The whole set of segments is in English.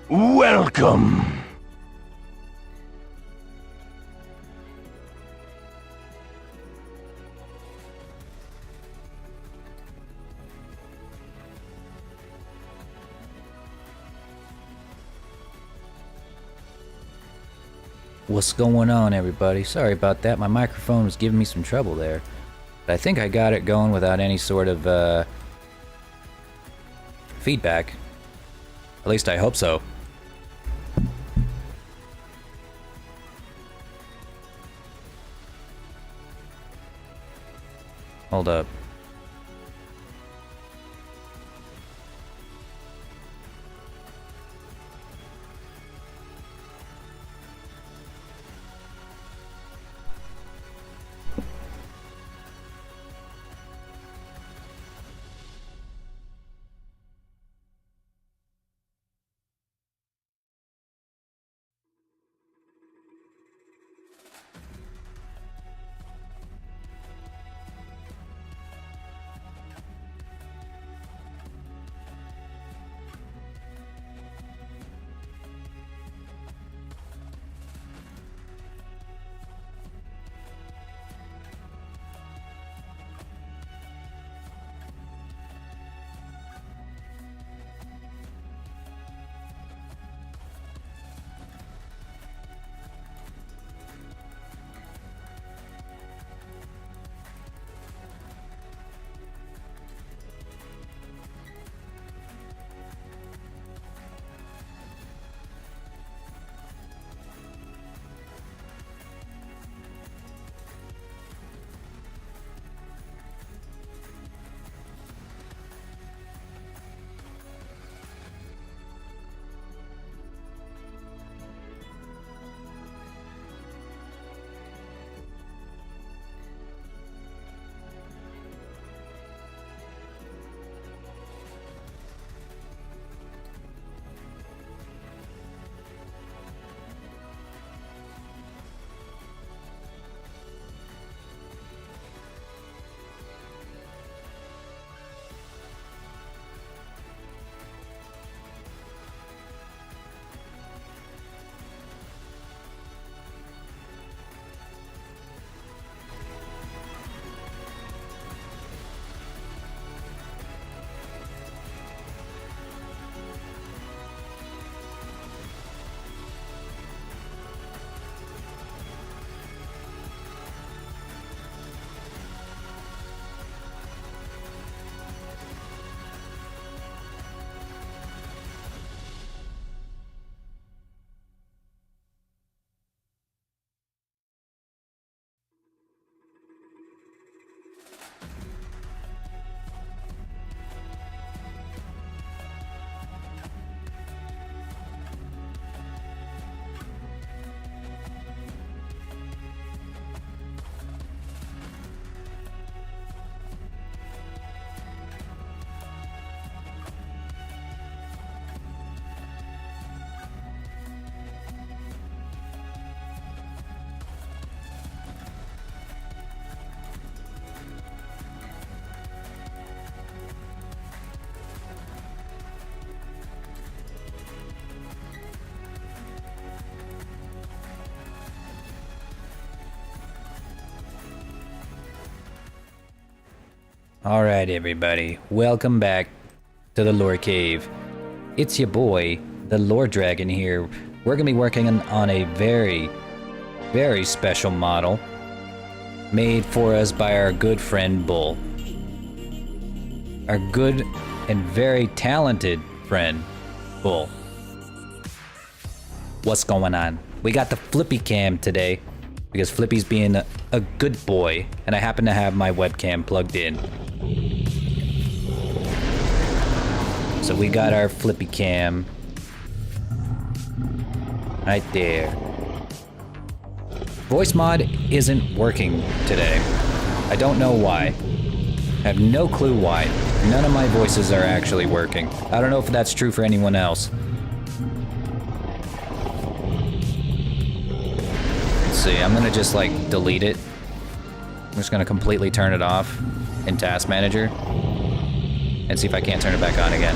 Welcome. What's going on, everybody? Sorry about that. My microphone was giving me some trouble there. But I think I got it going without any sort of feedback. At least I hope so. Hold up. Alright, everybody. Welcome back to the Lore Cave. It's your boy, the Lore Dragon here. We're gonna be working on a very, very special model made for us by our good friend Bull. Our good and very talented friend Bull. What's going on? We got the Flippy Cam today because Flippy's being a good boy, and I happen to have my webcam plugged in. So we got our Flippy Cam right there. Voice mod isn't working today. I don't know why. I have no clue why. None of my voices are actually working. I don't know if that's true for anyone else. Let's see, I'm gonna just like delete it. I'm just gonna completely turn it off in Task Manager and see if I can't turn it back on again.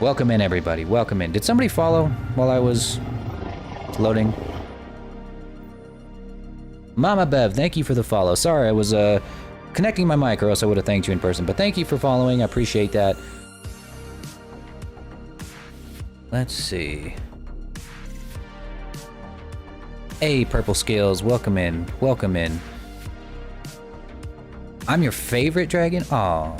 Welcome in, everybody. Welcome in. Did somebody follow while I was loading? Mama Bev, thank you for the follow. Sorry, I was connecting my mic, or else I would have thanked you in person. But thank you for following. I appreciate that. Let's see. Hey, Purple Scales, welcome in. Welcome in. I'm your favorite dragon? Aw.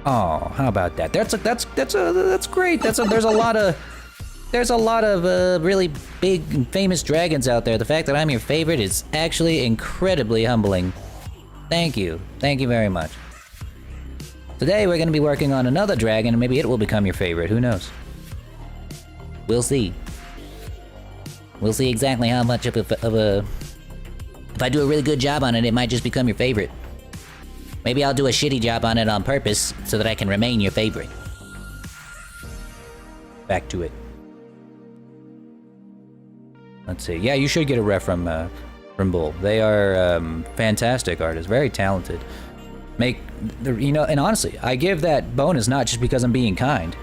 Oh, how about that? That's great. There's a lot of really big and famous dragons out there. The fact that I'm your favorite is actually incredibly humbling. Thank you very much. Today we're going to be working on another dragon, and maybe it will become your favorite. Who knows? We'll see. We'll see exactly how much of a. If I do a really good job on it, it might just become your favorite. Maybe I'll do a shitty job on it on purpose so that I can remain your favorite. Back to it. Let's see. Yeah, you should get a ref from Bull. They are fantastic artists, very talented. And honestly, I give that bonus not just because I'm being kind,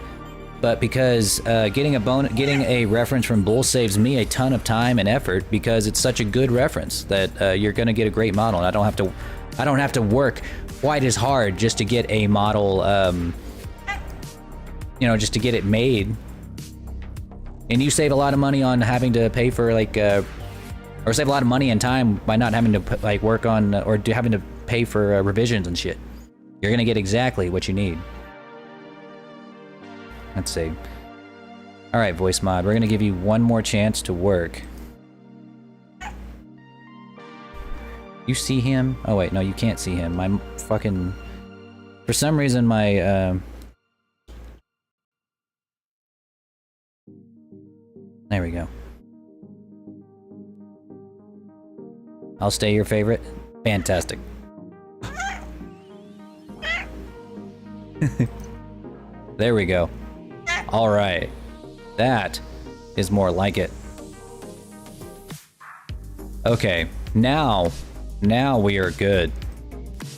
but because getting a reference from Bull saves me a ton of time and effort, because it's such a good reference that you're gonna get a great model, and I don't have to work quite as hard just to get a model, just to get it made. And you save a lot of money on having to pay for or save a lot of money and time by not having to work on or having to pay for revisions and shit. You're gonna get exactly what you need. Let's see. All right, voice mod, we're gonna give you one more chance to work. You see him? Oh wait, no, you can't see him. My fucking... For some reason, my, There we go. I'll stay your favorite? Fantastic. There we go. All right. That is more like it. Okay, now we are good.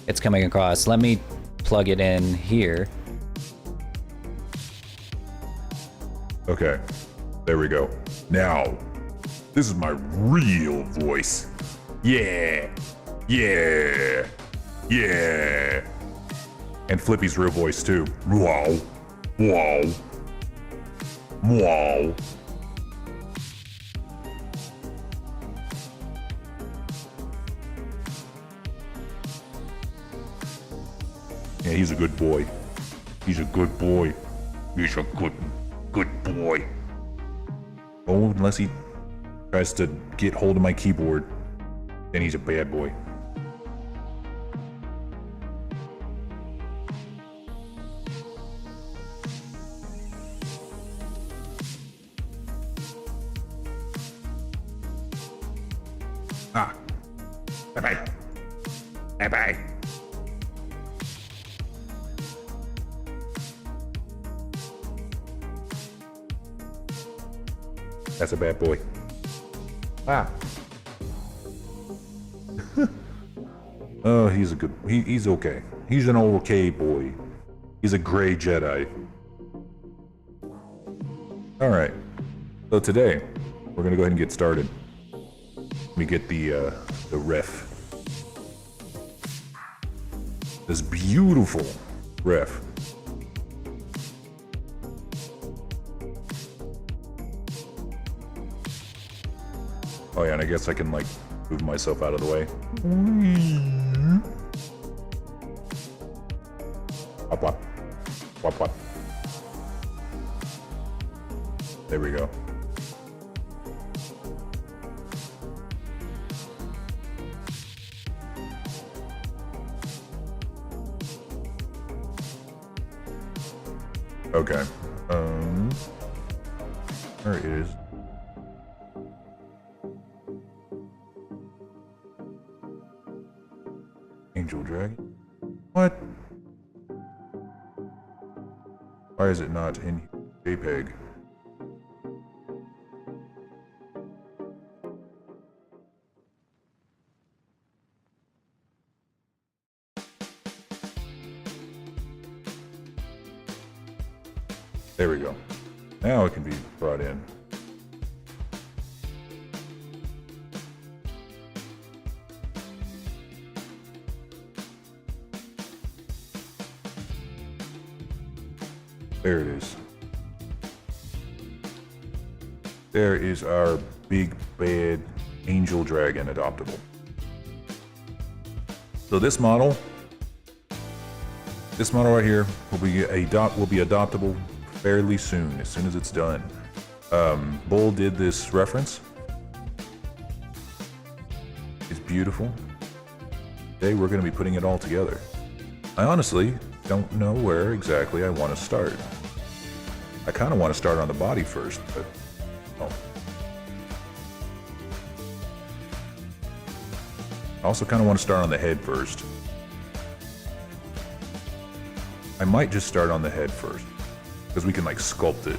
It's coming across. Let me plug it in here. Okay, there we go. Now, this is my real voice. Yeah, yeah, yeah. And Flippy's real voice too. Wow, wow, wow. Yeah, he's a good boy. He's a good boy. He's a good boy. Oh, unless he tries to get hold of my keyboard, then he's a bad boy. Ah. Bye-bye. Bye-bye. That's a bad boy. Ah. Oh, he's a good... He's okay. He's an okay boy. He's a gray Jedi. Alright. So today, we're gonna go ahead and get started. Let me get the ref. This beautiful ref. Oh yeah, and I guess I can move myself out of the way. Wop wop. Wop wop. There we go. Okay. There it is. Angel Dragon? What? Why is it not in JPEG? There we go. Now it can be brought in. There it is. There is our big bad angel dragon adoptable. So this model right here will be adoptable fairly soon, as soon as it's done. Bull did this reference. It's beautiful. Today we're going to be putting it all together. I honestly don't know where exactly I want to start. I kind of want to start on the body first, but oh. I also kind of want to start on the head first. I might just start on the head first, because we can like sculpt it.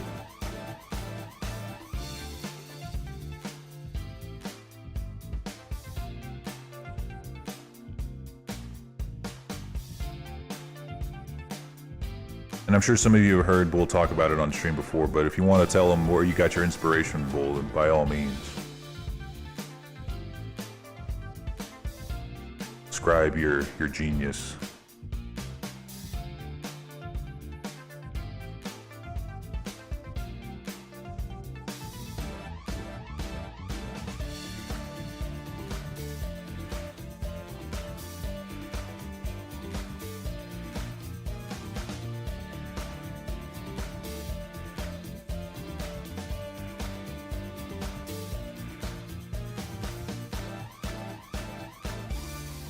And I'm sure some of you have heard Bull talk about it on stream before, but if you want to tell him where you got your inspiration, Bull, then by all means. Describe your genius.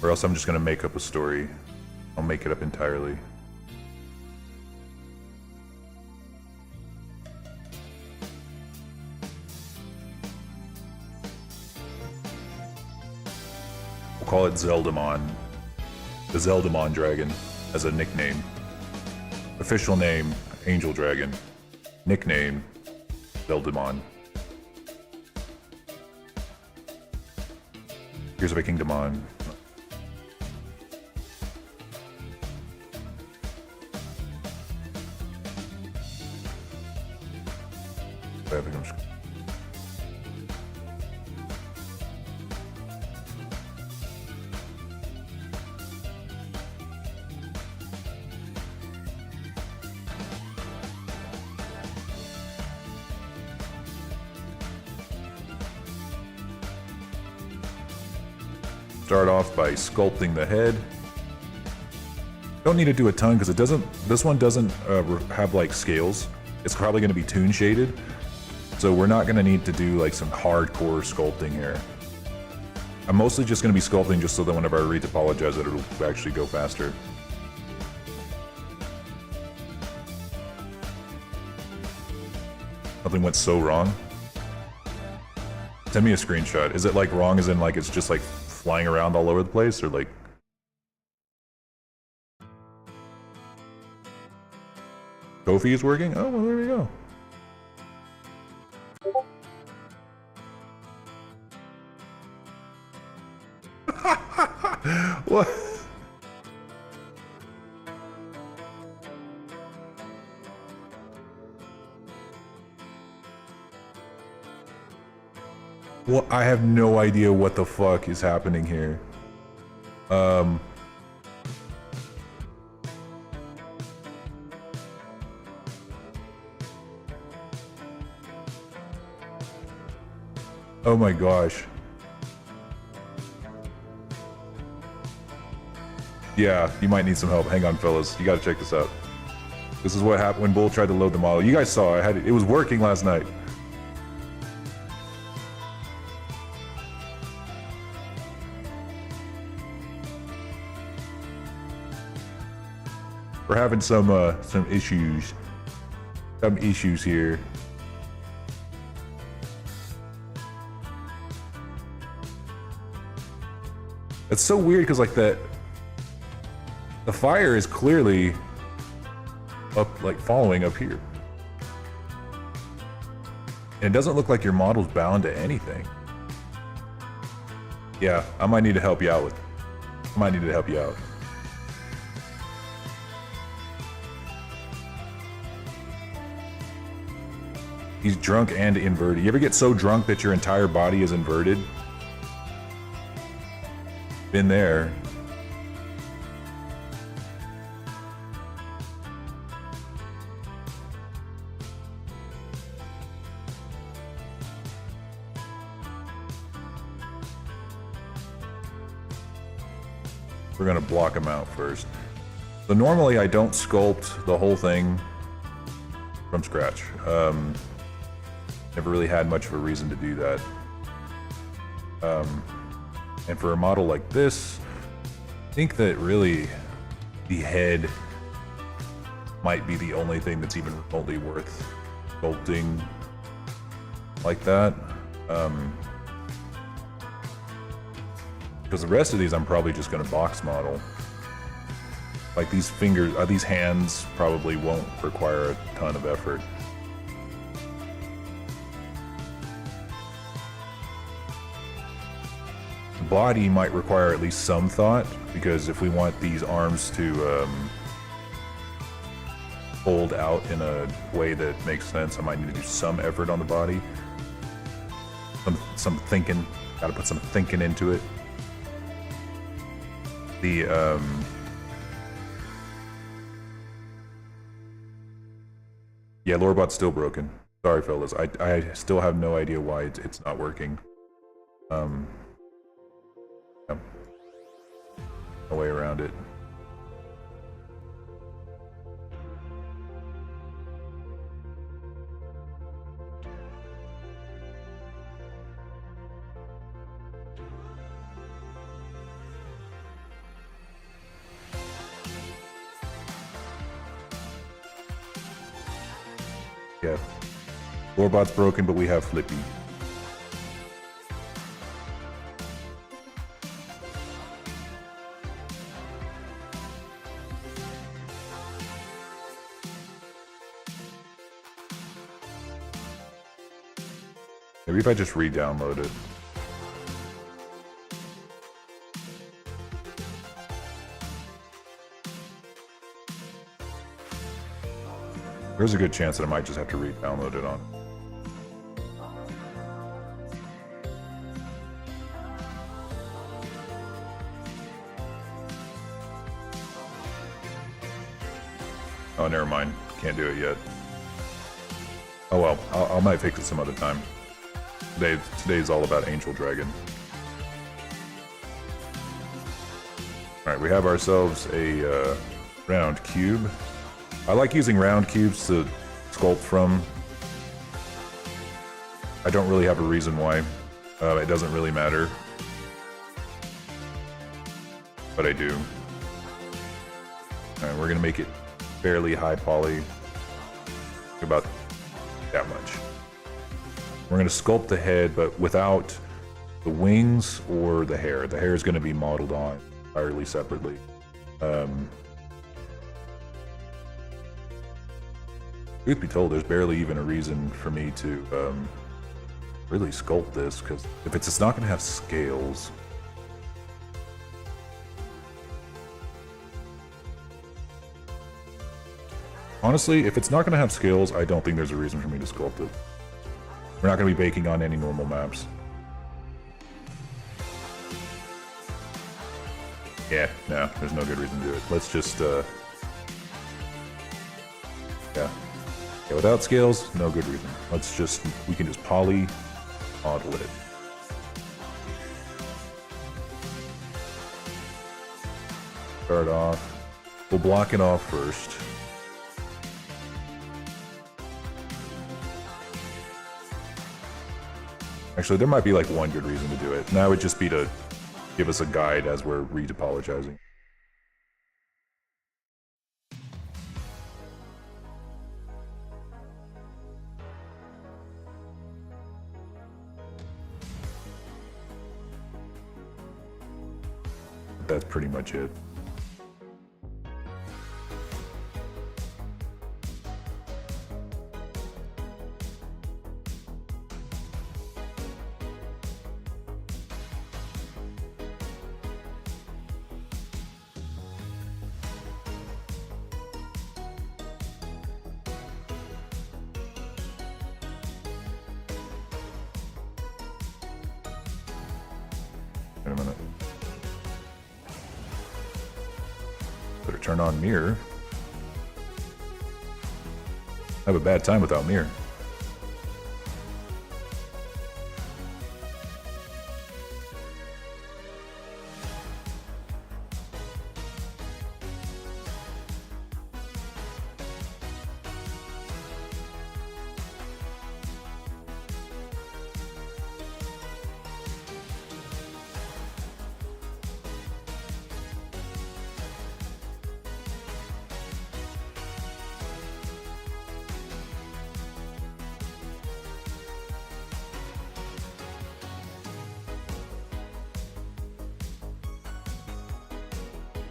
Or else I'm just gonna make up a story. I'll make it up entirely. We'll call it Zeldamon. The Zeldamon Dragon as a nickname. Official name, Angel Dragon. Nickname, Zeldamon. Here's of a Kingdomon. Start off by sculpting the head. Don't need to do a ton because it doesn't. This one doesn't have like scales. It's probably going to be toon shaded, so we're not going to need to do like some hardcore sculpting here. I'm mostly just going to be sculpting just so that whenever I retopologize it, it'll actually go faster. Something went so wrong. Send me a screenshot. Is it like wrong as in like it's just like flying around all over the place, or like... Kofi is working? Oh, well, there we go. What? Well, I have no idea what the fuck is happening here. Oh my gosh. Yeah, you might need some help. Hang on, fellas. You gotta check this out. This is what happened when Bull tried to load the model. You guys saw it was working last night. We're having some issues. Some issues here. It's so weird because like the fire is clearly up, like following up here. And it doesn't look like your model's bound to anything. Yeah, I might need to help you out with. I might need to help you out. He's drunk and inverted. You ever get so drunk that your entire body is inverted? Been there. We're gonna block him out first. So normally I don't sculpt the whole thing from scratch. Never really had much of a reason to do that. And for a model like this, I think that really the head might be the only thing that's even remotely worth sculpting like that. Because the rest of these I'm probably just gonna box model. Like these fingers, these hands probably won't require a ton of effort. The body might require at least some thought, because if we want these arms to fold out in a way that makes sense, I might need to do some effort on the body. Some thinking, gotta put some thinking into it. The yeah, Lorebot's still broken. Sorry, fellas. I still have no idea why it's not working. Yeah. No way around it. Yeah. Lorebot's broken, but we have Flippy. Maybe if I just re-download it. There's a good chance that I might just have to re-download it on. Oh, never mind. Can't do it yet. Oh well, I might fix it some other time. Today's all about Angel Dragon. Alright, we have ourselves a round cube. I like using round cubes to sculpt from. I don't really have a reason why. It doesn't really matter. But I do. Alright, we're gonna make it fairly high poly. About that much. We're gonna sculpt the head, but without the wings or the hair. The hair is gonna be modeled on entirely separately. Truth be told, there's barely even a reason for me to really sculpt this, because if it's not going to have scales. Honestly, if it's not going to have scales, I don't think there's a reason for me to sculpt it. We're not going to be baking on any normal maps. Yeah, no, there's no good reason to do it. Let's just, yeah, without scales, no good reason. Let's just, we can just poly model it. Start off, we'll block it off first. Actually, there might be like one good reason to do it, and that would just be to give us a guide as we're retopologizing. That's pretty much it. a minute. Better turn on mirror. I have a bad time without mirror.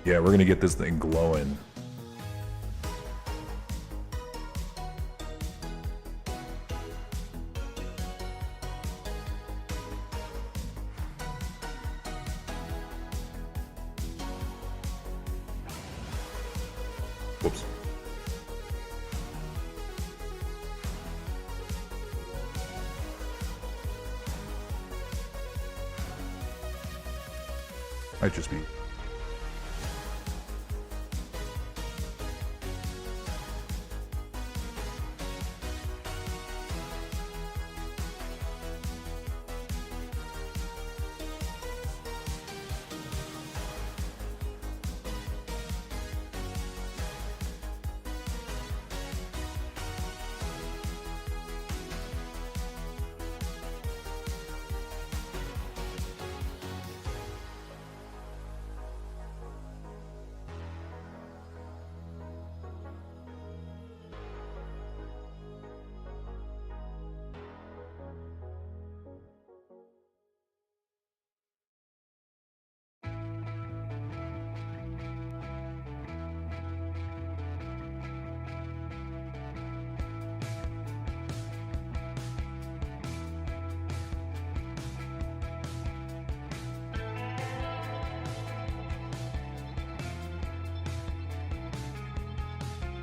Yeah, we're gonna get this thing glowing. Whoops. Might just be.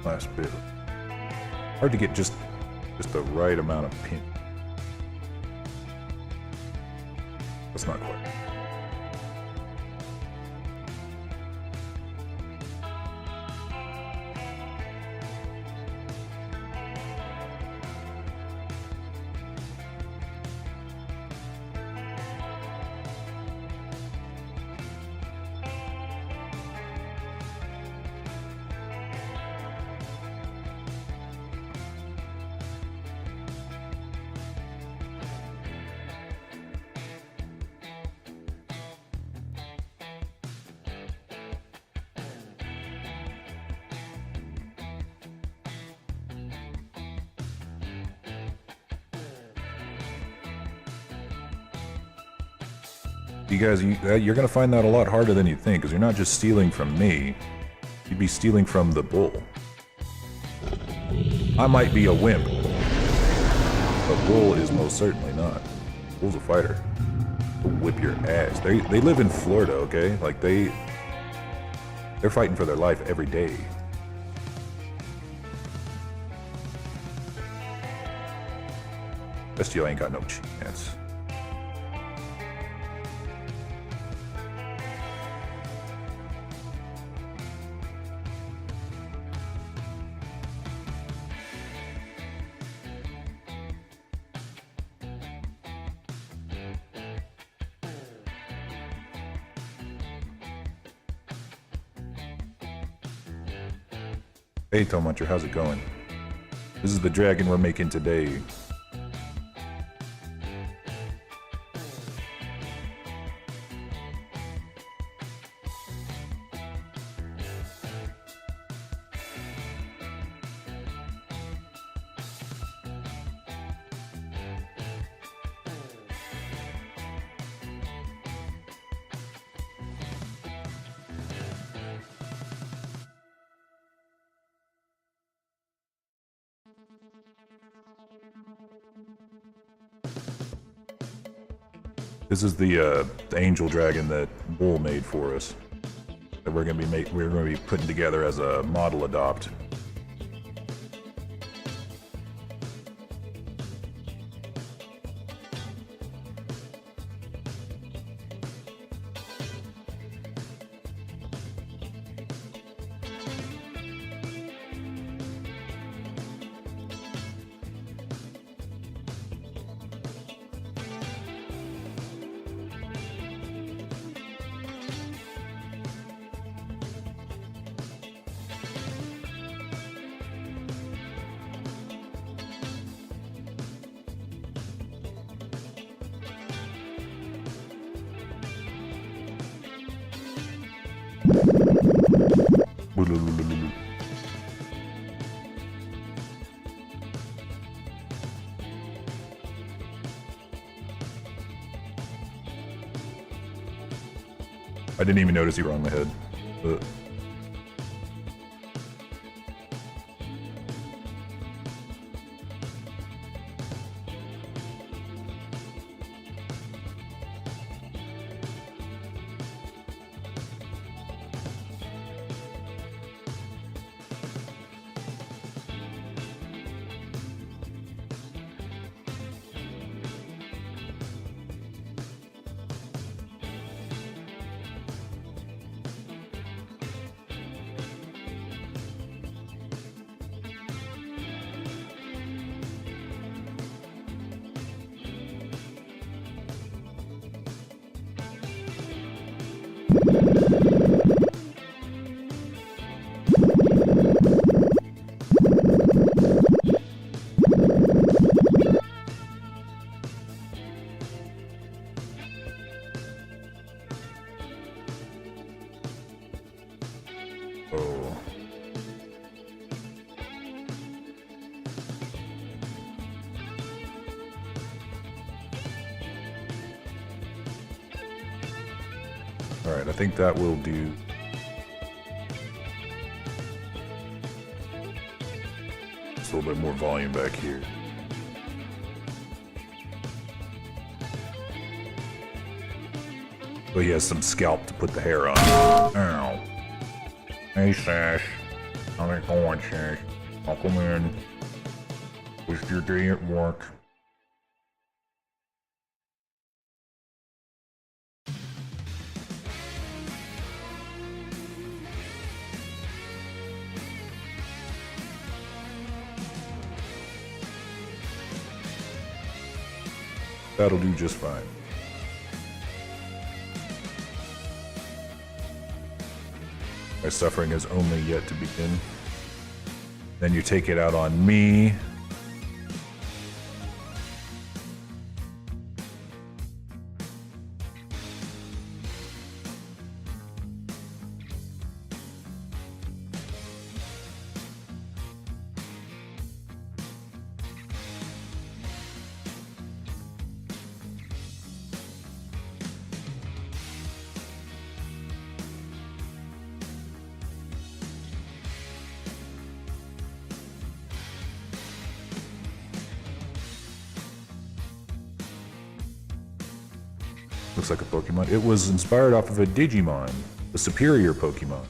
Last bit. Hard to get just the right amount of pink. That's not quite. You guys, you're gonna find that a lot harder than you think, because you're not just stealing from me. You'd be stealing from the bull. I might be a wimp, but Bull is most certainly not. Bull's a fighter. He'll whip your ass. They live in Florida, okay? Like they're fighting for their life every day. Bestial ain't got no chance. Hey Tomuncher, how's it going? This is the dragon we're making today. This is the angel dragon that Bull made for us. That we're gonna be putting together as a model adopt. I didn't even notice you were on my head. Oh. Alright, I think that will do. Just a little bit more volume back here. But he has some scalp to put the hair on. Ow. Hey, Sash. How's it going, Sash? Welcome in. Was your day at work? That'll do just fine. My suffering has only yet to begin. Then you take it out on me. Looks like a Pokemon. It was inspired off of a Digimon, a superior Pokemon.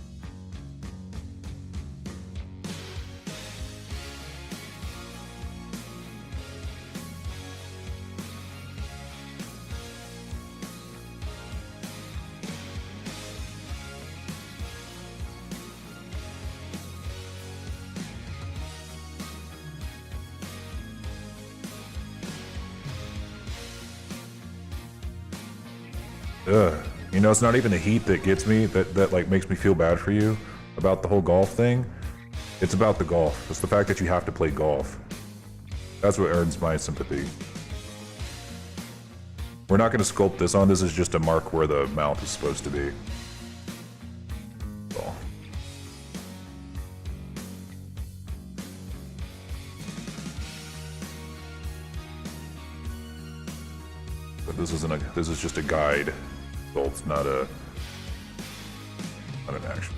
Ugh. You know, it's not even the heat that gets me, that like makes me feel bad for you about the whole golf thing. It's about the golf. It's the fact that you have to play golf. That's what earns my sympathy. We're not going to sculpt this on. This is just a mark where the mouth is supposed to be. Oh. But this isn't a. This is just a guide. Well, it's not an action.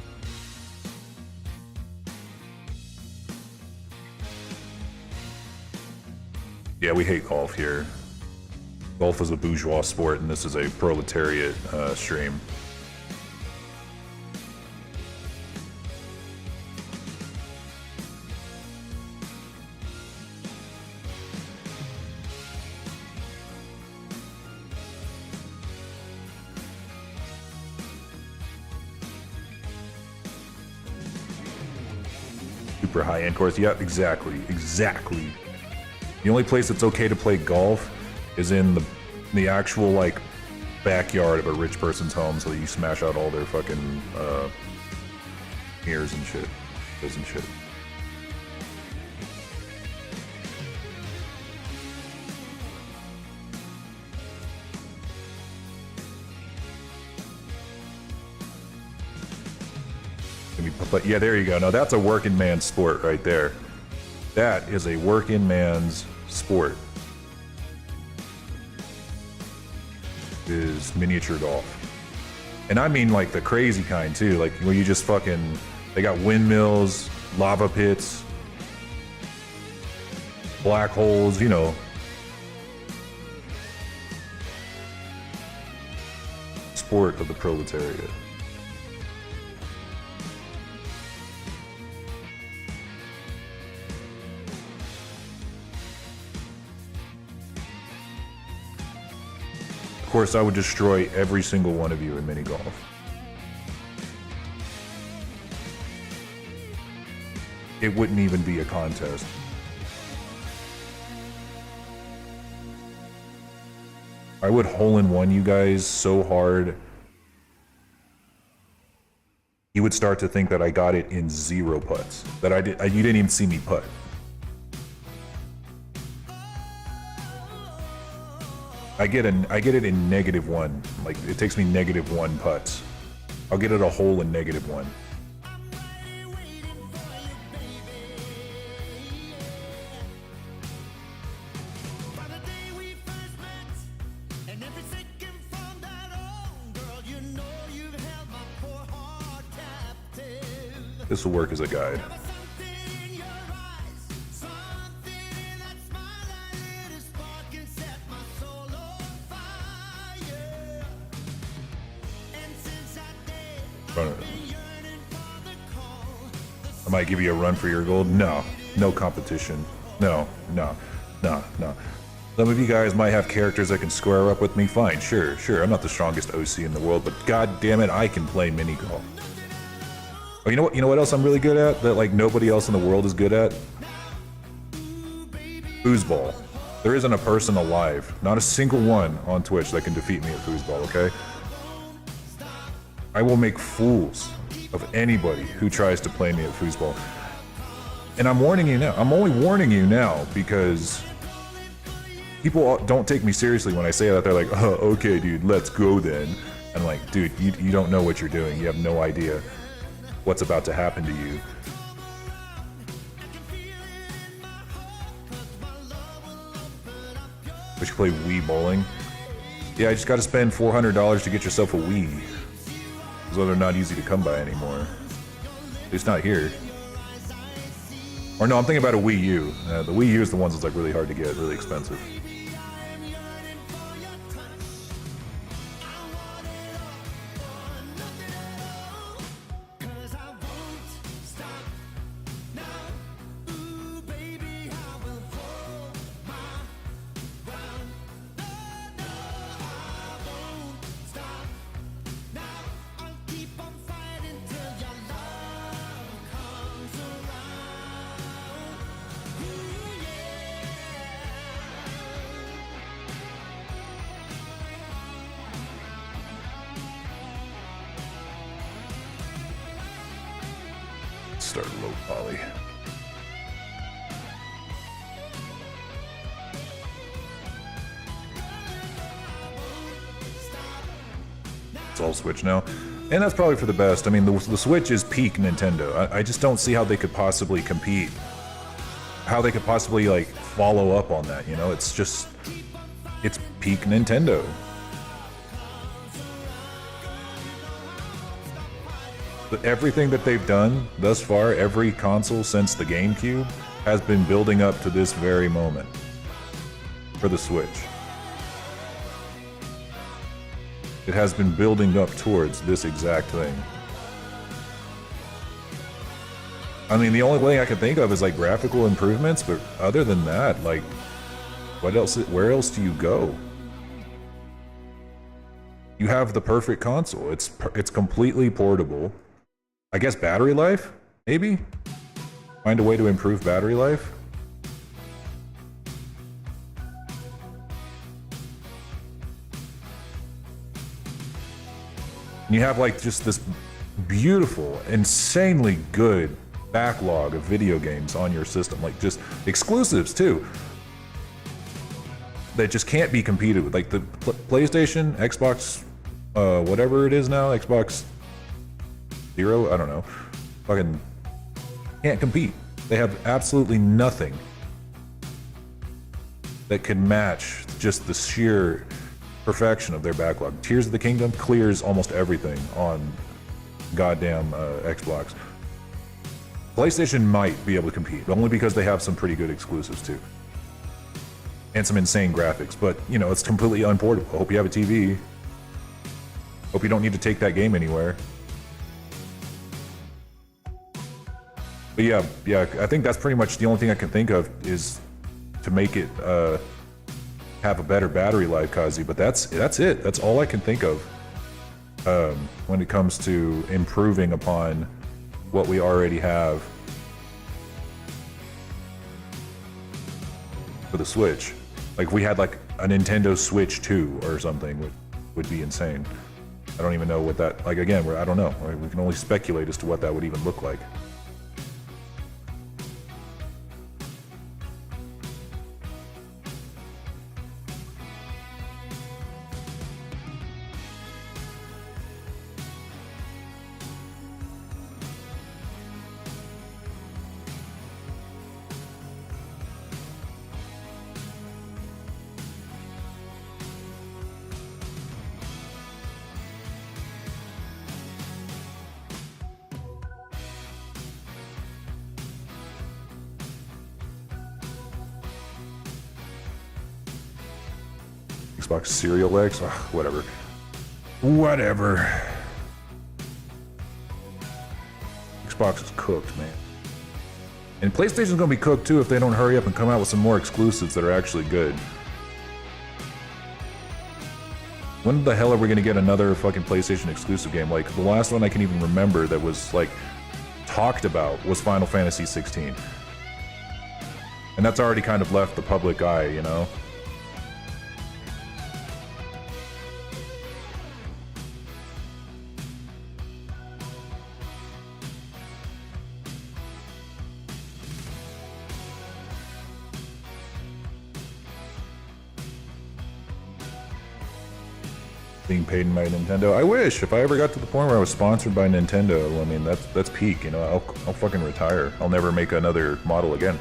Yeah, we hate golf here. Golf is a bourgeois sport, and this is a proletariat stream. Super high-end course. Yeah, exactly. The only place it's okay to play golf is in the actual, like, backyard of a rich person's home, so that you smash out all their fucking mirrors and shit. And shit. But yeah, there you go. Now that's a working man's sport right there. That is a working man's sport. Is miniature golf. And I mean like the crazy kind too, like where you just fucking, they got windmills, lava pits, black holes, you know. Sport of the proletariat. Of course, I would destroy every single one of you in mini golf. It wouldn't even be a contest. I would hole-in-one you guys so hard, you would start to think that I got it in 0 putts. That you didn't even see me putt. I get it in -1. Like it takes me -1 putts. I'll get it a hole in -1. This will work as a guide. I might give you a run for your gold. No, no competition. No. Some of you guys might have characters that can square up with me. Fine, sure. I'm not the strongest OC in the world, but god damn it, I can play mini golf. Oh, you know what? You know what else I'm really good at that like nobody else in the world is good at? Foosball. There isn't a person alive, not a single one on Twitch that can defeat me at foosball. Okay. I will make fools of anybody who tries to play me at foosball. And I'm warning you now. I'm only warning you now because people don't take me seriously when I say that. They're like, oh, okay, dude, let's go then. I'm like, dude, you don't know what you're doing. You have no idea what's about to happen to you. We should play Wii bowling. Yeah, I just got to spend $400 to get yourself a Wii. Because they're not easy to come by anymore. It's not here. Or no, I'm thinking about a Wii U. The Wii U is the ones that's like really hard to get, really expensive. Start low poly. It's all Switch now. And that's probably for the best. I mean, the Switch is peak Nintendo. I just don't see how they could possibly compete. How they could possibly, like, follow up on that, you know? It's just... It's peak Nintendo. But everything that they've done thus far, every console since the GameCube, has been building up to this very moment. For the Switch. It has been building up towards this exact thing. I mean, the only thing I can think of is like graphical improvements, but other than that, like, what else? Where else do you go? You have the perfect console. It's completely portable. I guess battery life, maybe? Find a way to improve battery life? And you have like just this beautiful, insanely good backlog of video games on your system, like just exclusives too, that just can't be competed with. Like the PlayStation, Xbox, whatever it is now, Xbox Zero, I don't know. fucking can't compete. They have absolutely nothing that can match just the sheer perfection of their backlog. Tears of the Kingdom clears almost everything on goddamn Xbox. PlayStation might be able to compete, only because they have some pretty good exclusives too. And some insane graphics, but you know, it's completely unportable. I hope you have a TV. Hope you don't need to take that game anywhere. But yeah, I think that's pretty much the only thing I can think of is to make it have a better battery life, Kazi. But that's it. That's all I can think of when it comes to improving upon what we already have for the Switch. Like, if we had like a Nintendo Switch 2 or something, would be insane. I don't even know what that, like, again, I don't know. We can only speculate as to what that would even look like. Xbox Serial X? Ugh, whatever. Xbox is cooked, man. And PlayStation's gonna be cooked too if they don't hurry up and come out with some more exclusives that are actually good. When the hell are we gonna get another fucking PlayStation exclusive game? Like, the last one I can even remember that was, like, talked about was Final Fantasy 16. And that's already kind of left the public eye, you know? Being paid by Nintendo. I wish, if I ever got to the point where I was sponsored by Nintendo, I mean, that's peak, you know. I'll fucking retire. I'll never make another model again.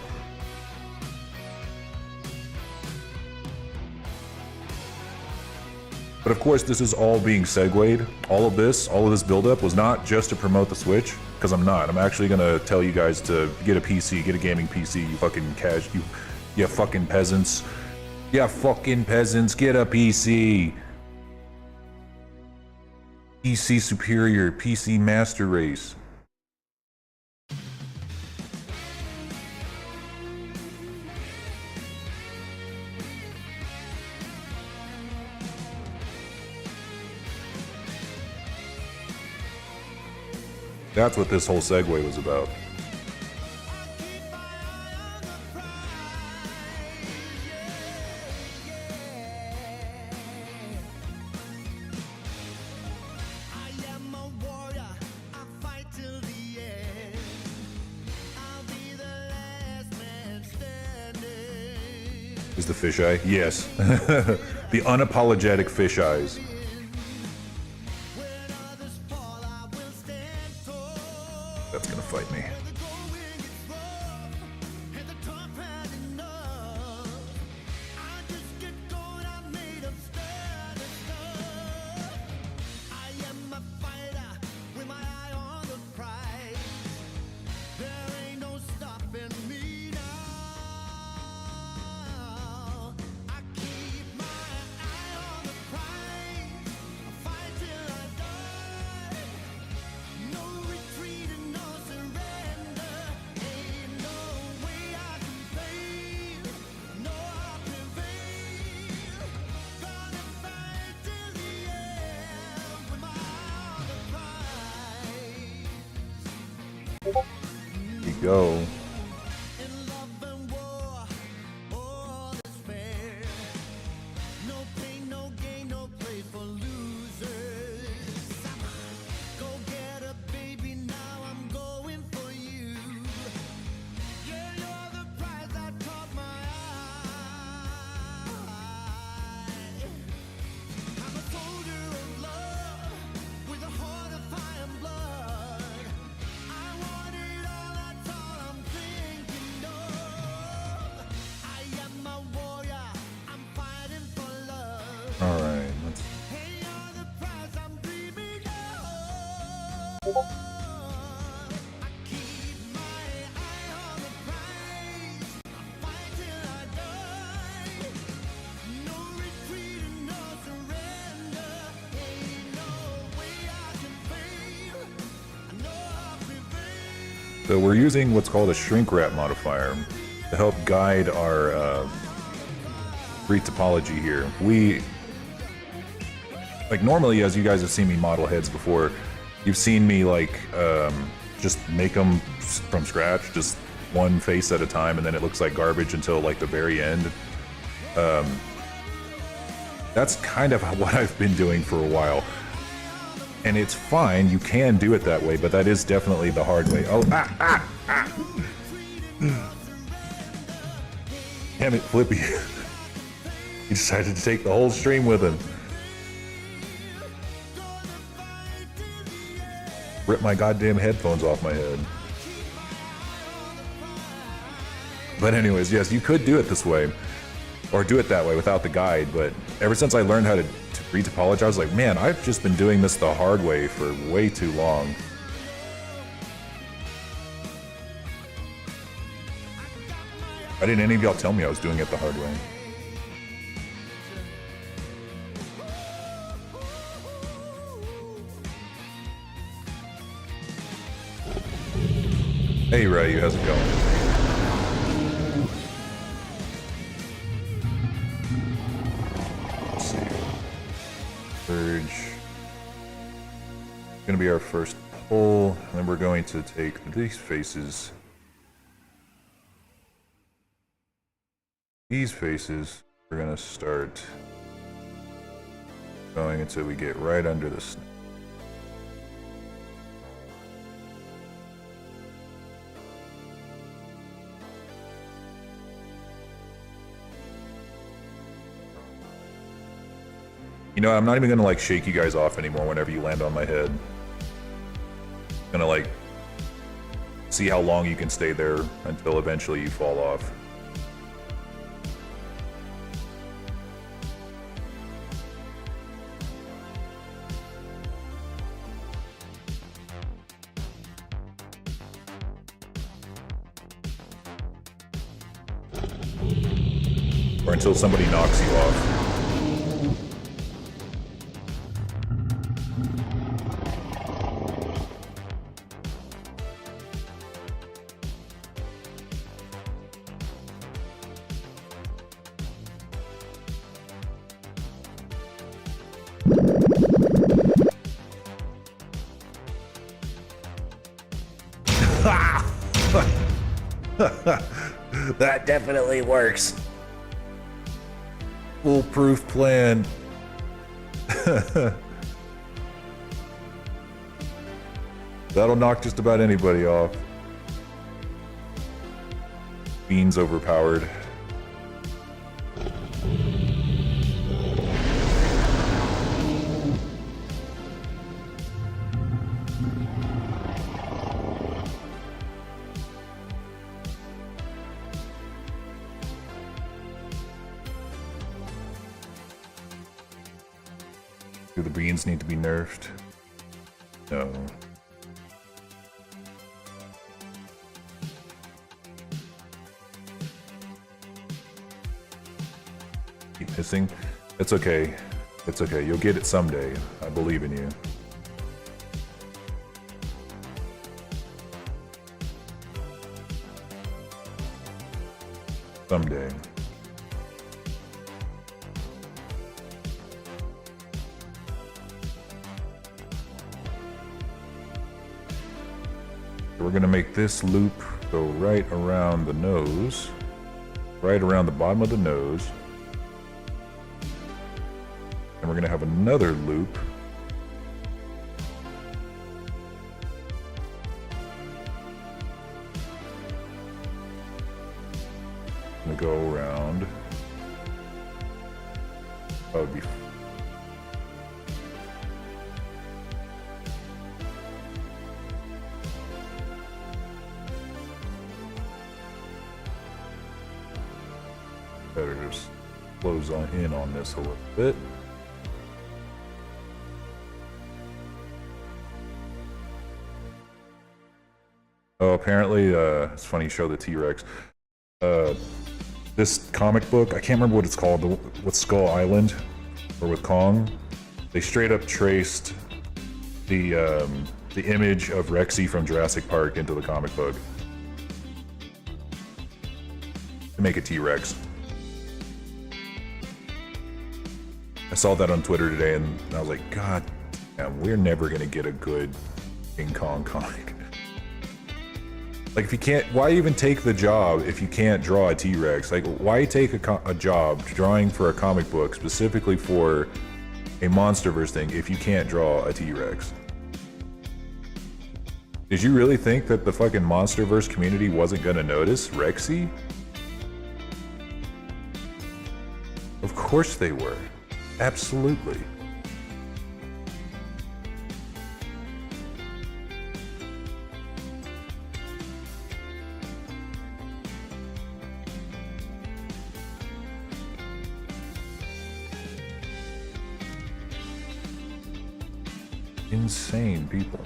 But of course, this is all being segued. All of this buildup was not just to promote the Switch, because I'm not. I'm actually gonna tell you guys to get a PC, get a gaming PC, you fucking you fucking peasants. You fucking peasants, get a PC. PC superior, PC master race. That's what this whole segue was about. Is the fisheye? Yes. The unapologetic fish eyes. That's gonna fight me. Go. So we're using what's called a shrink wrap modifier to help guide our breed topology here. Like normally, as you guys have seen me model heads before, you've seen me like just make them from scratch, just one face at a time, and then it looks like garbage until like the very end. That's kind of what I've been doing for a while. And it's fine, you can do it that way, but that is definitely the hard way. Oh, Damn it, Flippy. He decided to take the whole stream with him. Rip my goddamn headphones off my head. But anyways, yes, you could do it this way. Or do it that way without the guide, but ever since I learned how to re-topologize, I was like, man, I've just been doing this the hard way for way too long. Why didn't any of y'all tell me I was doing it the hard way? Hey Ray, how's it going? Going to be our first pull, and then we're going to take these faces. These faces, we're going to start going until we get right under the snake. You know, I'm not even gonna like shake you guys off anymore whenever you land on my head. I'm gonna like see how long you can stay there until eventually you fall off. Or until somebody knocks you off. That definitely works. Foolproof plan. That'll knock just about anybody off. Bean's overpowered. Do the beans need to be nerfed? No. Keep missing. It's okay. It's okay. You'll get it someday. I believe in you. Someday. We're going to make this loop go right around the nose, right around the bottom of the nose. And we're going to have another loop going to go around. That would be better just close on in on this a little bit. Oh, apparently, it's funny you show the T-Rex. This comic book, I can't remember what it's called, with Skull Island, or with Kong, they straight up traced the the image of Rexy from Jurassic Park into the comic book. To make a T-Rex. I saw that on Twitter today and I was like, God damn, we're never gonna get a good King Kong comic. Like, if you can't, why even take the job if you can't draw a T-Rex? Like, why take a job drawing for a comic book specifically for a MonsterVerse thing if you can't draw a T-Rex? Did you really think that the fucking MonsterVerse community wasn't gonna notice Rexy? Of course they were. Absolutely. Insane people.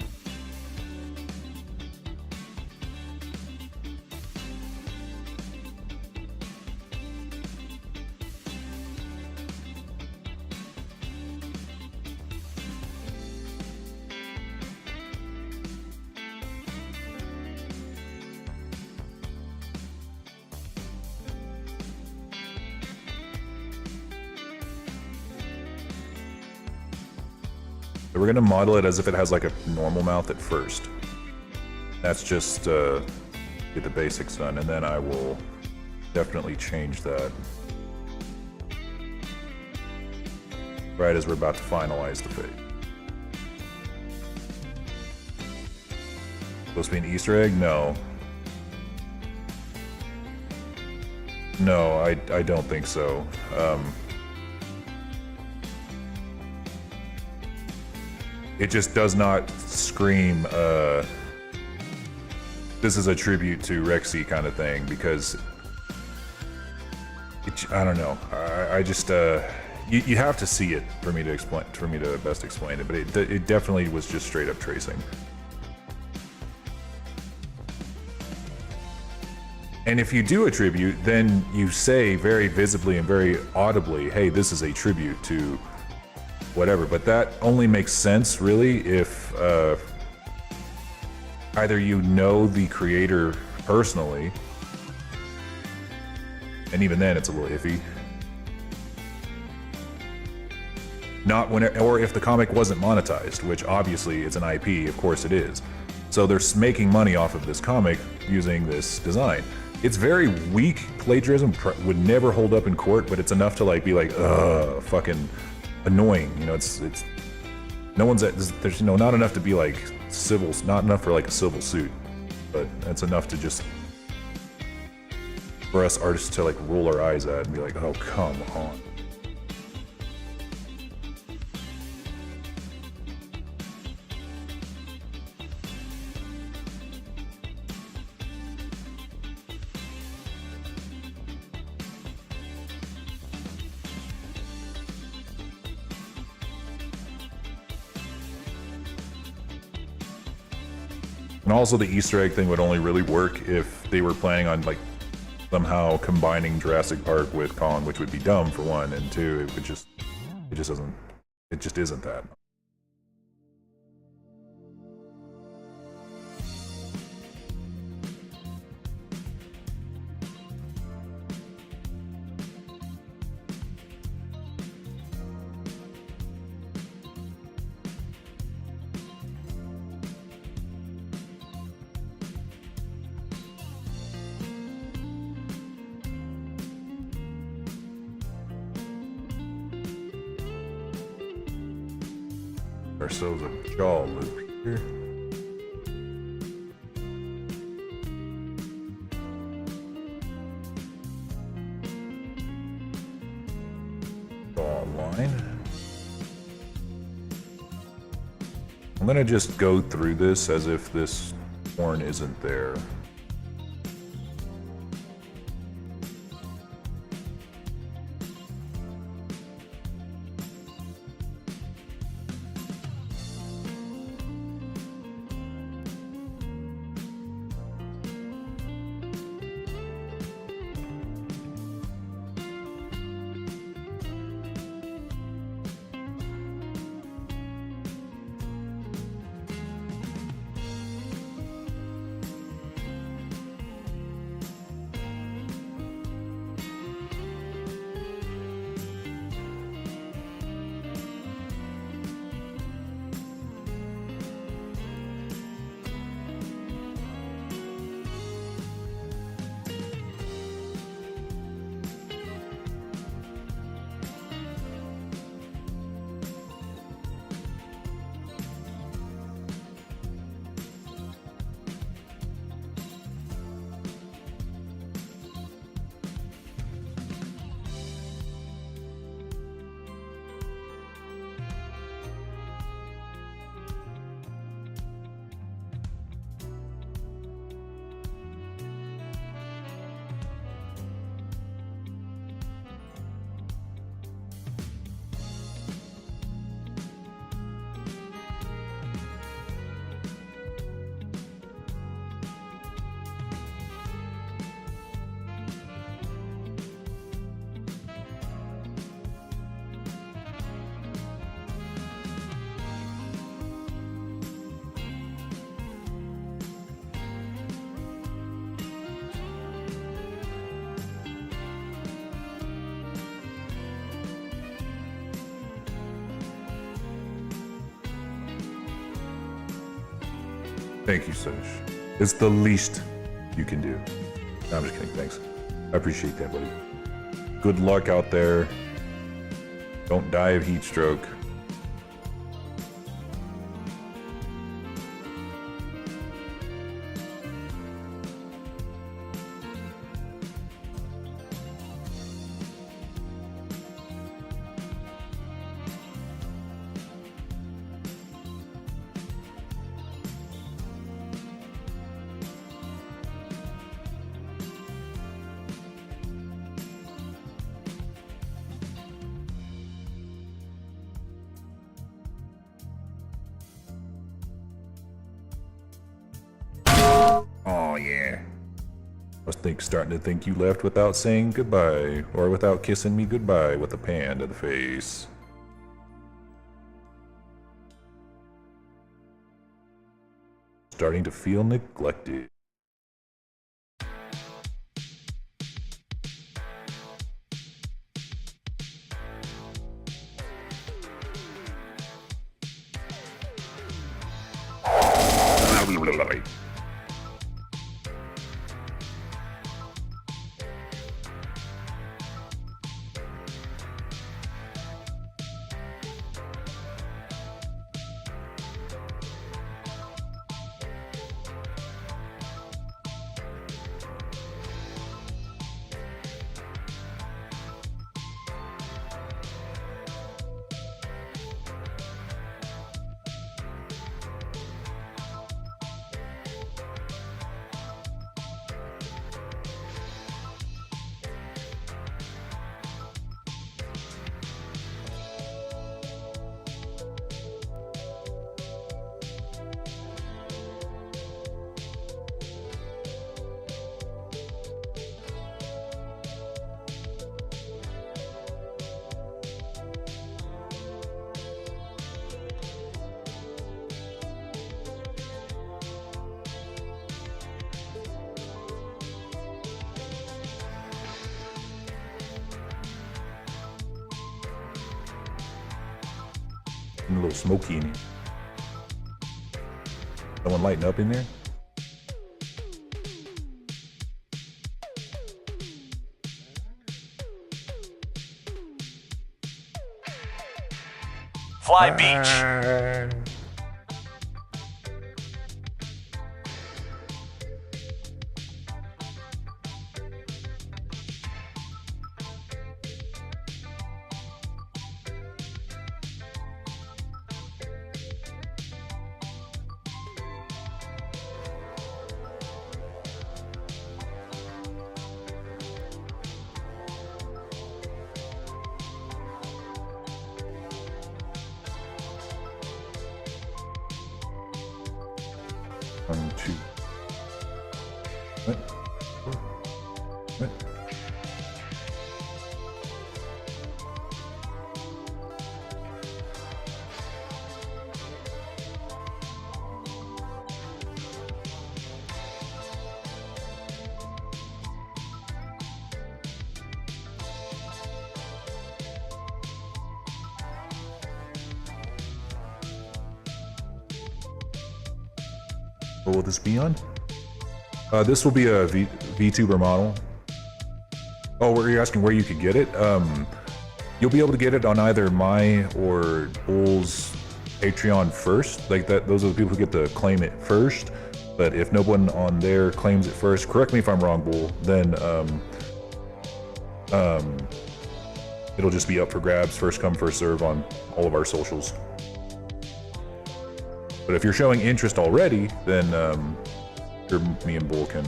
So we're gonna model it as if it has like a normal mouth at first. That's just get the basics done, and then I will definitely change that right as we're about to finalize the face. Supposed to be an Easter egg? No. No, I don't think so. It just does not scream, this is a tribute to Rexy kind of thing, because I don't know. I just, you have to see it for me to explain, for me to best explain it, but it definitely was just straight up tracing. And if you do a tribute, then you say very visibly and very audibly, hey, this is a tribute to whatever, but that only makes sense really if either you know the creator personally, and even then it's a little iffy. Not when, or if the comic wasn't monetized, which obviously it's an IP, of course it is. So they're making money off of this comic using this design. It's very weak plagiarism, would never hold up in court, but it's enough to like be like, fucking annoying, you know. It's no one's at, there's, you know, not enough to be like civil, not enough for like a civil suit, but that's enough to just for us artists to like roll our eyes at and be like, oh, come on. And also the Easter egg thing would only really work if they were planning on like somehow combining Jurassic Park with Kong, which would be dumb for one, and two, it just isn't that. Ourselves a jaw loop here. Jaw line. I'm gonna just go through this as if this horn isn't there. Thank you, Sesh. It's the least you can do. No, I'm just kidding, thanks. I appreciate that, buddy. Good luck out there. Don't die of heat stroke. Oh yeah. I was starting to think you left without saying goodbye, or without kissing me goodbye with a pan to the face. Starting to feel neglected. A little smoky in here. Someone lighting up in there? Fly Beach. One, two. What? What? What will this be on? This will be a VTuber model. Oh, were you asking where you could get it? You'll be able to get it on either my or Bull's Patreon first. Like that, those are the people who get to claim it first. But if no one on there claims it first, correct me if I'm wrong, Bull, then it'll just be up for grabs, first come, first serve on all of our socials. But if you're showing interest already, then me and Bull can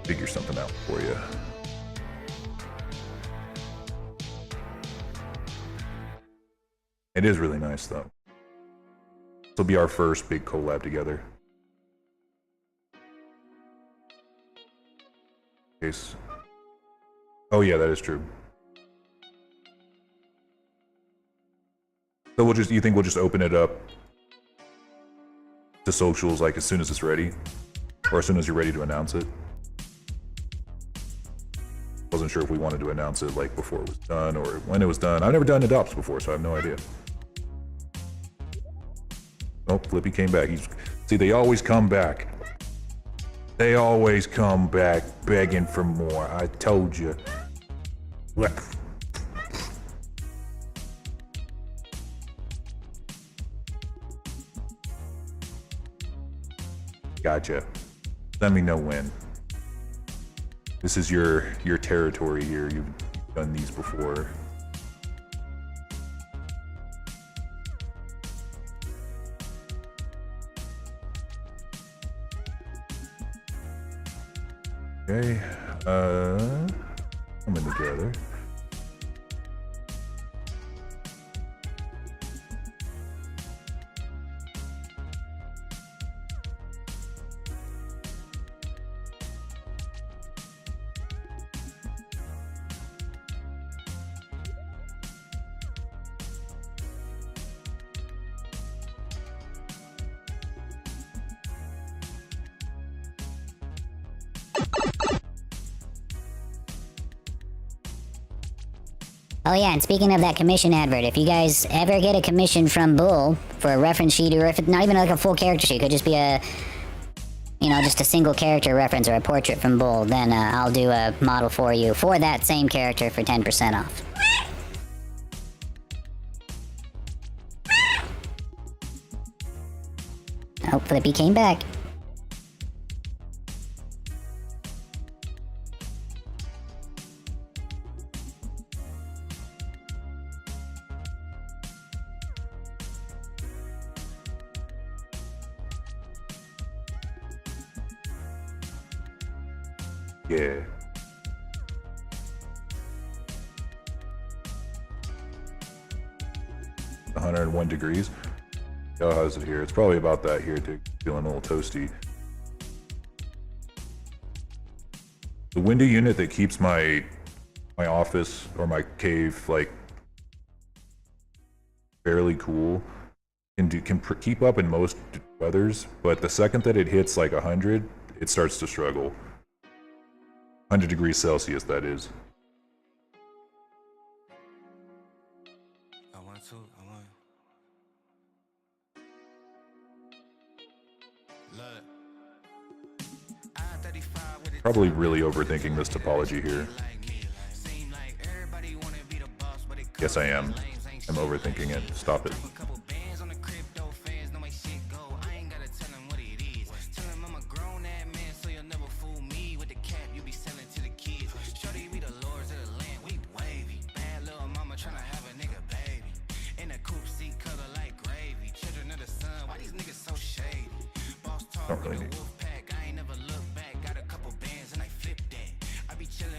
figure something out for you. It is really nice, though. This will be our first big collab together. Case. Oh yeah, that is true. So we'll just, you think we'll just open it up to socials like as soon as it's ready? Or as soon as you're ready to announce it? Wasn't sure if we wanted to announce it like before it was done or when it was done. I've never done Adopts before, so I have no idea. Oh, Flippy came back. See, they always come back. They always come back begging for more. I told you. Gotcha. Let me know when. This is your territory here. You've done these before. Okay, coming together. Oh yeah, and speaking of that commission advert, if you guys ever get a commission from Bull for a reference sheet, or if it's not even like a full character sheet, it could just be a, you know, just a single character reference or a portrait from Bull, then I'll do a model for you for that same character for 10% off. Oh, Flippy came back. Yeah. "101 degrees. Oh, how's it here? It's probably about that here too. Feeling a little toasty. The window unit that keeps my office or my cave like fairly cool can keep up in most weathers, but the second that it hits like 100, it starts to struggle. 100 degrees Celsius, that is. Probably really overthinking this topology here. Yes, I am. I'm overthinking it. Stop it. Don't really need.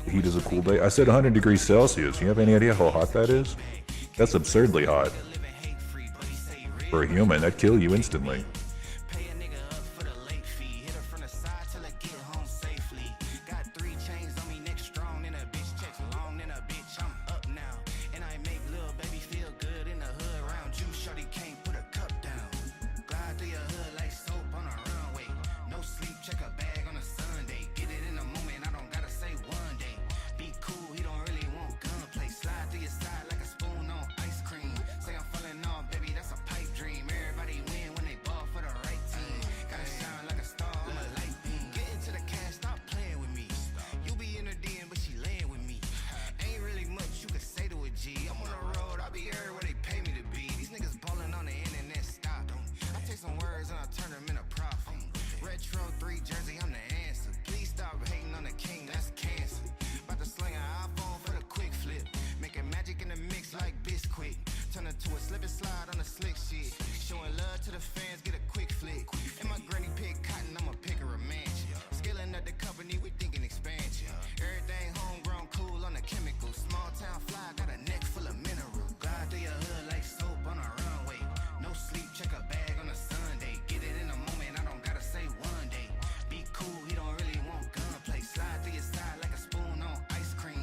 The heat is a cool day. I said 100 degrees Celsius. You have any idea how hot that is? That's absurdly hot. For a human, that'd kill you instantly.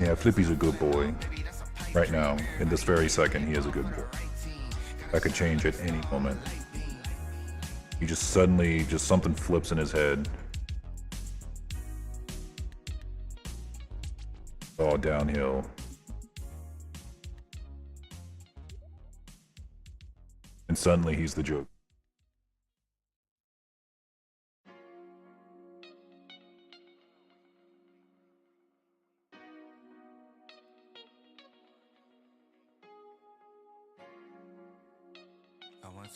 Yeah, Flippy's a good boy. Right now, in this very second, he is a good boy. That could change at any moment. He just suddenly, something flips in his head. All downhill. And suddenly he's the joke.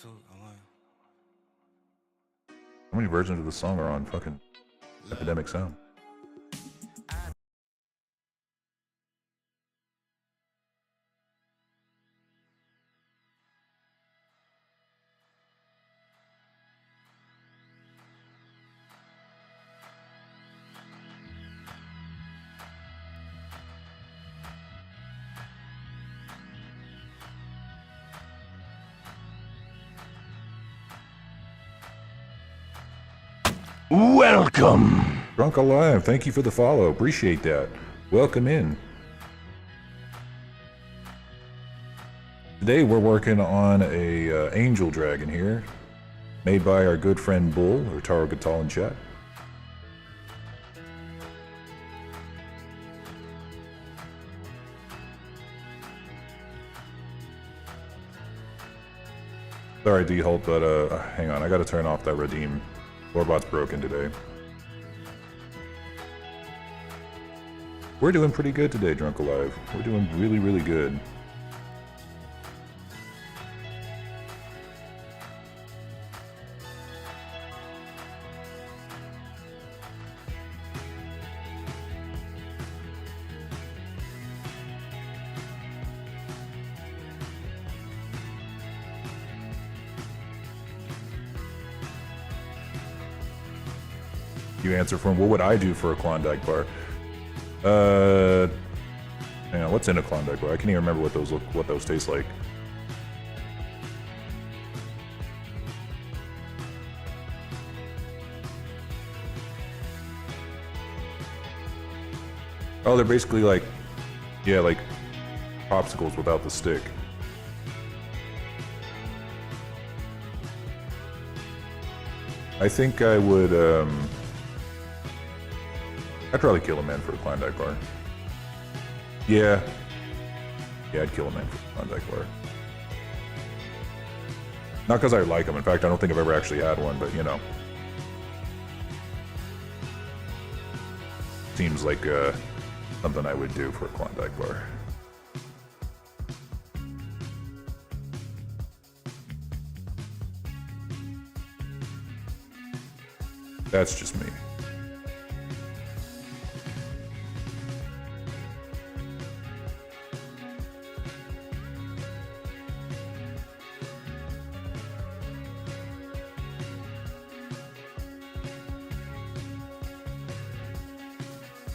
How many versions of the song are on fucking Epidemic Sound? Welcome. Drunk Alive, thank you for the follow. Appreciate that. Welcome in. Today we're working on a angel dragon here, made by our good friend Bull, or Taro Gatal in chat. Sorry, D-Holt, but hang on, I gotta turn off that redeem. Lorebot's broken today. We're doing pretty good today, Drunk Alive. We're doing really, really good. You answer from, what would I do for a Klondike bar? Hang on, what's in a Klondike bar? I can't even remember what those taste like. Oh, they're basically like, yeah, like popsicles without the stick. I think I would, I'd probably kill a man for a Klondike bar. Yeah. Yeah, I'd kill a man for a Klondike bar. Not because I like them. In fact, I don't think I've ever actually had one, but you know. Seems like something I would do for a Klondike bar. That's just me.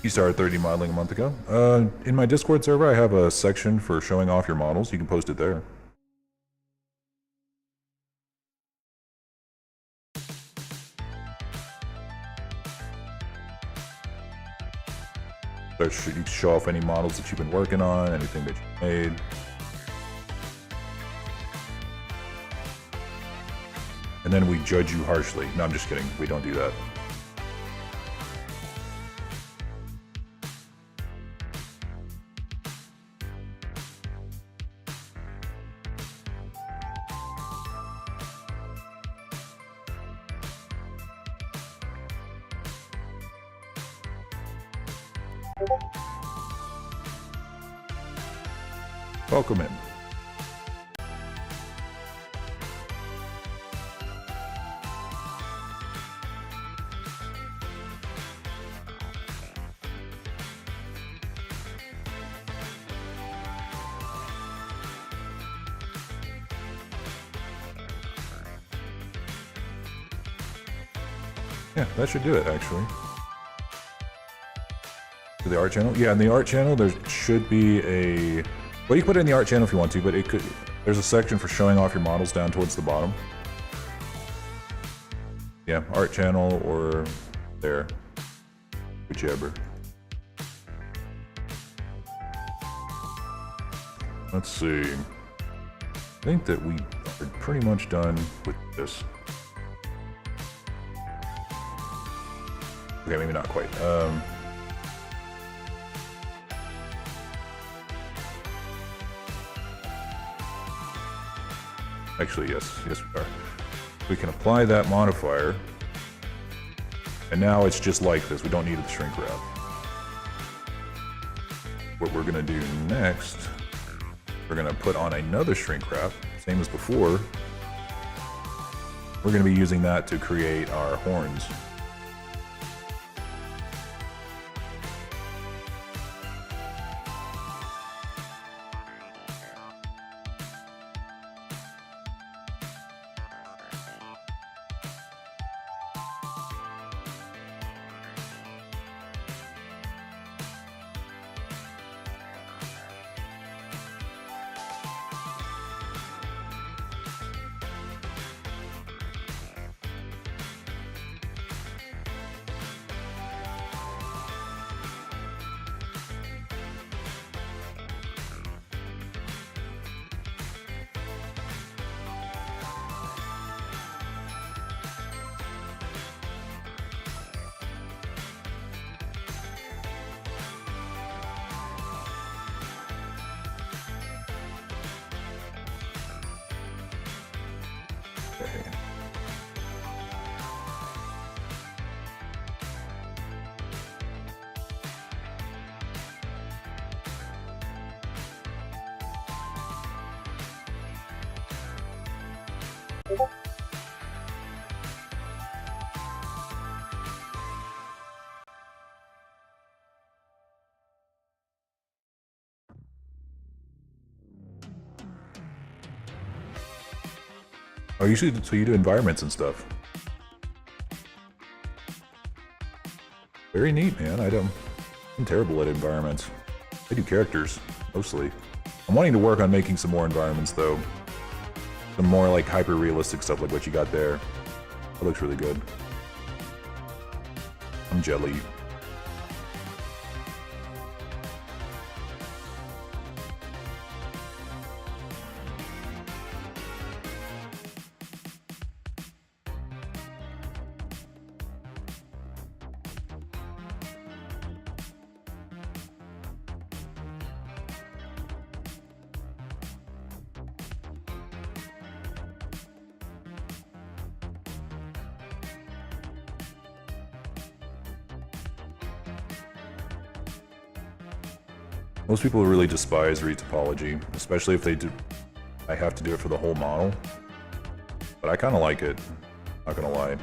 You started 3D modeling a month ago. In my Discord server, I have a section for showing off your models. You can post it there. You can show off any models that you've been working on, anything that you made. And then we judge you harshly. No, I'm just kidding. We don't do that. Welcome in. Yeah, that should do it, actually. To the art channel? Yeah, in the art channel, there should be a... Well, you can put it in the art channel if you want to, but it could... There's a section for showing off your models down towards the bottom. Yeah, art channel or there. Whichever. Let's see. I think that we are pretty much done with this. Okay, maybe not quite. Actually, yes we are. We can apply that modifier, and now it's just like this. We don't need the shrink wrap. What we're gonna do next, we're gonna put on another shrink wrap, same as before, We're going to be using that to create our horns. Okay. Oh, so you do environments and stuff. Very neat, man. I'm terrible at environments. I do characters, mostly. I'm wanting to work on making some more environments, though. Some more, like, hyper-realistic stuff like what you got there. That looks really good. I'm jelly. Most people really despise retopology, especially if they do. I have to do it for the whole model. But I kind of like it, not gonna lie.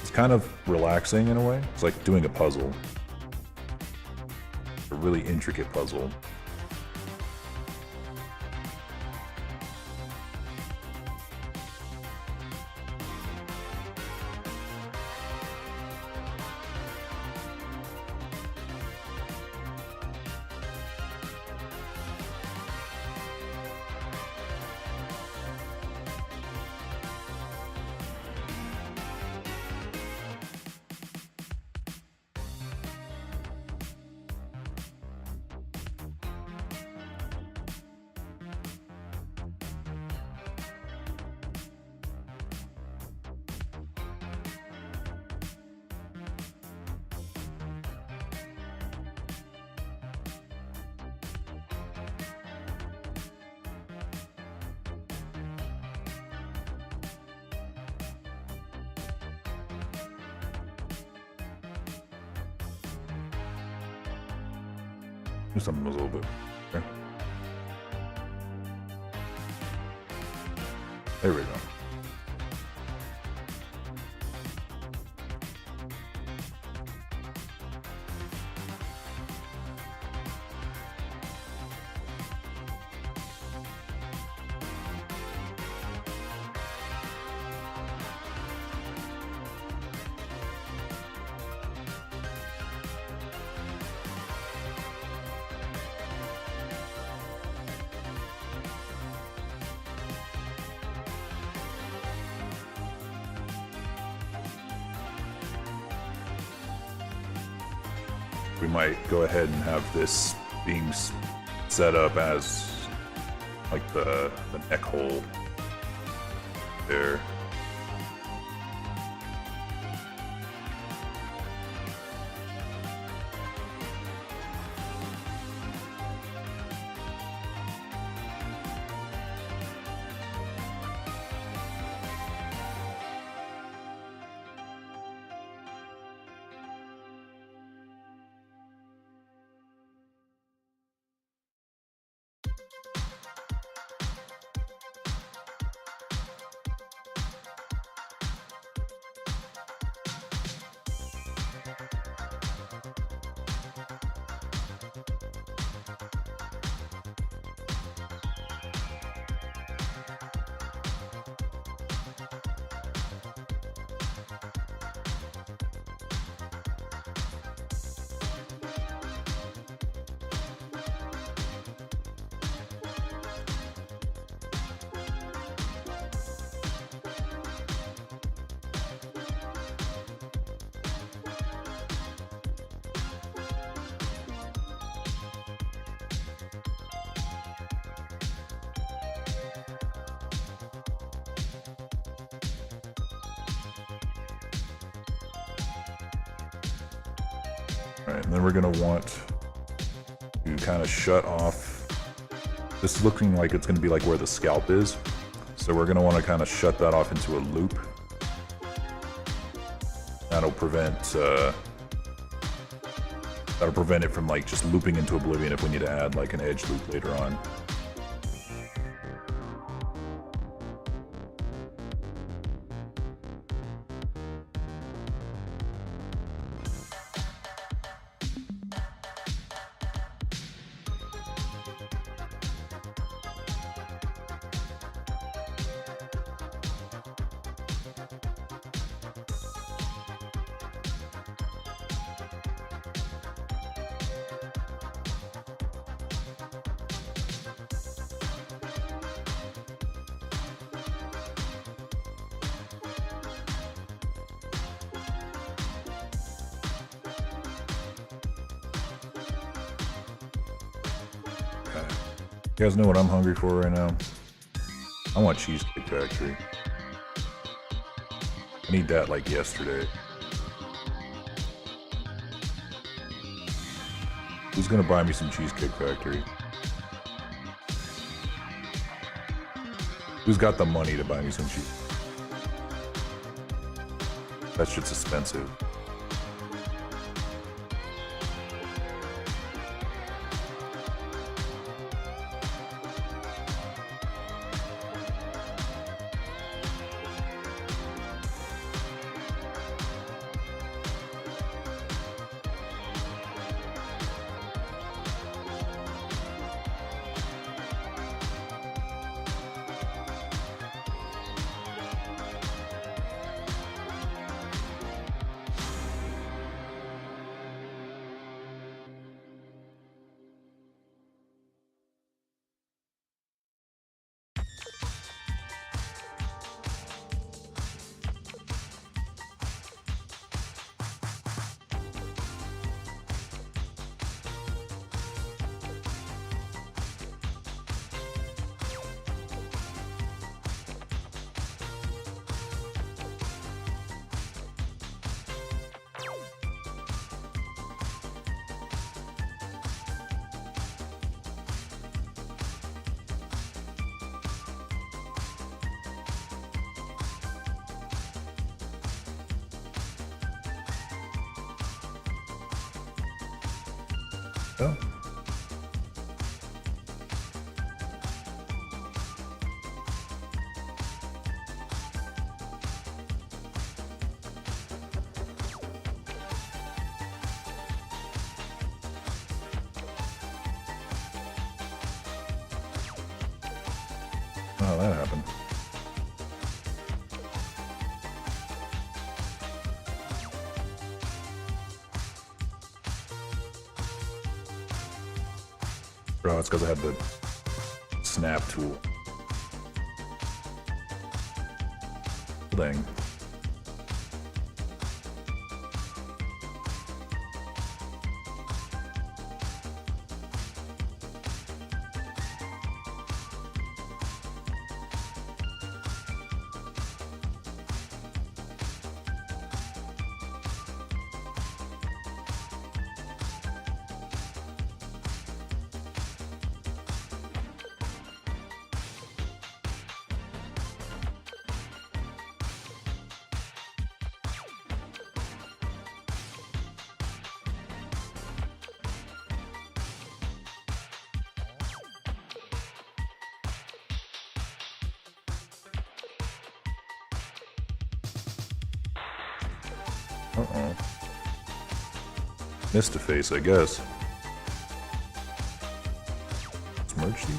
It's kind of relaxing in a way. It's like doing a puzzle. A really intricate puzzle. Do something a little bit. Okay. There we go. We might go ahead and have this being set up as like the neck hole there. Alright, and then we're gonna want to kind of shut off. This is looking like it's gonna be like where the scalp is. So we're gonna want to kind of shut that off into a loop. That'll prevent it from like just looping into oblivion if we need to add like an edge loop later on. You guys know what I'm hungry for right now? I want Cheesecake Factory. I need that like yesterday. Who's gonna buy me some Cheesecake Factory? Who's got the money to buy me some cheese? That shit's expensive. Oh. Oh, that happened. Bro, it's because I had the snap tool. Thing. Uh-oh. Missed a face, I guess. Let's merge these.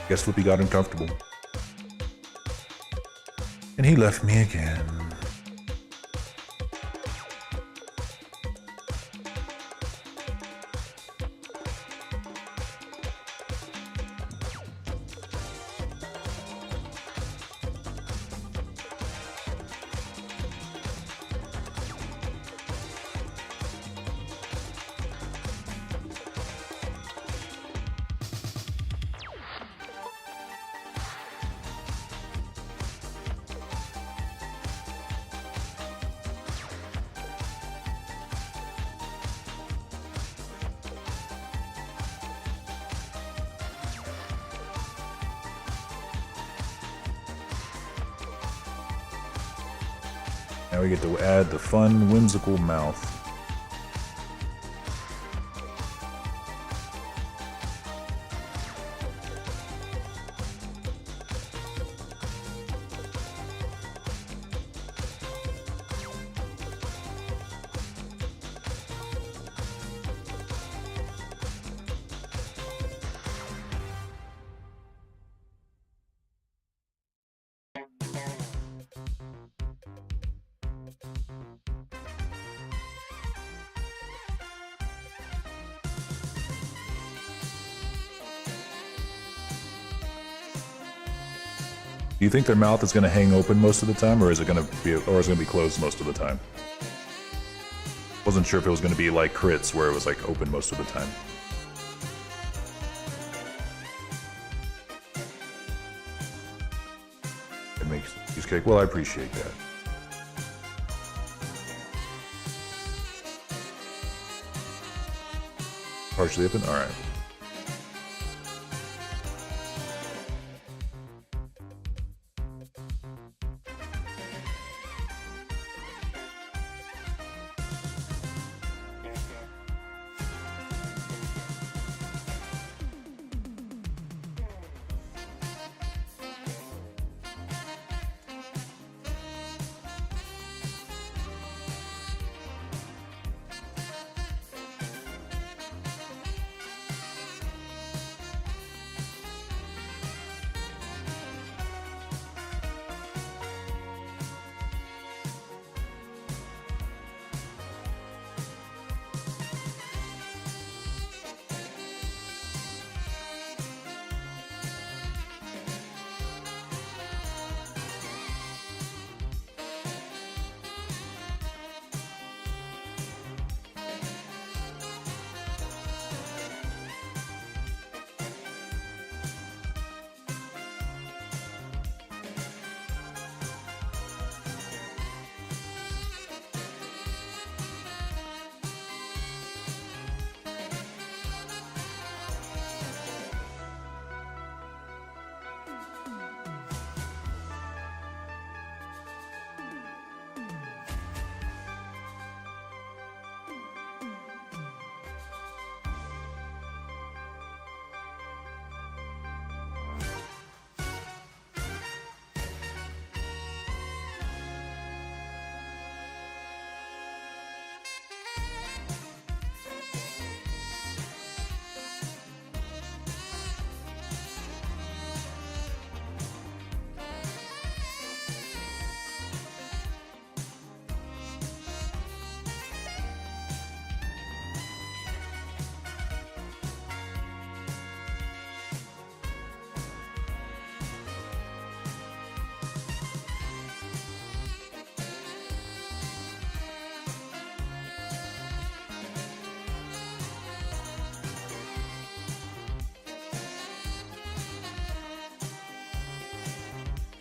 Guess Flippy got uncomfortable. And he left me again. Now we get to add the fun, whimsical mouth. Do you think their mouth is going to hang open most of the time, or is it going to be closed most of the time? Wasn't sure if it was going to be like crits, where it was like open most of the time. It makes cheesecake. Well, I appreciate that. Partially open. All right.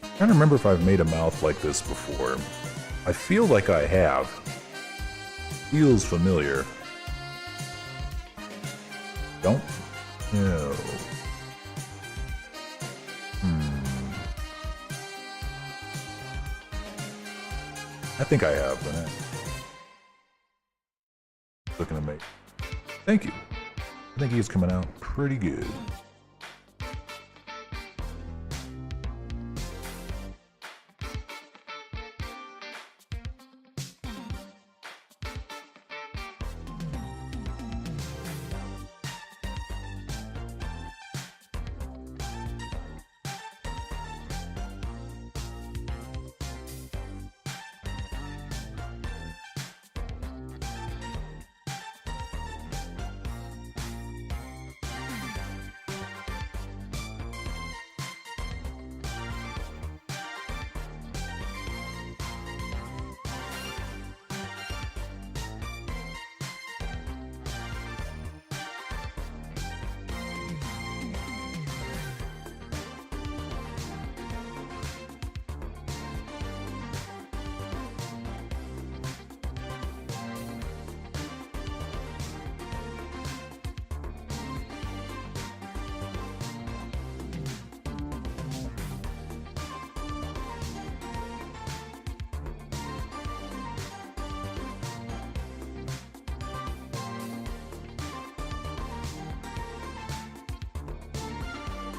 I'm trying to remember if I've made a mouth like this before. I feel like I have. Feels familiar. Don't know. I think I have, but looking to make. Thank you. I think he's coming out pretty good.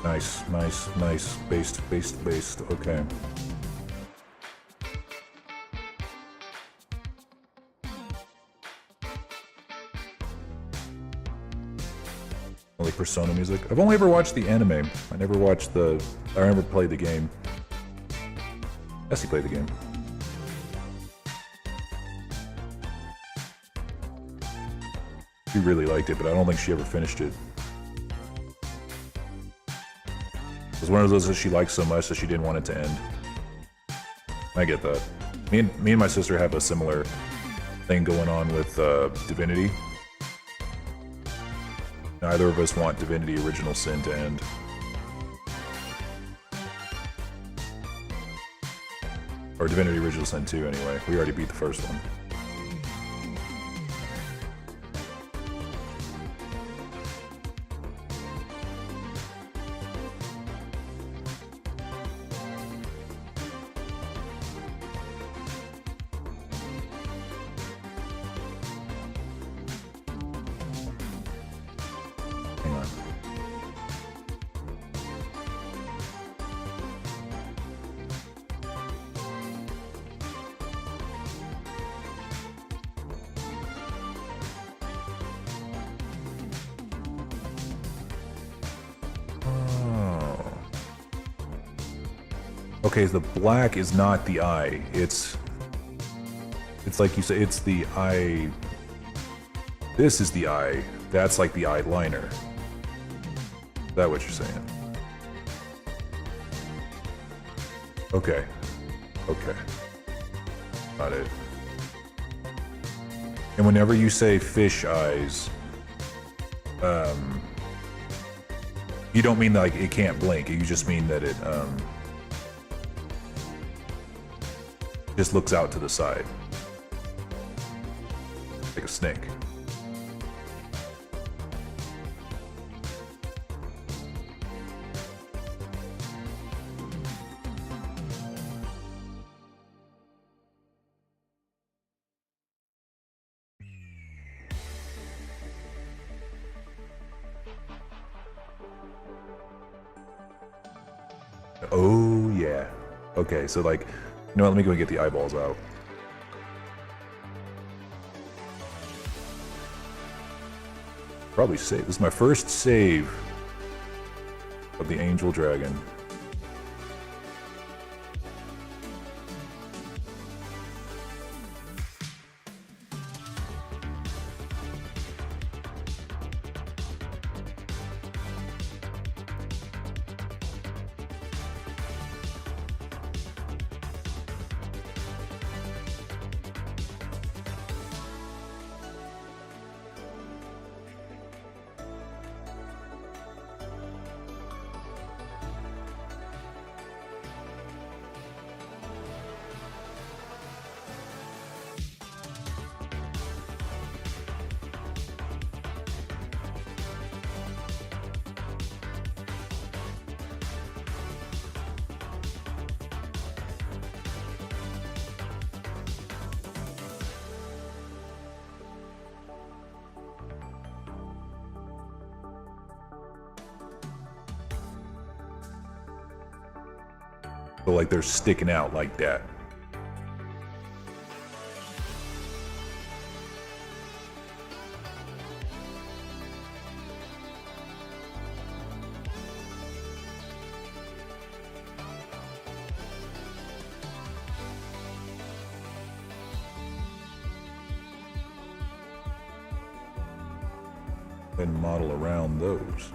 Nice, nice, nice. Based, based, based. Okay. Like Persona music. I've only ever watched the anime. I never watched the. I never played the game. Essie played the game. She really liked it, but I don't think she ever finished it. It was one of those that she liked so much that she didn't want it to end. I get that. Me and my sister have a similar thing going on with Divinity. Neither of us want Divinity Original Sin to end. Or Divinity Original Sin 2 anyway. We already beat the first one. Hang on. Oh. Okay, the black is not the eye. It's like you say, it's the eye. This is the eye. That's like the eyeliner. Is that what you're saying? Okay. Okay. Got it. And whenever you say fish eyes, you don't mean like it can't blink. You just mean that it just looks out to the side. Like a snake. Oh, yeah. Okay, so like, you know what, let me go and get the eyeballs out. Probably save. This is my first save of the Angel Dragon. So like they're sticking out like that. And model around those.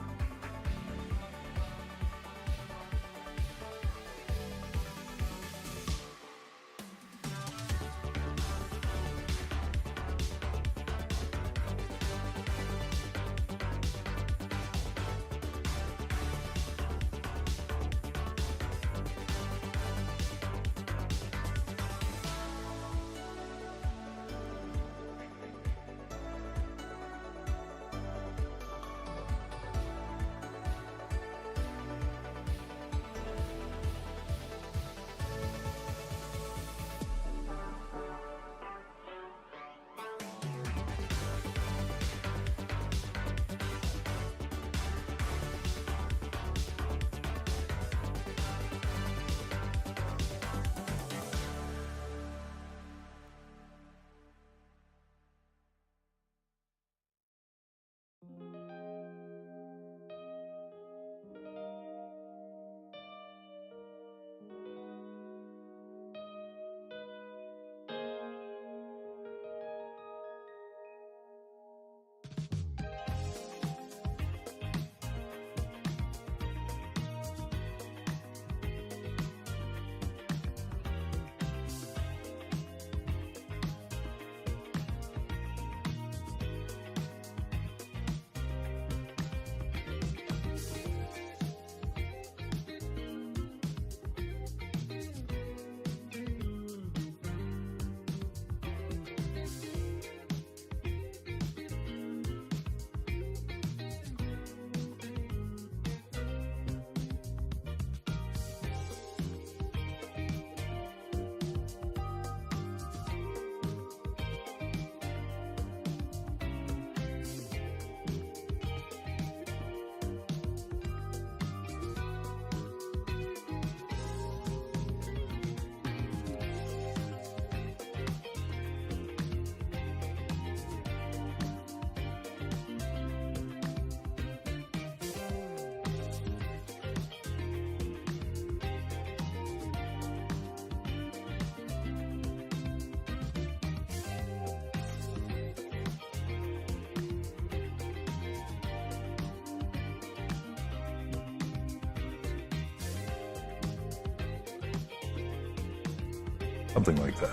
Something like that.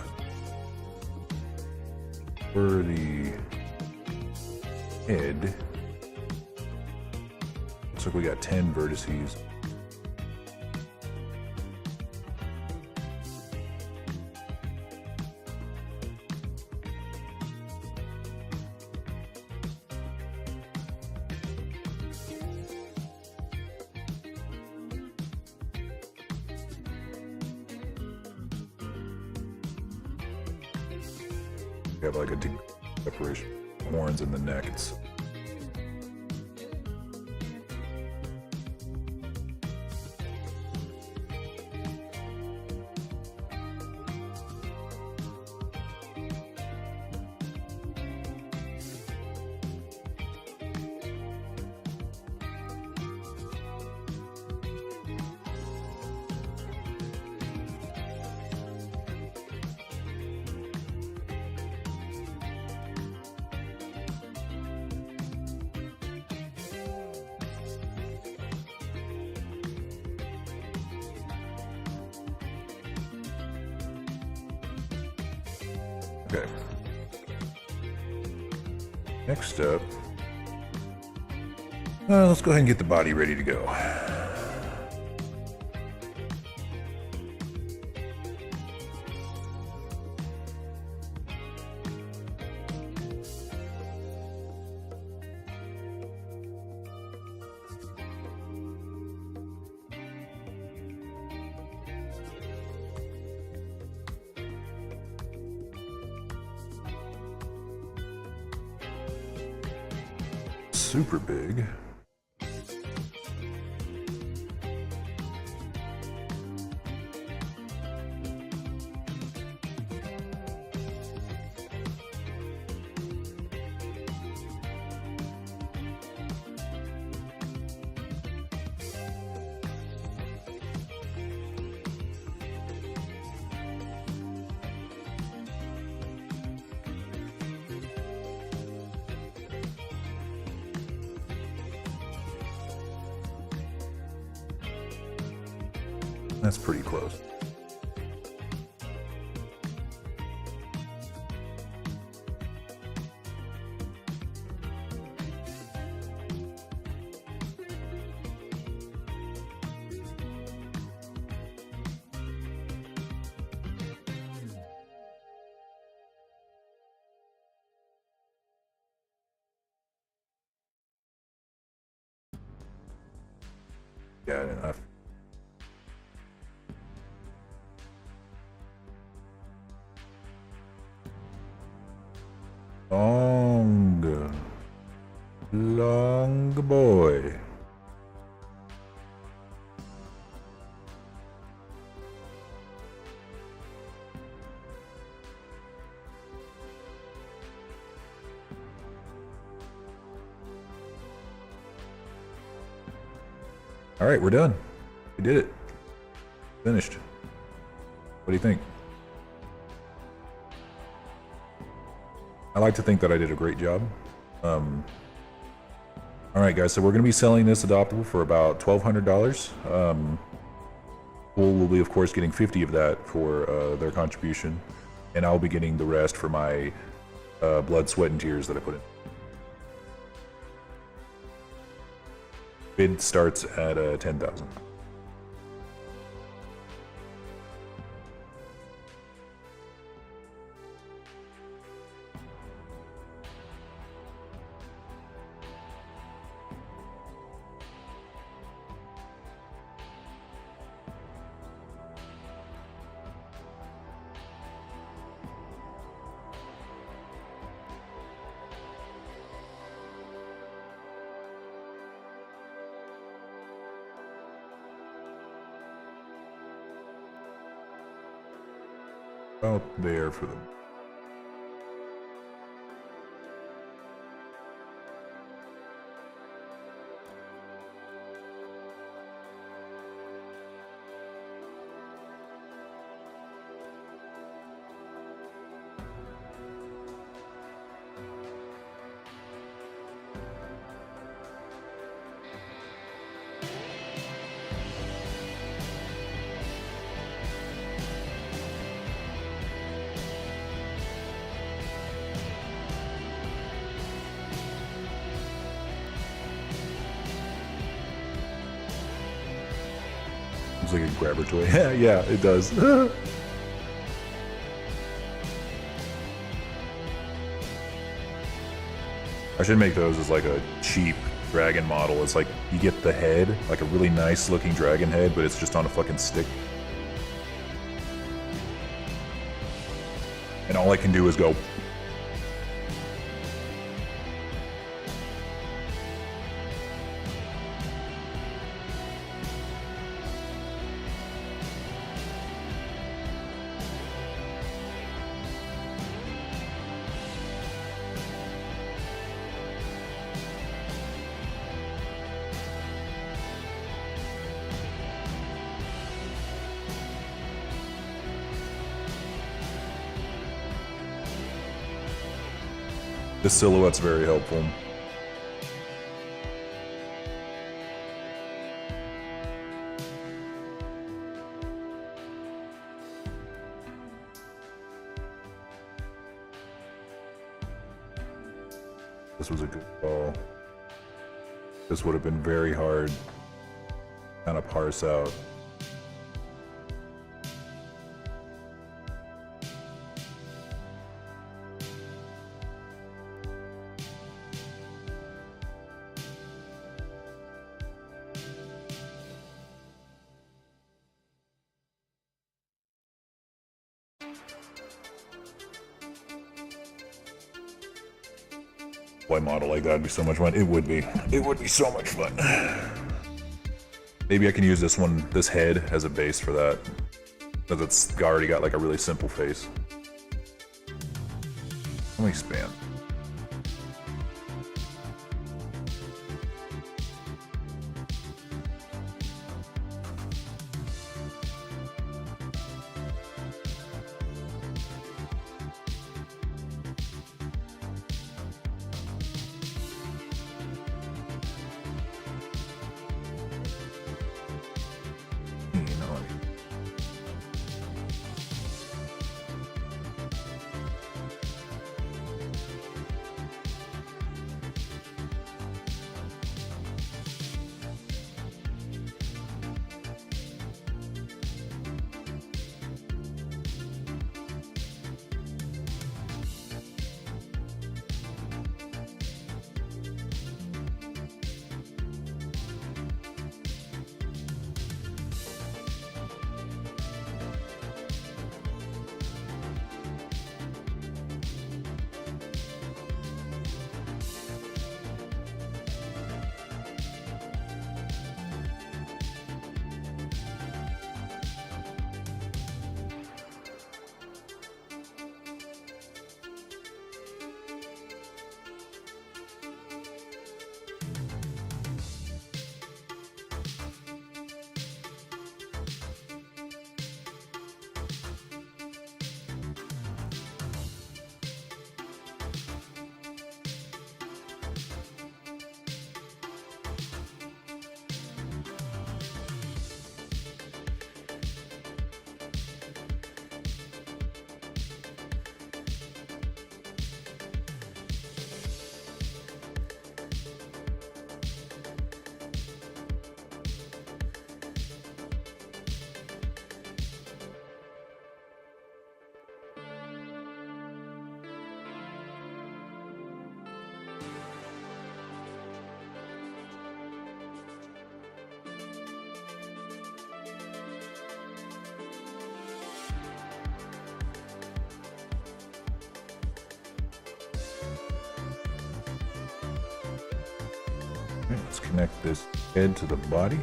For the head, looks like we got 10 vertices. We have like a deep separation, horns in the neck. It's okay. Next up, let's go ahead and get the body ready to go. Super big. That's pretty close. Yeah, enough. Long boy. All right, we're done. We did it. Finished. What do you think? I like to think that I did a great job. All right, guys, so we're going to be selling this adoptable for about $1,200. Bull will be, of course, getting 50 of that for their contribution, and I'll be getting the rest for my blood, sweat, and tears that I put in. Bid starts at 10,000. About there for them. It's like a grabber toy. Yeah, it does. I should make those as like a cheap dragon model. It's like you get the head, like a really nice looking dragon head, but it's just on a fucking stick. And all I can do is go. The silhouette's very helpful. This was a good call. This would have been very hard to kind of parse out. Boy, model like that would be so much fun. It would be. It would be so much fun. Maybe I can use this head as a base for that. Because it's already got like a really simple face. Let me expand. Okay, let's connect this head to the body.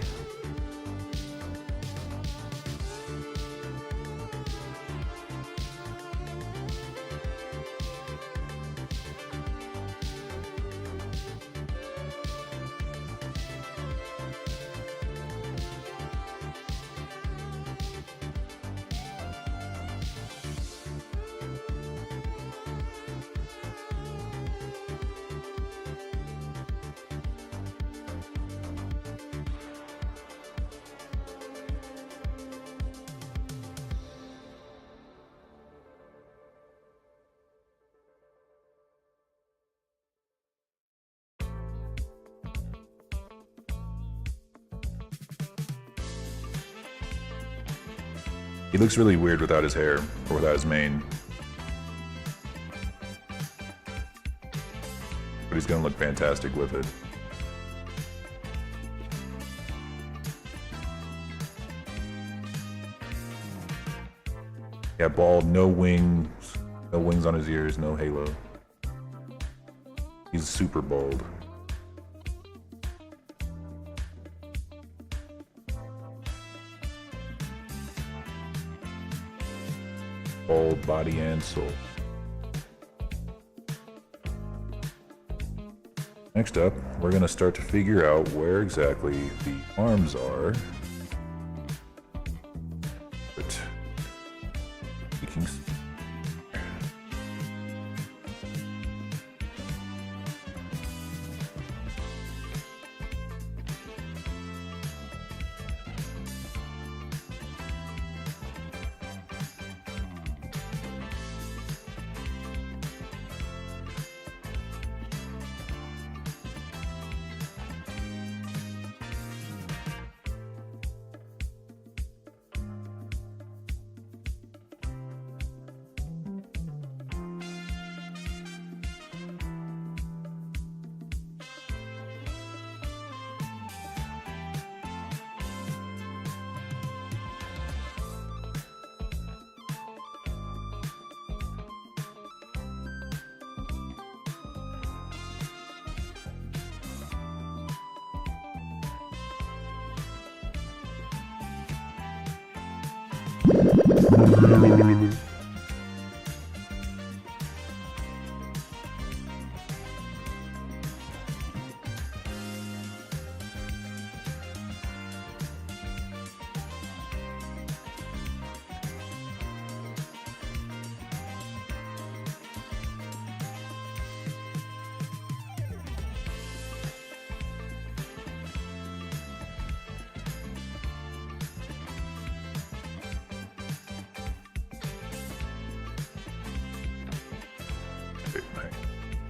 He looks really weird without his hair, or without his mane. But he's gonna look fantastic with it. Yeah, bald, no wings on his ears, no halo. He's super bald. Bald body and soul. Next up, we're gonna start to figure out where exactly the arms are. But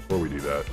before we do that,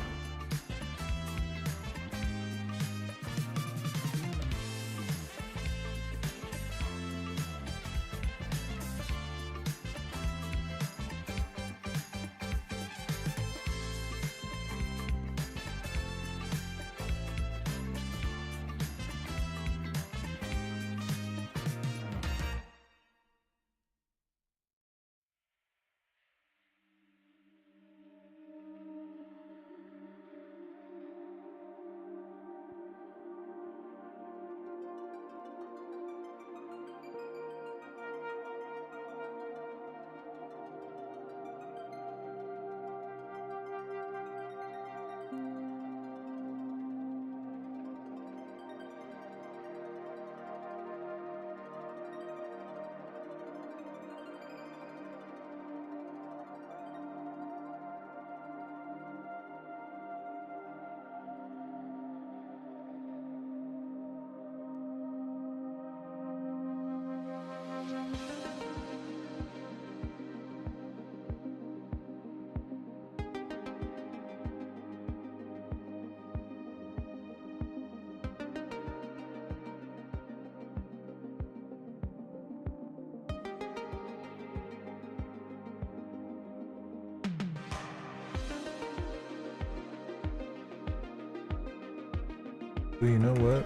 well, you know what?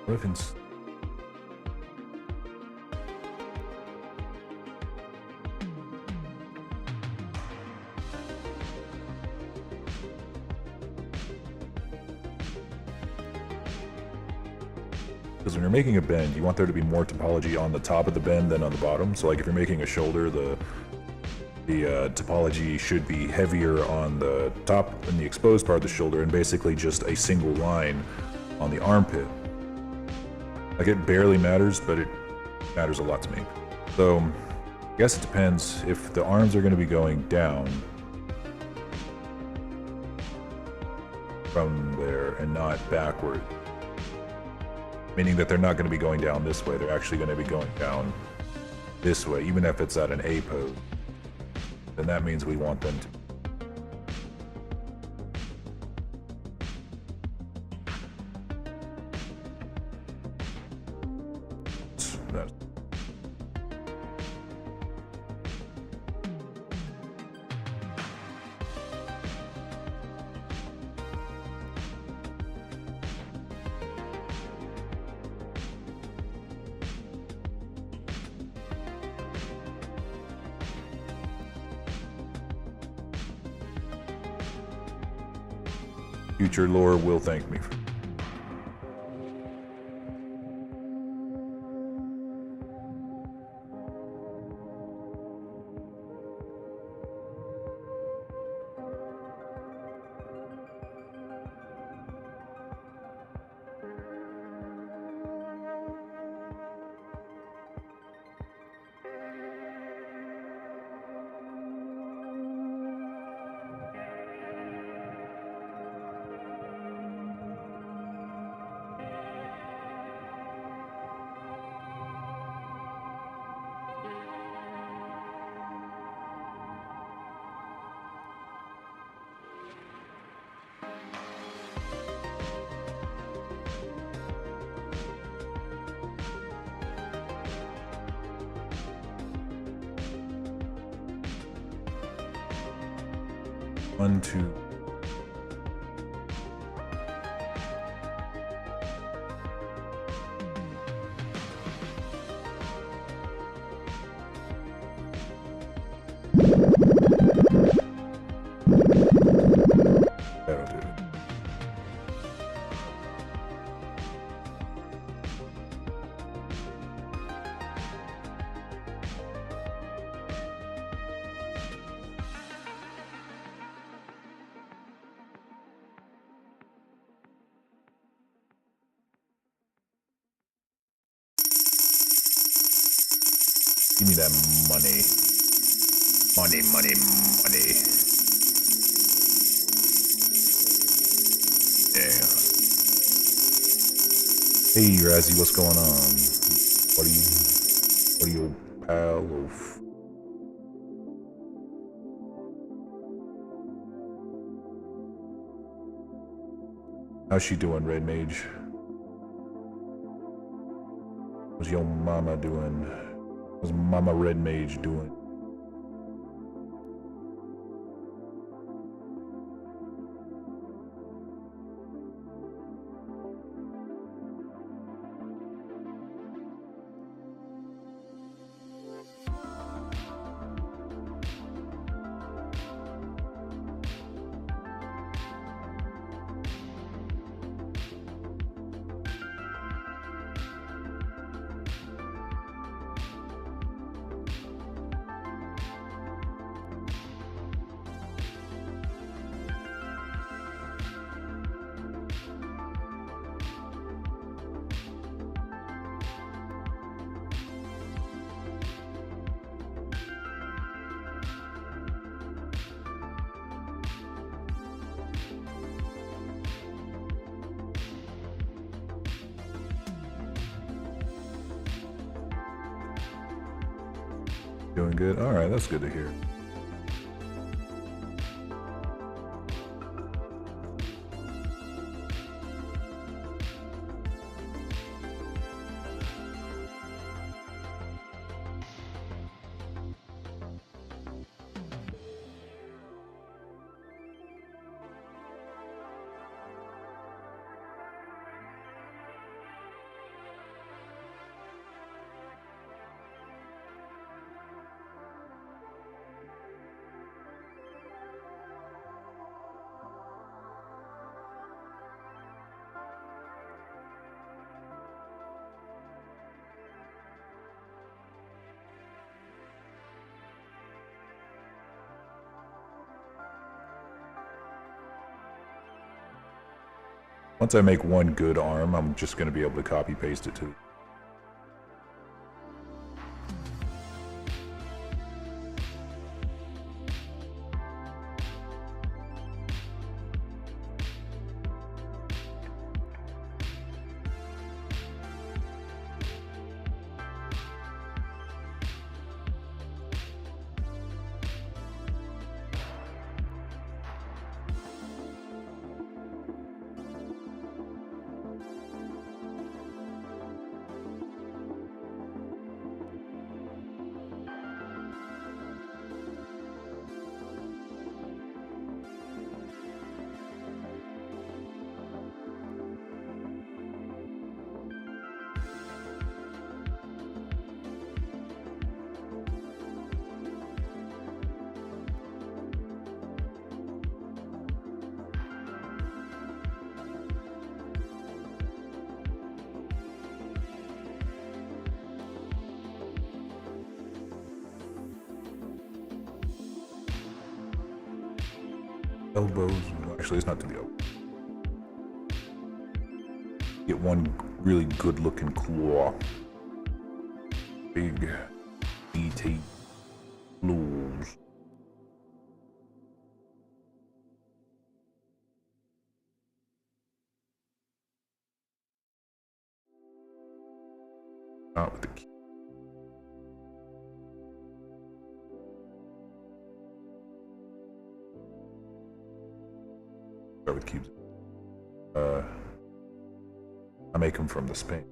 Griffins. Because when you're making a bend, you want there to be more topology on the top of the bend than on the bottom. So like if you're making a shoulder, the topology should be heavier on the top and the exposed part of the shoulder and basically just a single line on the armpit. Like it barely matters, but it matters a lot to me. So I guess it depends if the arms are going to be going down from there and not backward. Meaning that they're not going to be going down this way, they're actually going to be going down this way, even if it's at an A pose. Then that means we want them to. Future lore will thank me. One, two. That'll do it. Give me that money. Money, money, money. Yeah. Hey, Razzie, what's going on? What are you, pal? Of... How's she doing, Red Mage? How's your mama doing? How's Mama Red Mage doing? Doing good? Alright, that's good to hear. Once I make one good arm, I'm just going to be able to copy paste it to. elbows. Actually, it's not to the elbow. Get one really good looking claw. Big, meaty claws. Not with the key. Start with cubes. I make them from the Spain.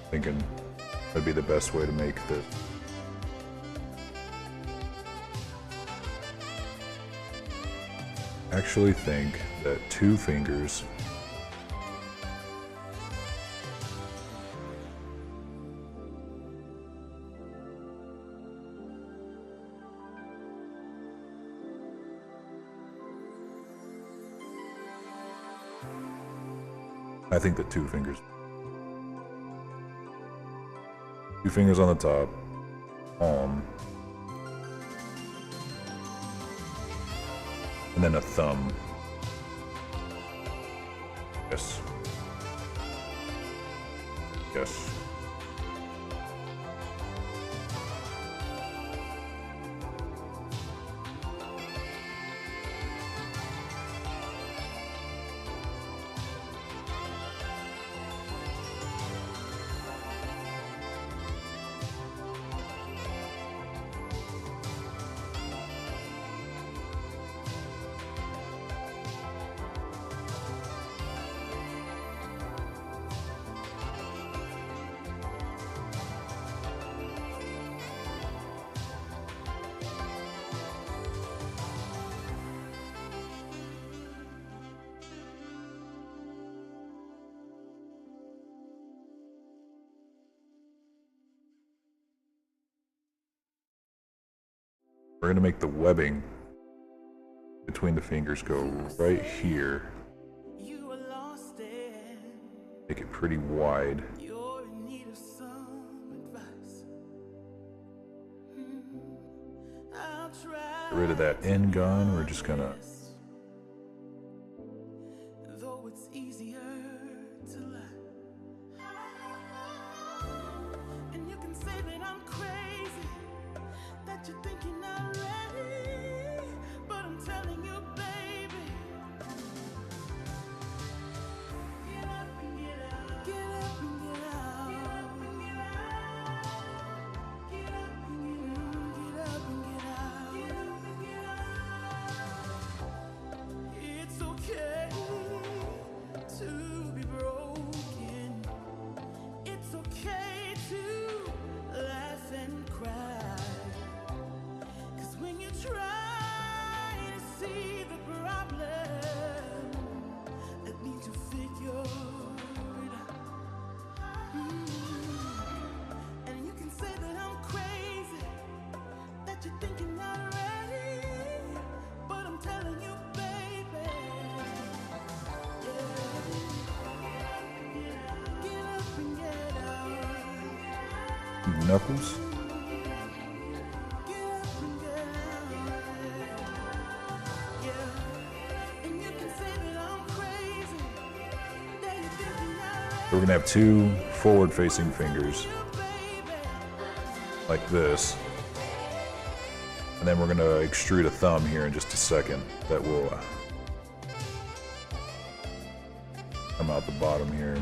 Thinking that'd be the best way to make this. Actually think that 2 fingers I think that 2 fingers. 2 fingers on the top, palm, and then a thumb. Yes. Yes. We're gonna make the webbing between the fingers go right here. Make it pretty wide. Get rid of that end gun. We're just gonna Knuckles. We're gonna have two forward-facing fingers, like this, and then we're gonna extrude a thumb here in just a second. That will come out the bottom here.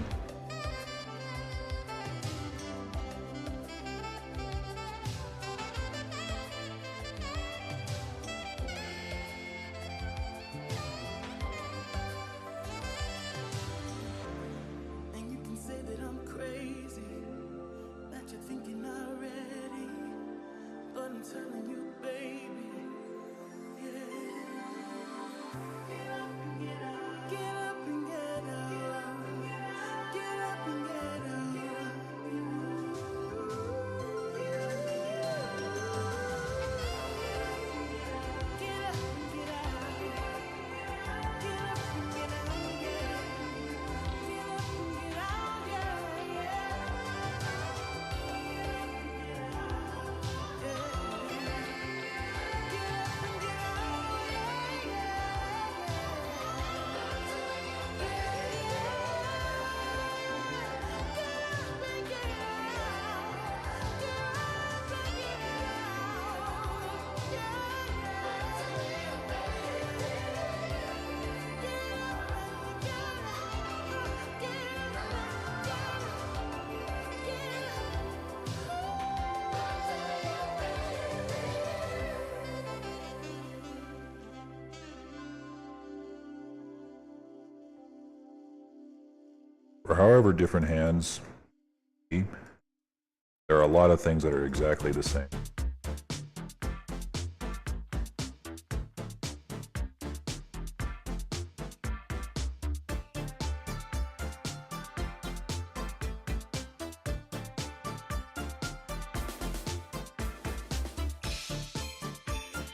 For however different hands, there are a lot of things that are exactly the same.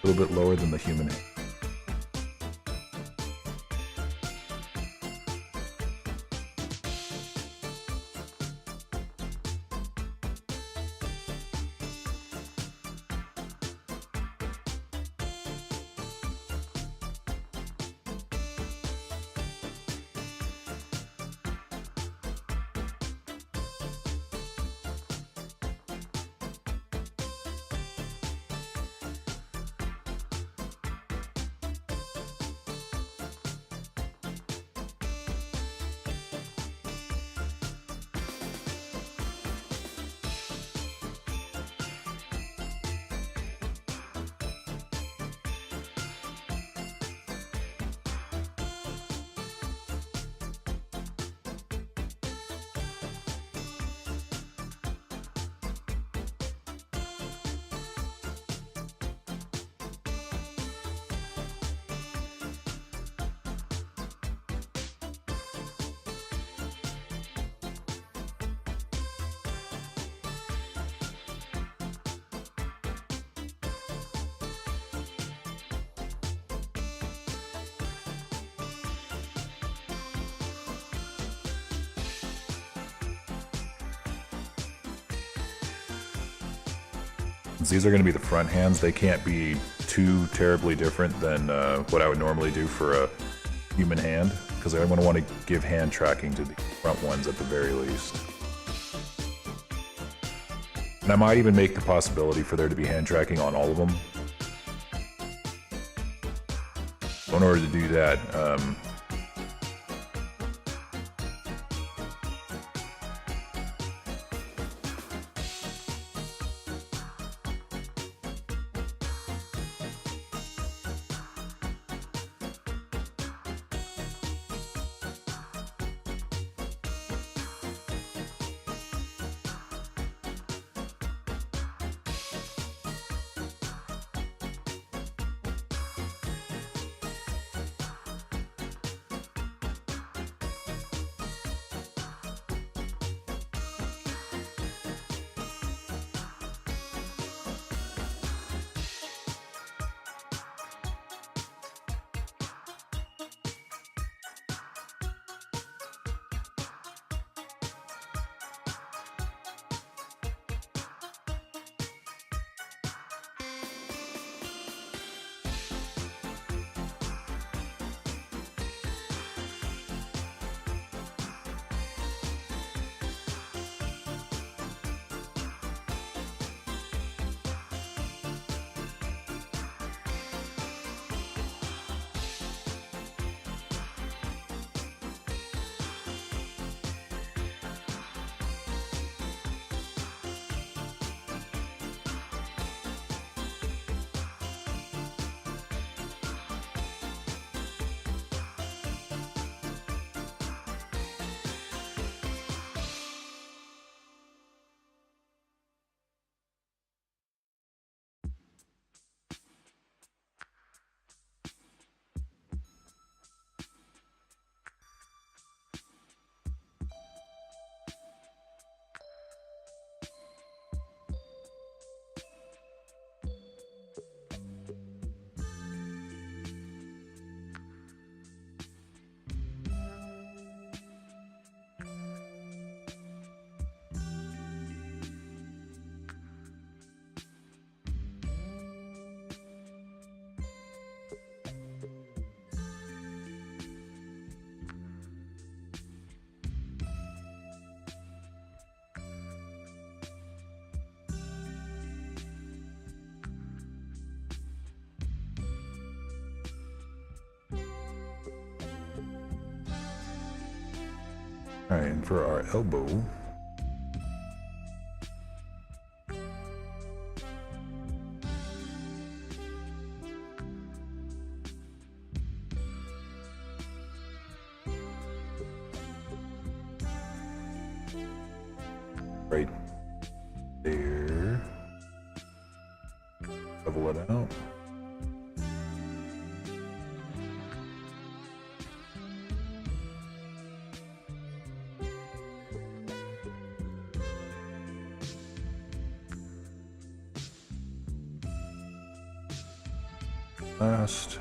A little bit lower than the human hand. Since these are going to be the front hands, they can't be too terribly different than what I would normally do for a human hand, because I'm going to want to give hand tracking to the front ones at the very least. And I might even make the possibility for there to be hand tracking on all of them. In order to do that, Alright, and for our elbow. Right there. Level it out. Last.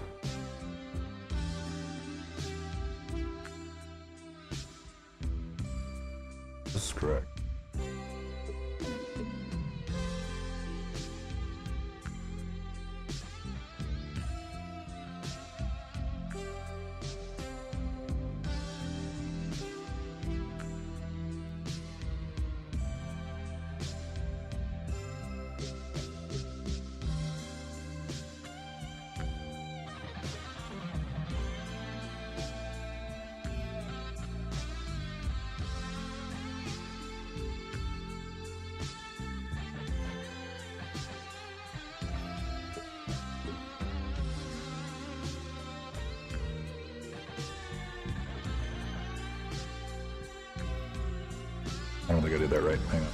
This is correct. I don't think I did that right. Hang on.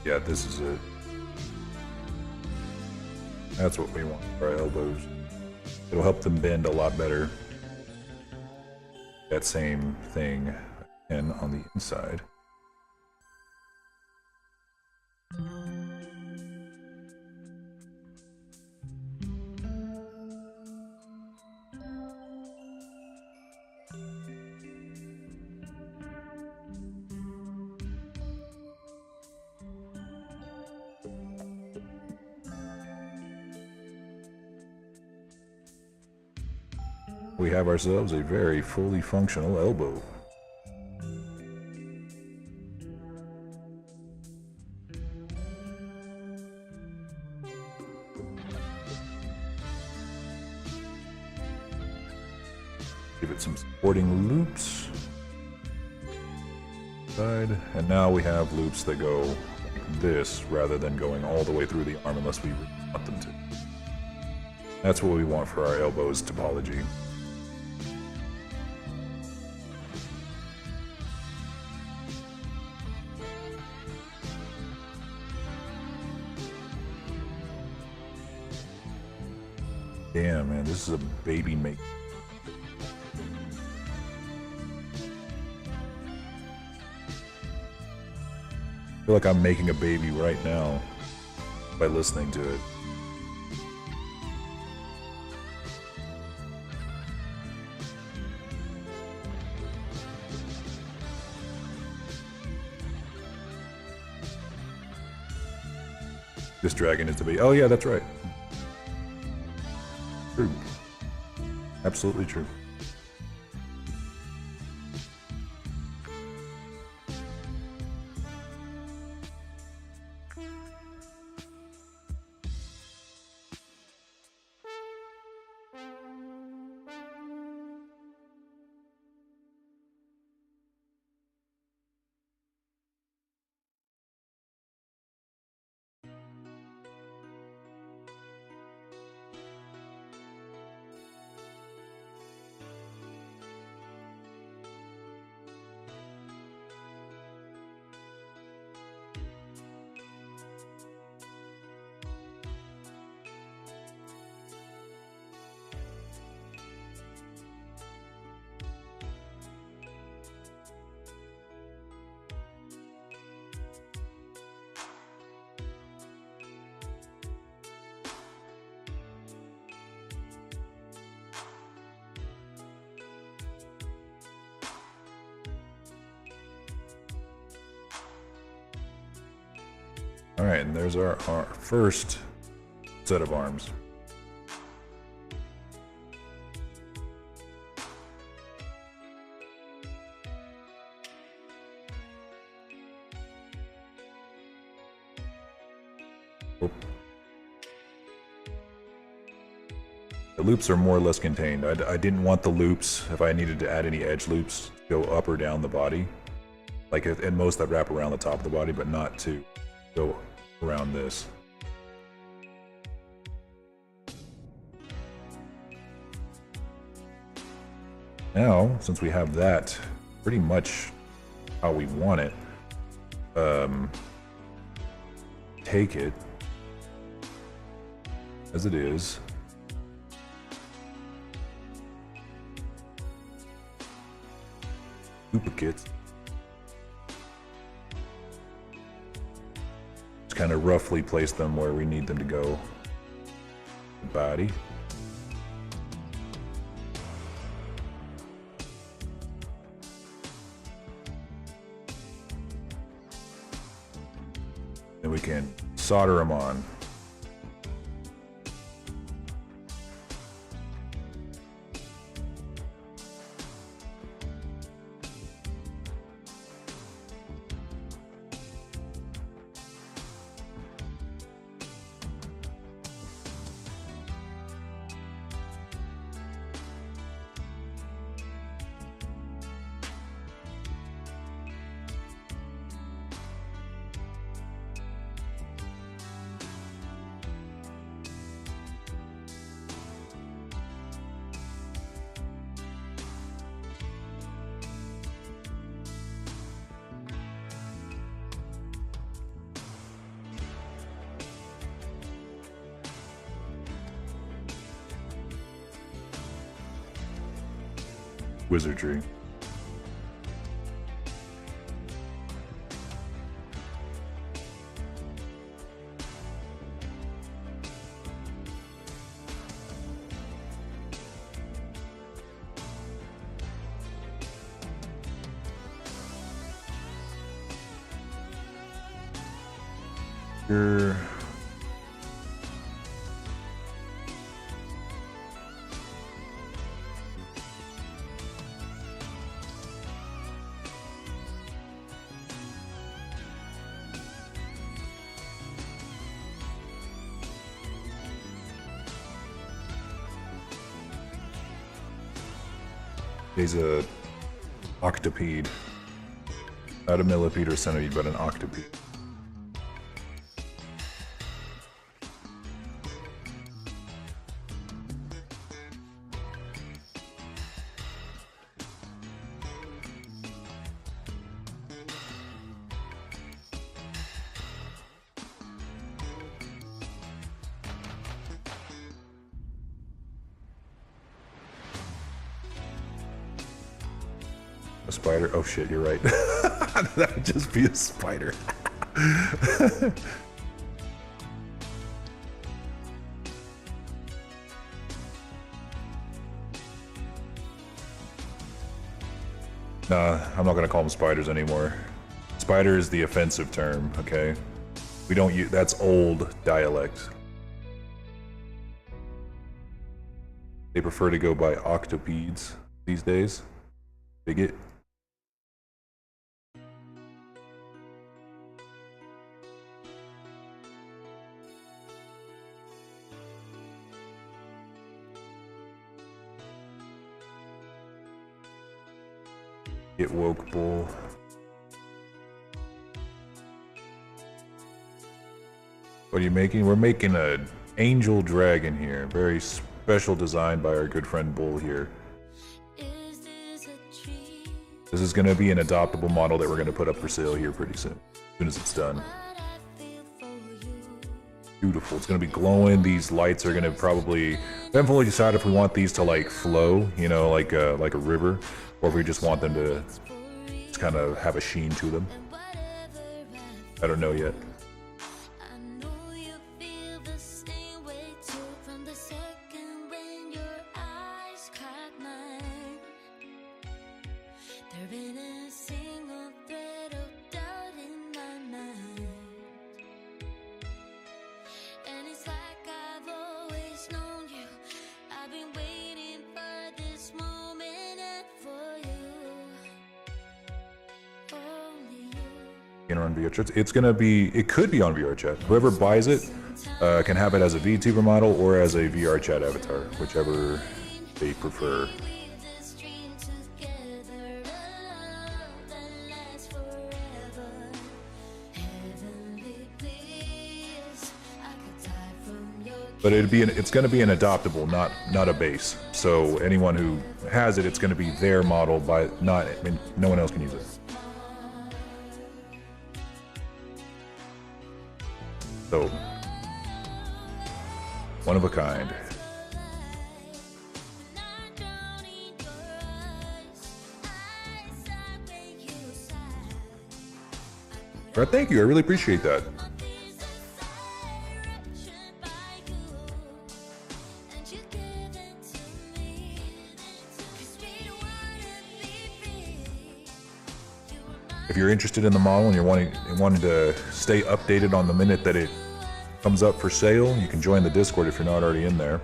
Yeah, this is it. That's what we want for our elbows. It'll help them bend a lot better. That same thing and on the inside. We have ourselves a very fully functional elbow. Give it some supporting loops. Side, and now we have loops that go like this rather than going all the way through the arm unless we really want them to. That's what we want for our elbows topology. Damn, man, this is a baby make. I feel like I'm making a baby right now by listening to it. This dragon is the baby. Oh yeah, that's right. True. Absolutely true. Alright, and there's our first set of arms. Oh. The loops are more or less contained. I didn't want the loops, if I needed to add any edge loops, to go up or down the body. Like at most I'd wrap around the top of the body, but not to go around this. Now, since we have that pretty much how we want it, take it as it is. Duplicates. Just kind of roughly place them where we need them to go. The body. And we can solder them on. Wizardry. Here. He's a octopede. Not a millipede or centipede, but an octopede. A spider? Oh shit, you're right. That would just be a spider. Nah, I'm not gonna call them spiders anymore. Spider is the offensive term, okay? We don't use, that's old dialect. They prefer to go by octopedes these days. Bigot. Get woke bull. What are you making? We're making an angel dragon here. Very special design by our good friend Bull here. This is going to be an adoptable model that we're going to put up for sale here pretty soon. As soon as it's done. Beautiful. It's going to be glowing. These lights are going to probably... We haven't fully decided if we want these to like flow, you know, like a river, or if we just want them to just kind of have a sheen to them. I don't know yet. container on VRChat. It's gonna be, it could be on VRChat. Whoever buys it can have it as a VTuber model or as a VRChat avatar, whichever they prefer. But it's going to be an adoptable, not a base. So anyone who has it, it's going to be their model, no one else can use it. So, one of a kind. But thank you, I really appreciate that. If you're interested in the model and you're wanting to stay updated on the minute that it comes up for sale, you can join the Discord if you're not already in there.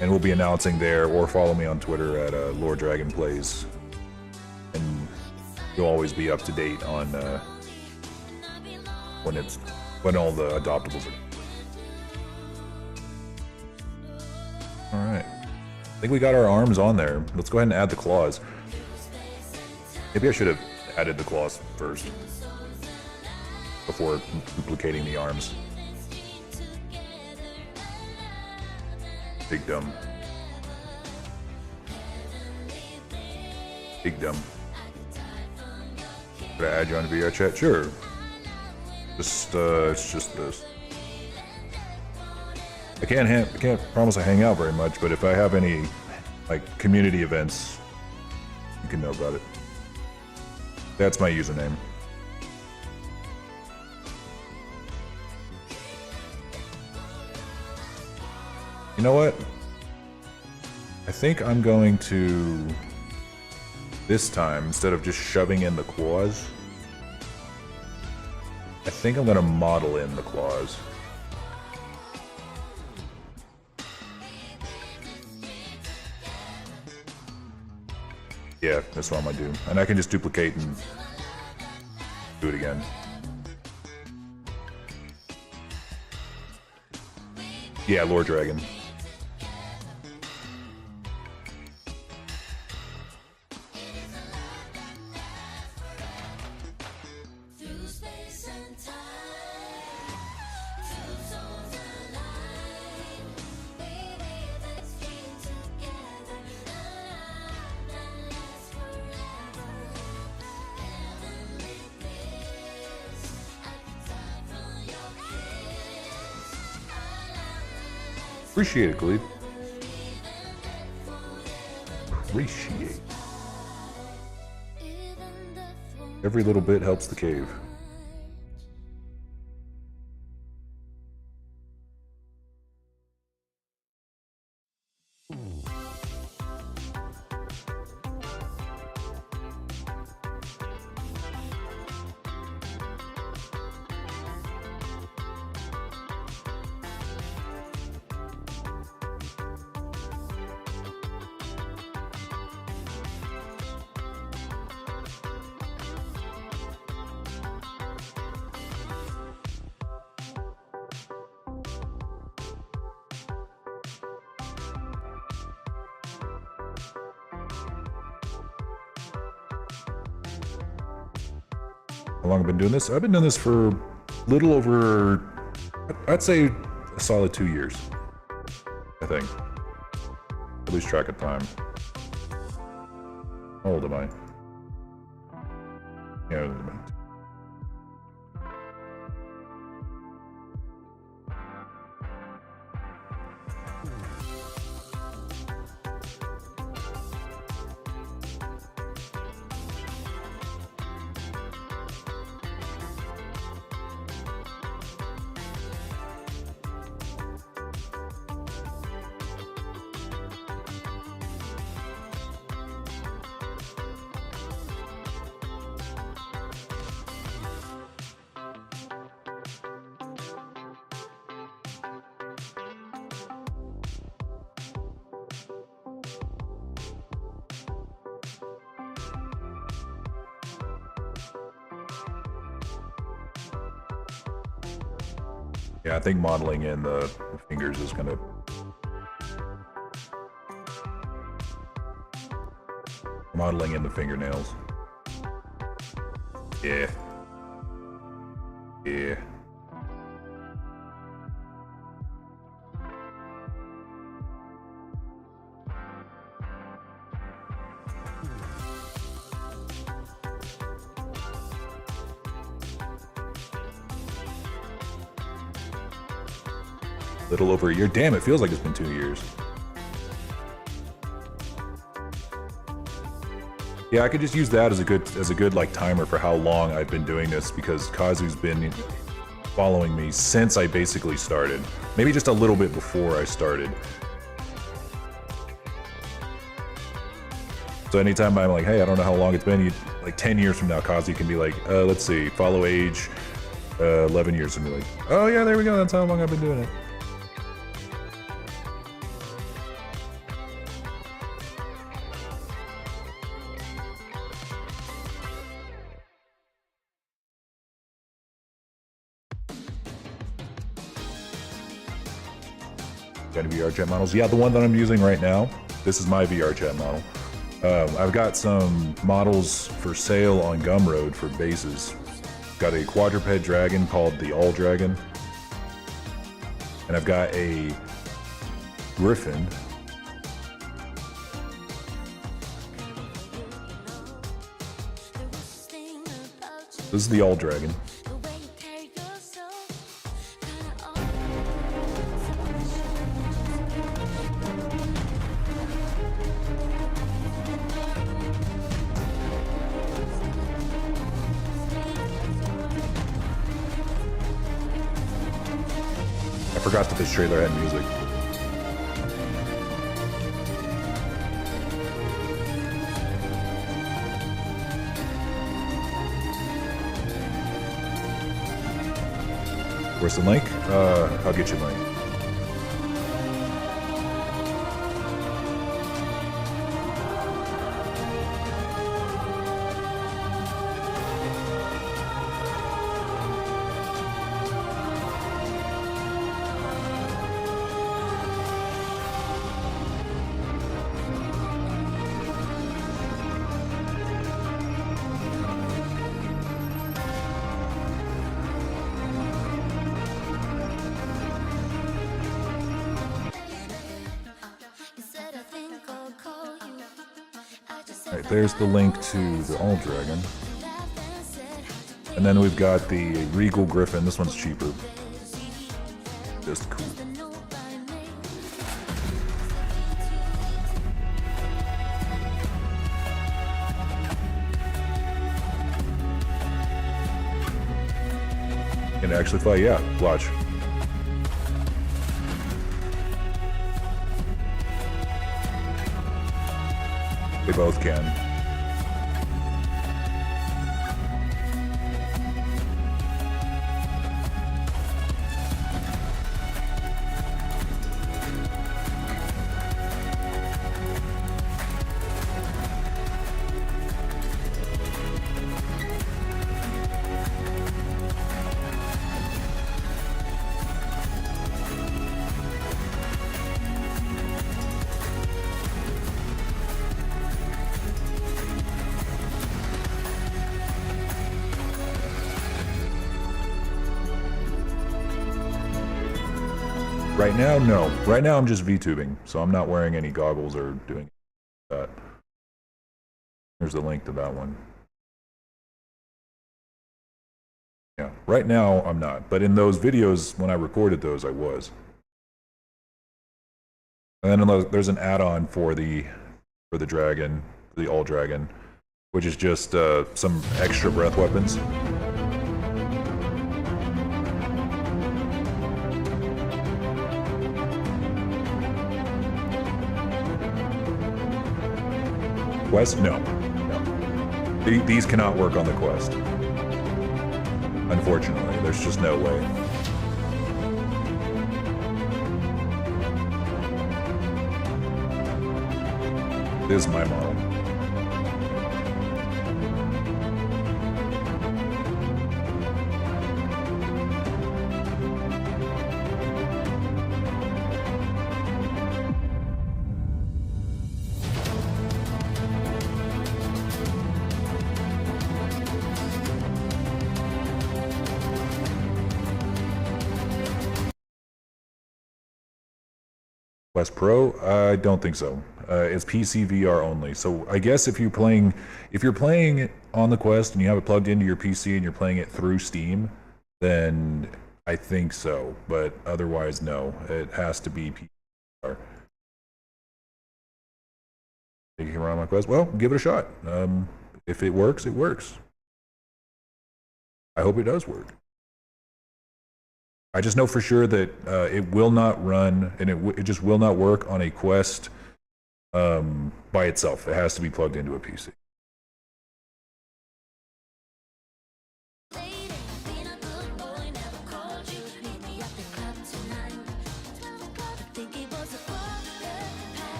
And we'll be announcing there, or follow me on Twitter at Lord Dragon Plays, and you'll always be up to date on when all the adoptables are. All right, I think we got our arms on there. Let's go ahead and add the claws. Maybe I should have added the claws first before duplicating the arms. Big dumb. Big dumb. Could I add you on VRChat? Sure. Just it's just this. I can't promise I hang out very much, but if I have any like community events, you can know about it. That's my username. You know what? I think I'm going to, this time, instead of just shoving in the claws, I think I'm going to model in the claws. Yeah, that's what I'm gonna do. And I can just duplicate and do it again. Yeah, Lord Dragon. Appreciate it, Glebe. Appreciate. Every little bit helps the cave. How long have I been doing this? I've been doing this for a little over, I'd say a solid 2 years, I think. I lose track of time. How old am I? Yeah, Yeah, I think modeling in the fingers is gonna... Modeling in the fingernails. Yeah. Yeah. Little over a year. Damn, it feels like it's been 2 years. Yeah, I could just use that as a good like timer for how long I've been doing this, because Kazu's been following me since I basically started. Maybe just a little bit before I started. So anytime I'm like, hey, I don't know how long it's been, like 10 years from now, Kazu can be like, let's see, follow age, 11 years, and be like, oh yeah, there we go, that's how long I've been doing it. Got any VRChat models? Yeah, the one that I'm using right now, this is my VRChat model. I've got some models for sale on Gumroad for bases. Got a quadraped dragon called the All Dragon. And I've got a griffon. This is the All Dragon. I forgot that this trailer had music. Where's the link? I'll get you a link. Alright, there's the link to the All Dragon. And then we've got the Regal Griffin. This one's cheaper. Just cool. Can actually fly, yeah, watch. They both can. Right now, no. Right now I'm just VTubing, so I'm not wearing any goggles or doing that. Here's the link to that one. Yeah, right now I'm not, but in those videos, when I recorded those, I was. And then there's an add-on for the dragon, the All Dragon, which is just some extra breath weapons. Quest? No. These cannot work on the Quest. Unfortunately, there's just no way. This is my model. Quest Pro? I don't think so. It's PC VR only. So I guess if you're playing on the Quest and you have it plugged into your PC and you're playing it through Steam, then I think so. But otherwise, no. It has to be PC VR. Think you can run on my Quest? Well, give it a shot. If it works, it works. I hope it does work. I just know for sure that it will not run, and it just will not work on a Quest by itself. It has to be plugged into a PC.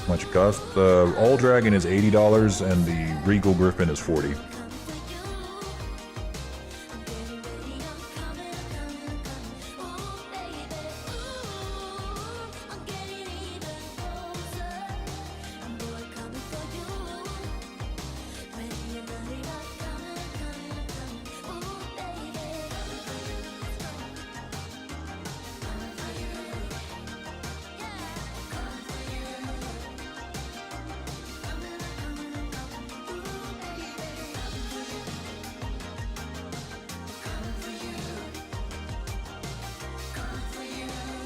How much it cost? The All Dragon is $80 and the Regal Griffon is $40.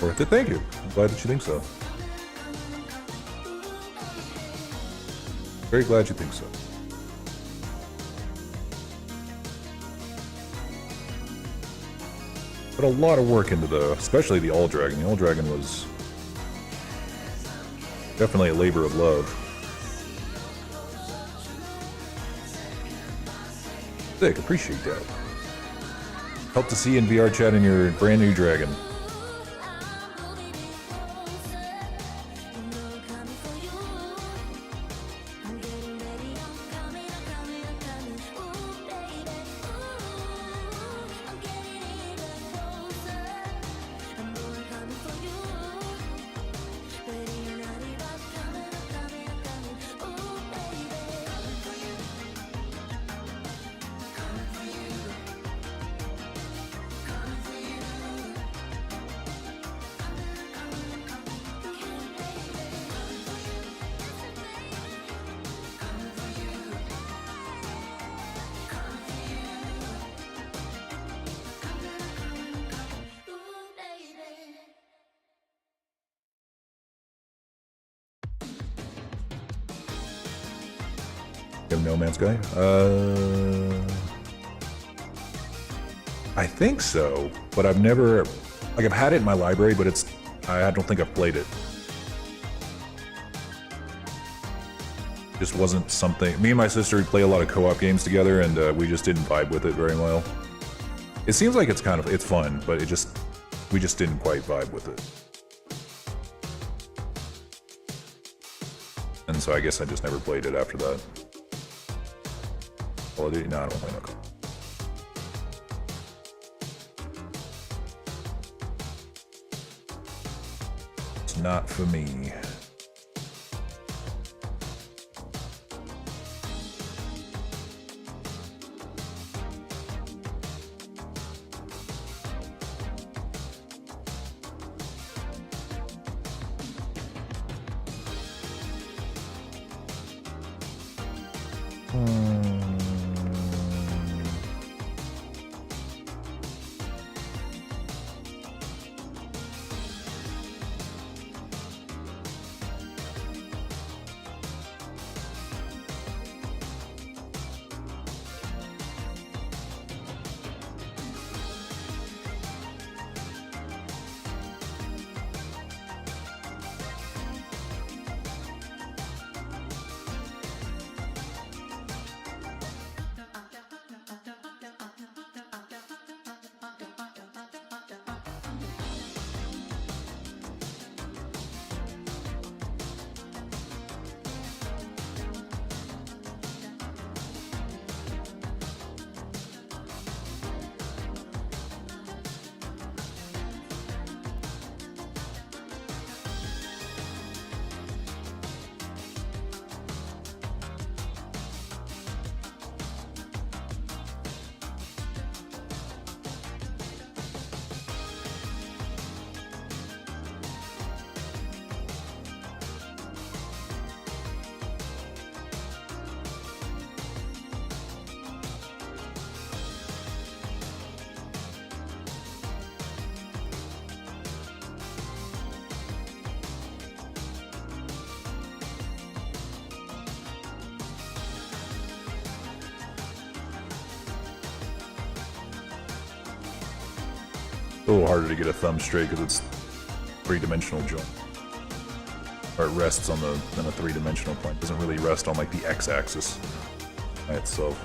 Worth it, thank you. I'm glad that you think so. Very glad you think so. Put a lot of work into especially the All Dragon. The All Dragon was definitely a labor of love. Sick, appreciate that. Hope to see you in VRChat in your brand new dragon. You have No Man's Sky? I think so, but I've never, I've had it in my library, but I don't think I've played it. Just wasn't something, me and my sister play a lot of co-op games together, and we just didn't vibe with it very well. It seems like it's fun, but we just didn't quite vibe with it. And so I guess I just never played it after that. Call of Duty? No, I don't play no Call. It's not for me. A little harder to get a thumb straight because it's three-dimensional joint. Or it rests on a three-dimensional plane. It doesn't really rest on like the x-axis by itself.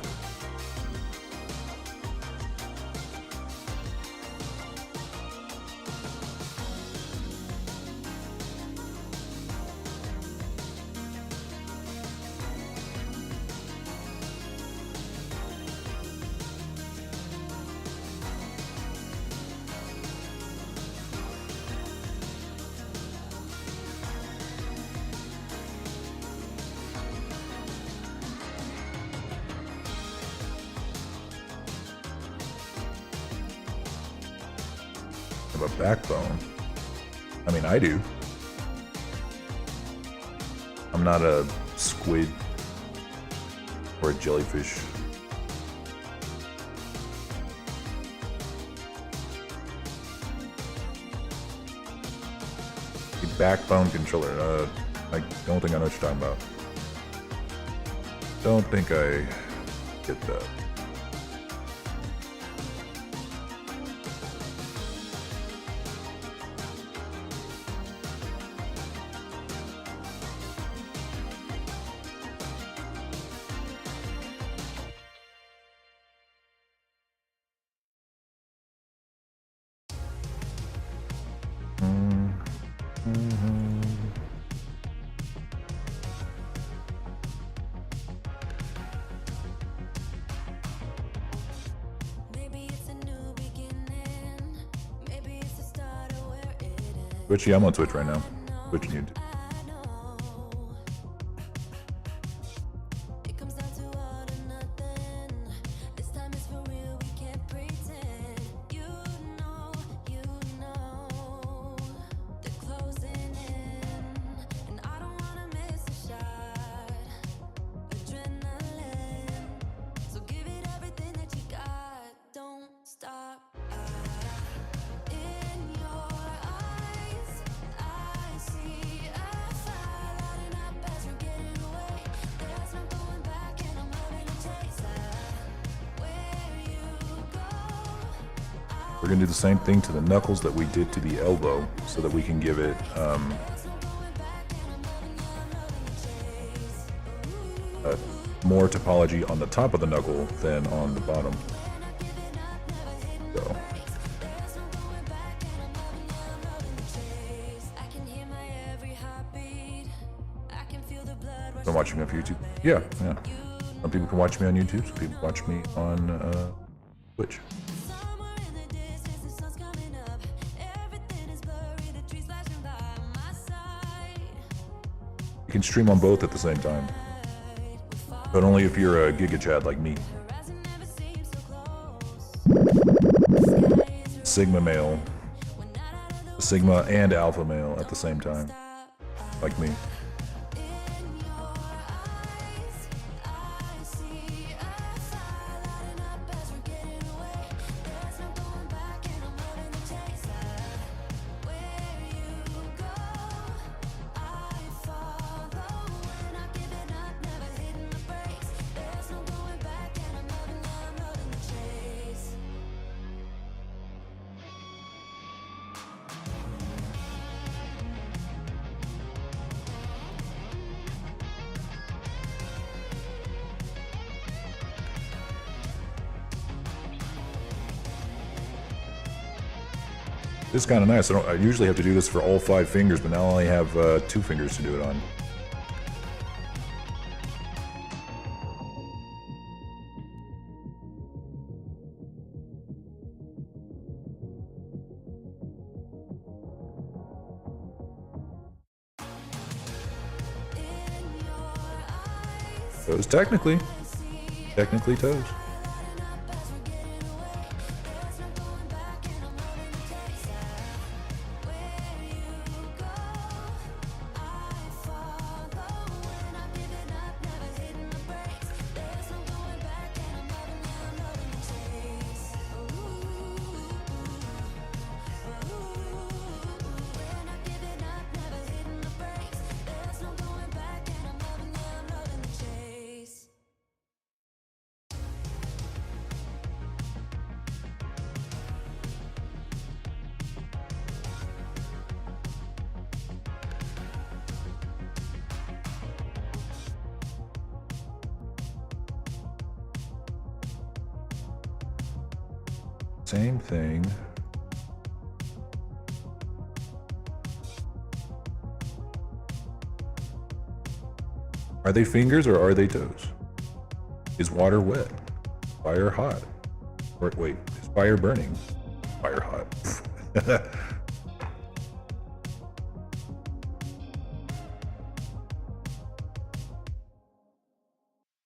A backbone. I mean, I do. I'm not a squid or a jellyfish. A backbone controller. I don't think I know what you're talking about. Don't think I get that. Twitch, yeah, I'm on Twitch right now. Twitch and YouTube. We're gonna do the same thing to the knuckles that we did to the elbow so that we can give it more topology on the top of the knuckle than on the bottom. So. Been watching me on YouTube? Yeah. Some people can watch me on YouTube, some people watch me on Twitch. You can stream on both at the same time, but only if you're a GigaChad like me. Sigma male, Sigma and Alpha male at the same time, like me. This is kind of nice. I usually have to do this for all 5 fingers, but now I only have 2 fingers to do it on. Toes, technically toes. Same thing. Are they fingers or are they toes? Is water wet? Fire hot? Or wait, is fire burning? Fire hot.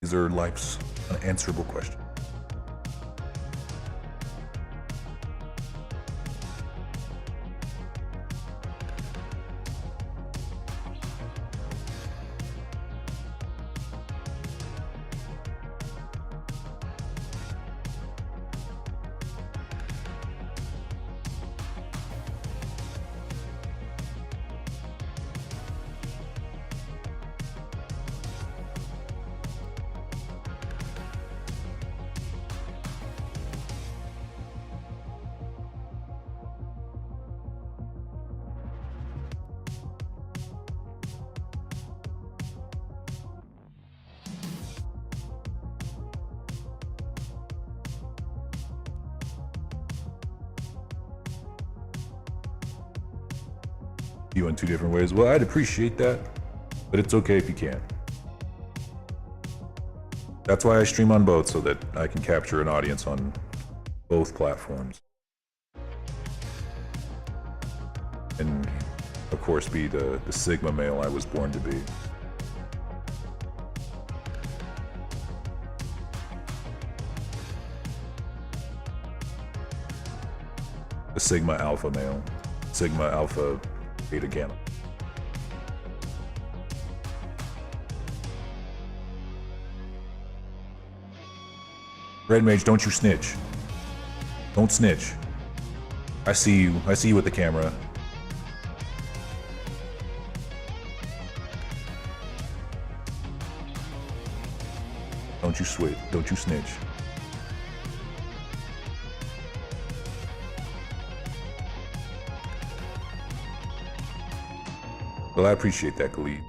These are life's unanswerable questions. You in two different ways. Well, I'd appreciate that, but it's okay if you can't. That's why I stream on both, so that I can capture an audience on both platforms. And of course be the Sigma male I was born to be. The Sigma Alpha male. Sigma Alpha Beta Gamma. Red Mage, don't you snitch. Don't snitch. I see you. I see you with the camera. Don't you switch. Don't you snitch. Well, I appreciate that, Khalid.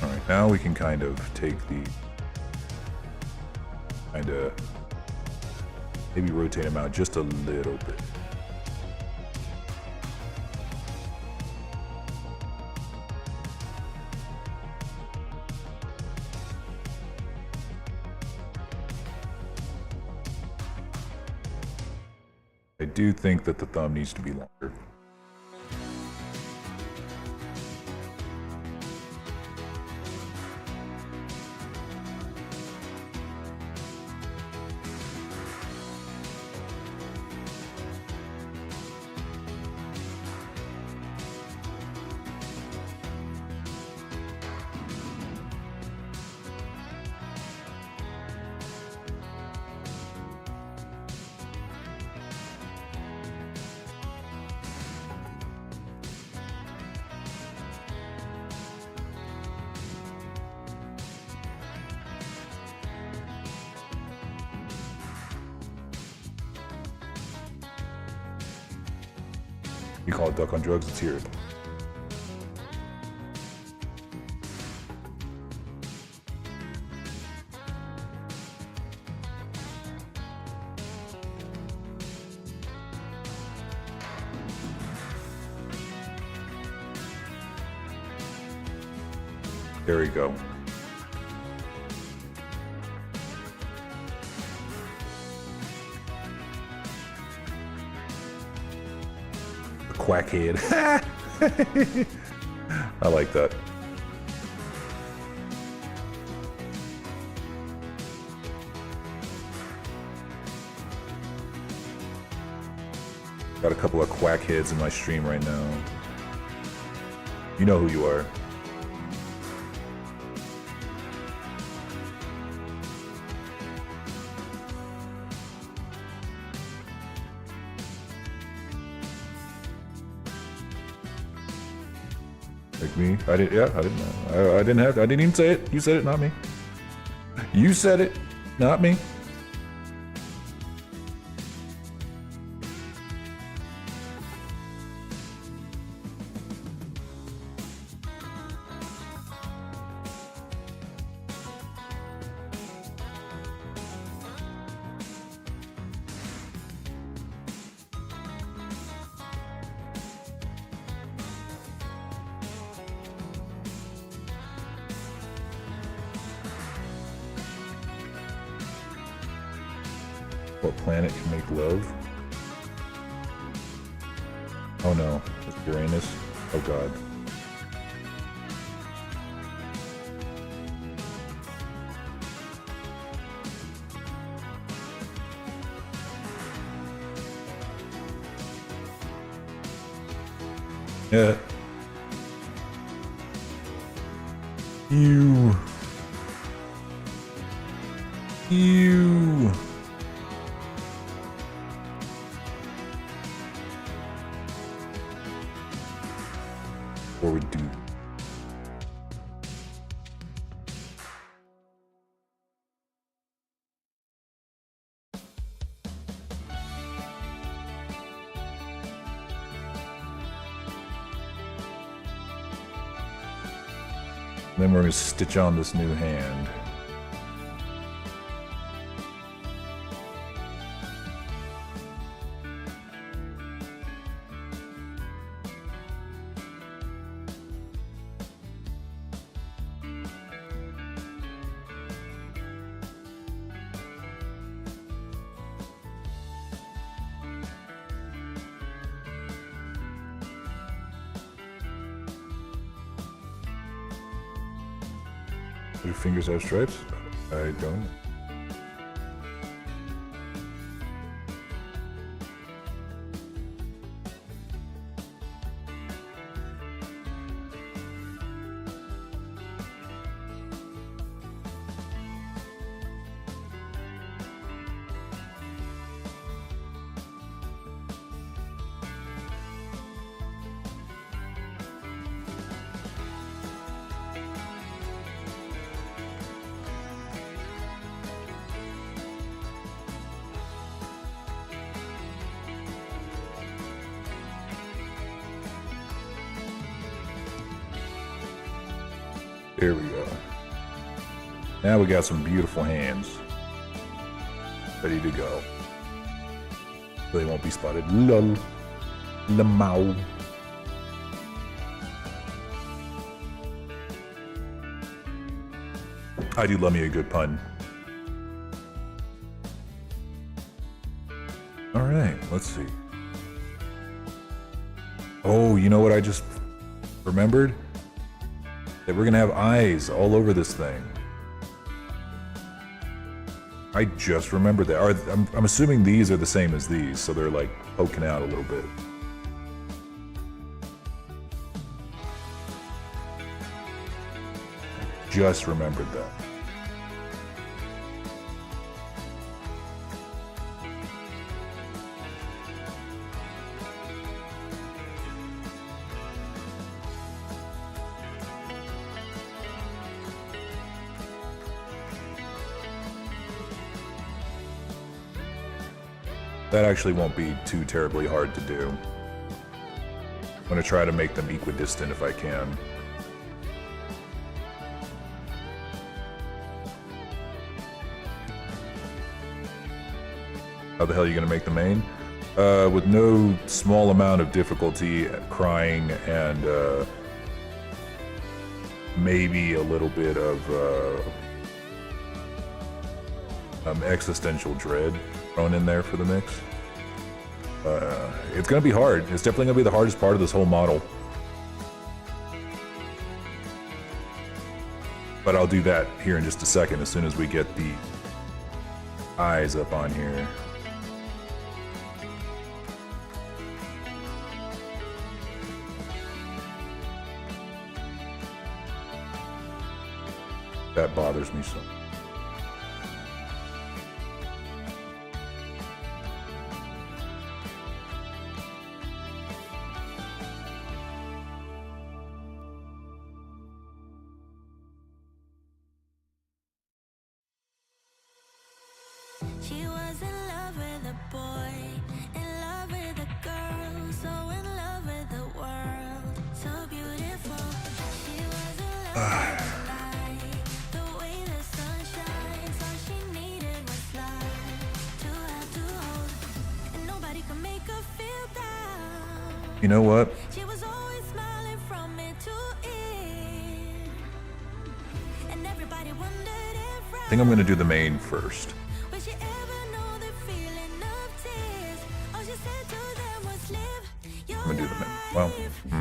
All right, now we can kind of take the maybe rotate him out just a little bit. I do think that the thumb needs to be longer. You call it duck on drugs, let's hear it. There we go. Quackhead. I like that. Got a couple of quackheads in my stream right now. You know who you are. Like me? I didn't. Yeah, I didn't know. I didn't even say it. You said it, not me. You said it, not me. What planet can make love? Oh no, it's Uranus. Oh god. Yeah. You. Or we do. Then we're going to stitch on this new hand. Do your fingers have stripes? I don't. There we go. Now we got some beautiful hands. Ready to go. They won't be spotted. Lol. Lamau. I do love me a good pun. Alright, let's see. Oh, you know what I just remembered? That we're gonna have eyes all over this thing. I just remembered that. I'm assuming these are the same as these, so they're like poking out a little bit. Just remembered that. That actually won't be too terribly hard to do. I'm gonna try to make them equidistant if I can. How the hell are you gonna make the mane? With no small amount of difficulty, crying, and maybe a little bit of existential dread thrown in there for the mix. It's gonna be hard. It's definitely gonna be the hardest part of this whole model. But I'll do that here in just a second, as soon as we get the eyes up on here. That bothers me so. was in love with a boy, in love with a girl, so in love with the world, so beautiful. She was in love with the light, the way the sun shines. All she needed was love to have to hold, and nobody could make her feel down. You know what? She was always smiling from ear to ear, and everybody wondered if I think I'm gonna do the main first. would she ever know the feeling of tears? All she said to them was live your I'm gonna do the main. life, Well,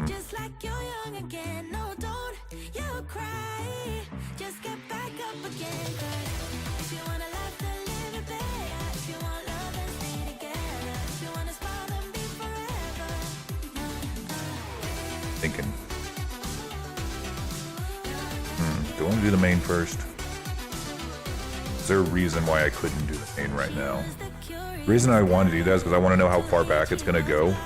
just like you're young again. No, don't you cry, just get back up again. 'Cause if you wanna laugh, then live it better. If you want love, then stay together. If you wanna smile, then be forever. Thinking. Do I want to do the main first? Is there a reason why I couldn't do the main right now? The reason I want to do that is because I want to know how far back it's gonna go.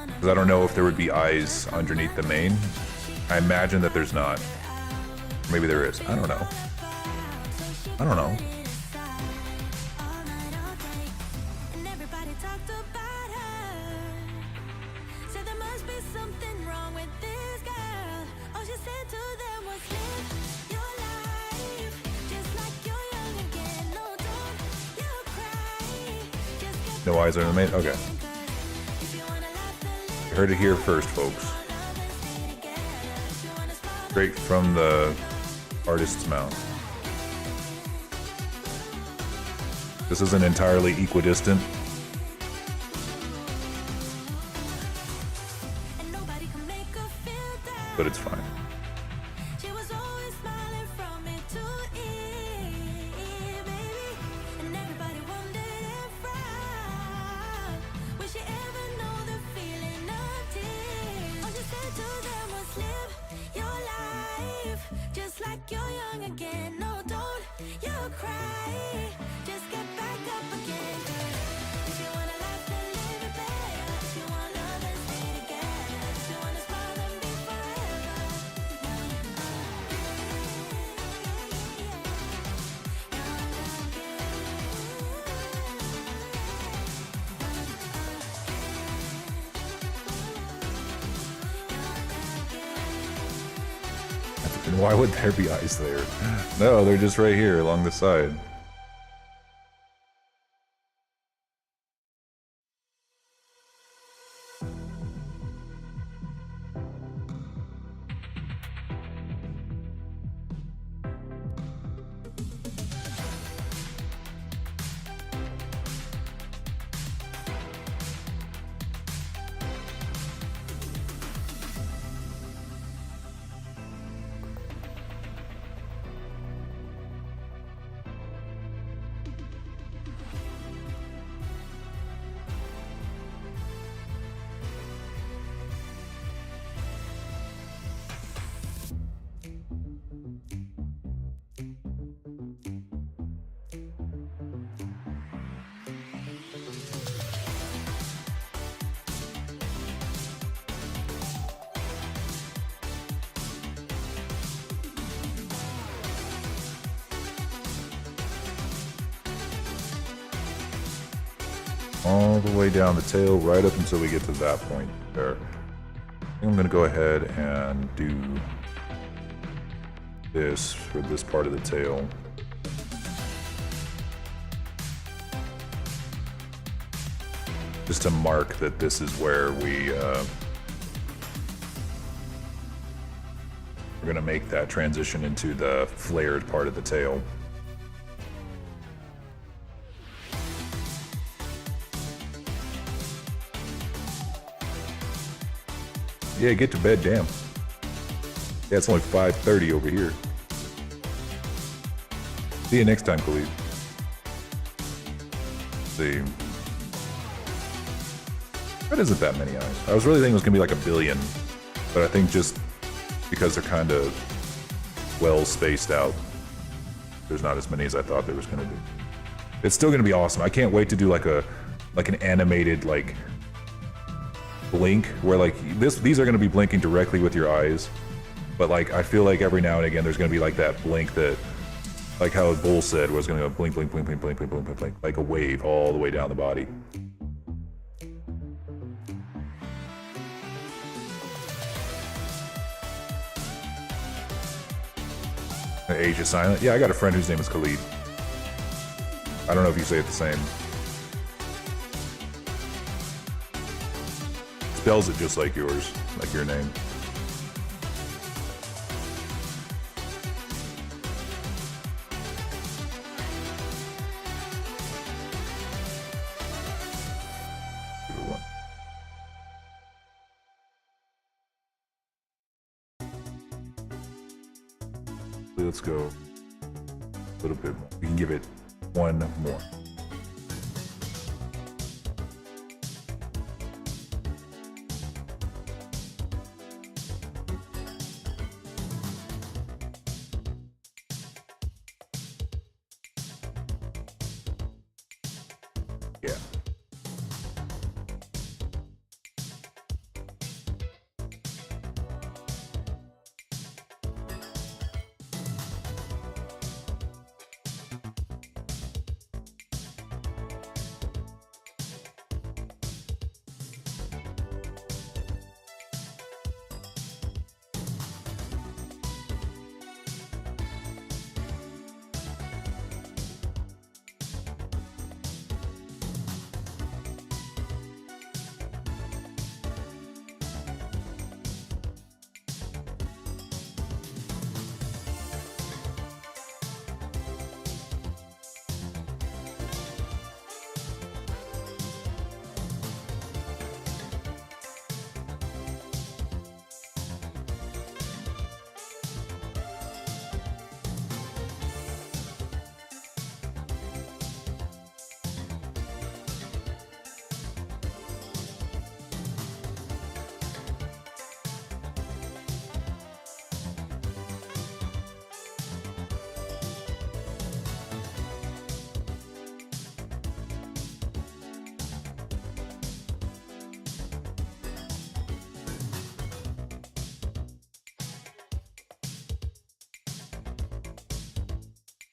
Because I don't know if there would be eyes underneath the main. I imagine that there's not. Maybe there is. I don't know. I don't know. And everybody talked about her. Said there must be something wrong with this girl. All she said to them was live your life, just like you're young again. No, don't you cry, just get No eyes are in the main? Okay. if you wanna laugh, then live You heard it here first, folks. love and stay together. If you wanna smile, Straight from the artist's mouth. This isn't entirely equidistant. and nobody can make her feel down. But it's fine. She was always smiling from ear to ear, baby. And everybody wondered if would she ever know the feeling of tears? All she said to them was live your life, just like you're young again. No, don't you cry, just get back up again. 'Cause if you wanna laugh, then live it better. If you want love, then stay together. If you wanna smile, then be forever. And why would there be eyes there? No, they're just right here along the side. All the way down the tail, right up until we get to that point there. I'm gonna go ahead and do this for this part of the tail. Just to mark that this is where we're gonna make that transition into the flared part of the tail. Yeah, get to bed, damn. Yeah, it's only 5:30 over here. See you next time, Khalid. See. That isn't that many eyes. I was really thinking it was gonna be like 1 billion, but I think just because they're kind of well spaced out, there's not as many as I thought there was gonna be. It's still gonna be awesome. I can't wait to do like an animated like blink where like these are going to be blinking directly with your eyes, but like I feel like every now and again there's going to be like that blink that Like how Bull said was gonna go blink, blink, blink, blink, blink, blink, blink, blink, blink, like a wave all the way down the body. The age is silent. Yeah, I got a friend whose name is Khalid. I don't know if you say it the same. Spells it just like yours, like your name. Let's go a little bit more. We can give it one more. Yeah.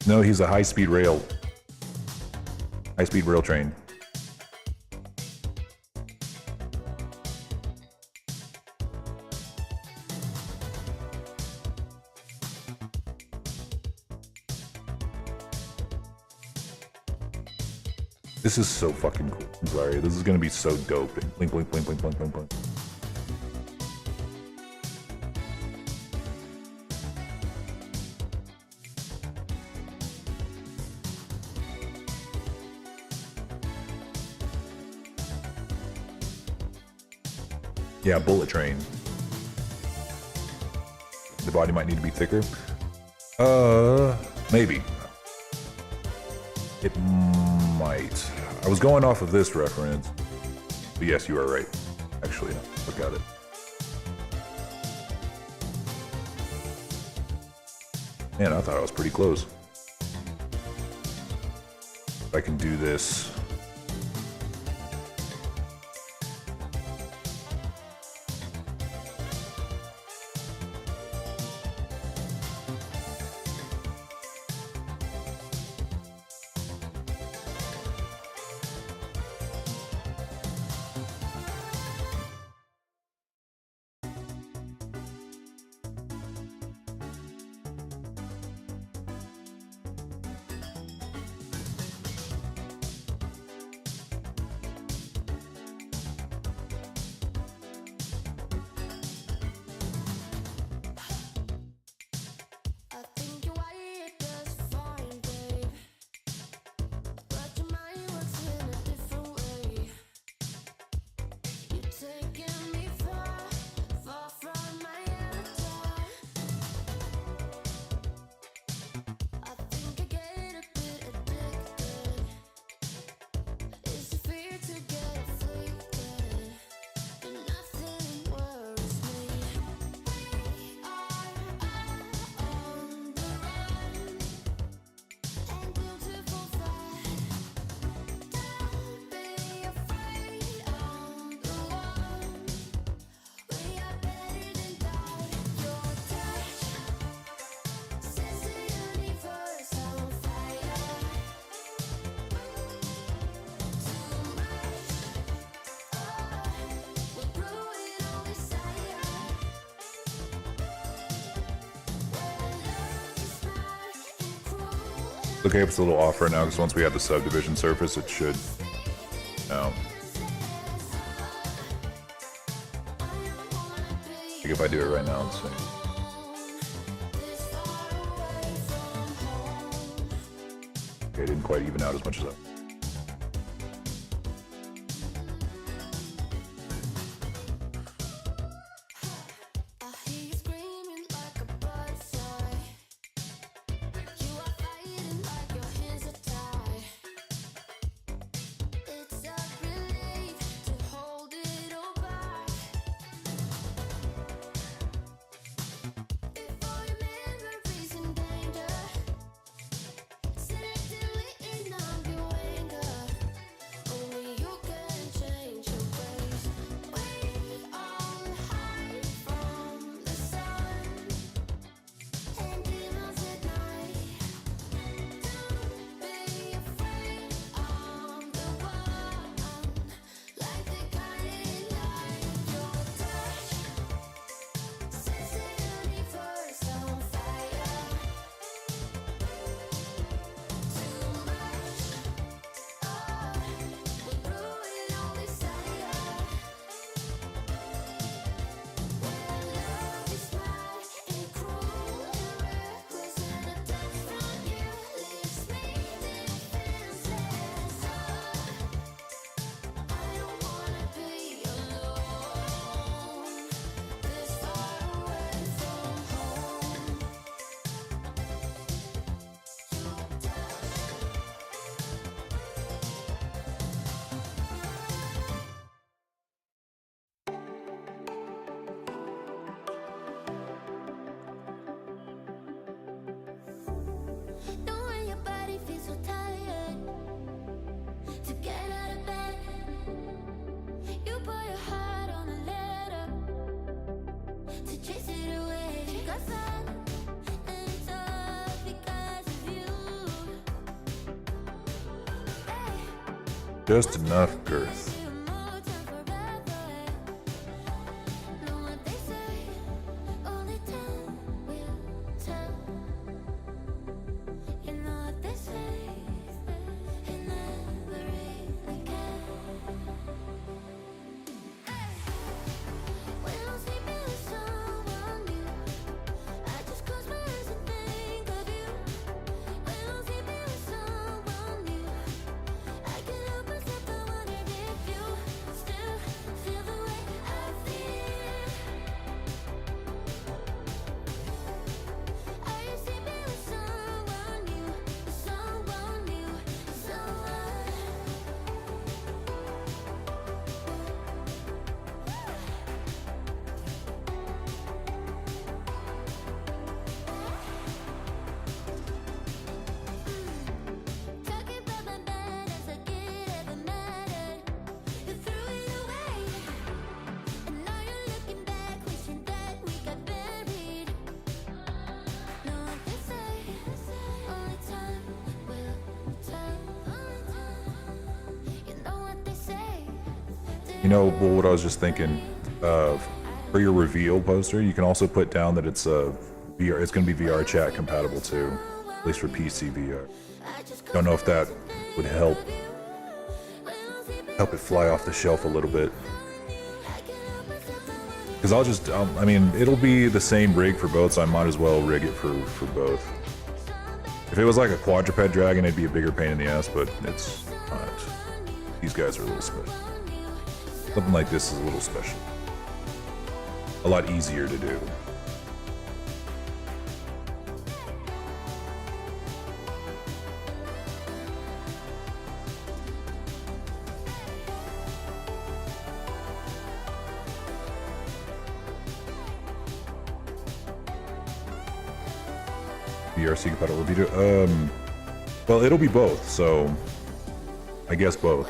No, he's a high-speed rail. High-speed rail train. This is so fucking cool, Larry. This is gonna be so dope. Blink, blink, blink, blink, blink, blink, blink. Yeah, bullet train. The body might need to be thicker. Maybe. It might. I was going off of this reference. But yes, you are right. Actually, look at it. Man, I thought I was pretty close. If I can do this. Okay, if it's a little off right now, because once we have the subdivision surface, it should. No. Like if I do it right now, let's see. Okay, it didn't quite even out as much as I. Just enough girth. You know, well, what I was just thinking, for your reveal poster, you can also put down that it's a VR. It's going to be VRChat compatible too, at least for PC VR. Don't know if that would help it fly off the shelf a little bit. Because I mean, it'll be the same rig for both, so I might as well rig it for both. If it was like a quadruped dragon, it'd be a bigger pain in the ass, but it's not. These guys are a little special. Something like this is a little special. A lot easier to do. VRC compatible video. Well, it'll be both, so I guess both.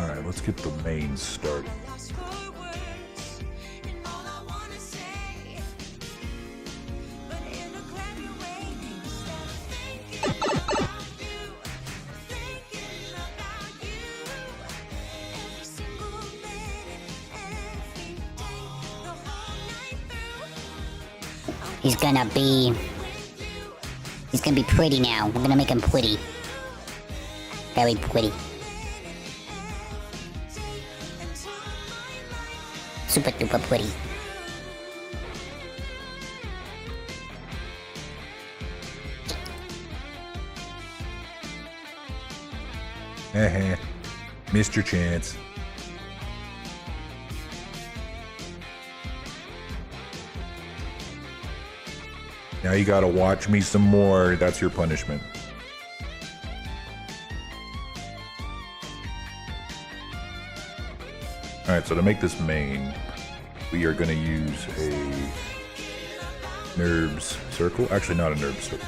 Alright, let's get the main started. He's gonna be pretty now. We're gonna make him pretty. Very pretty. Super duper pretty. Heh, missed your chance. Now you gotta watch me some more. That's your punishment. Alright, so to make this main, we are gonna use a NURBS circle. Actually, not a NURBS circle.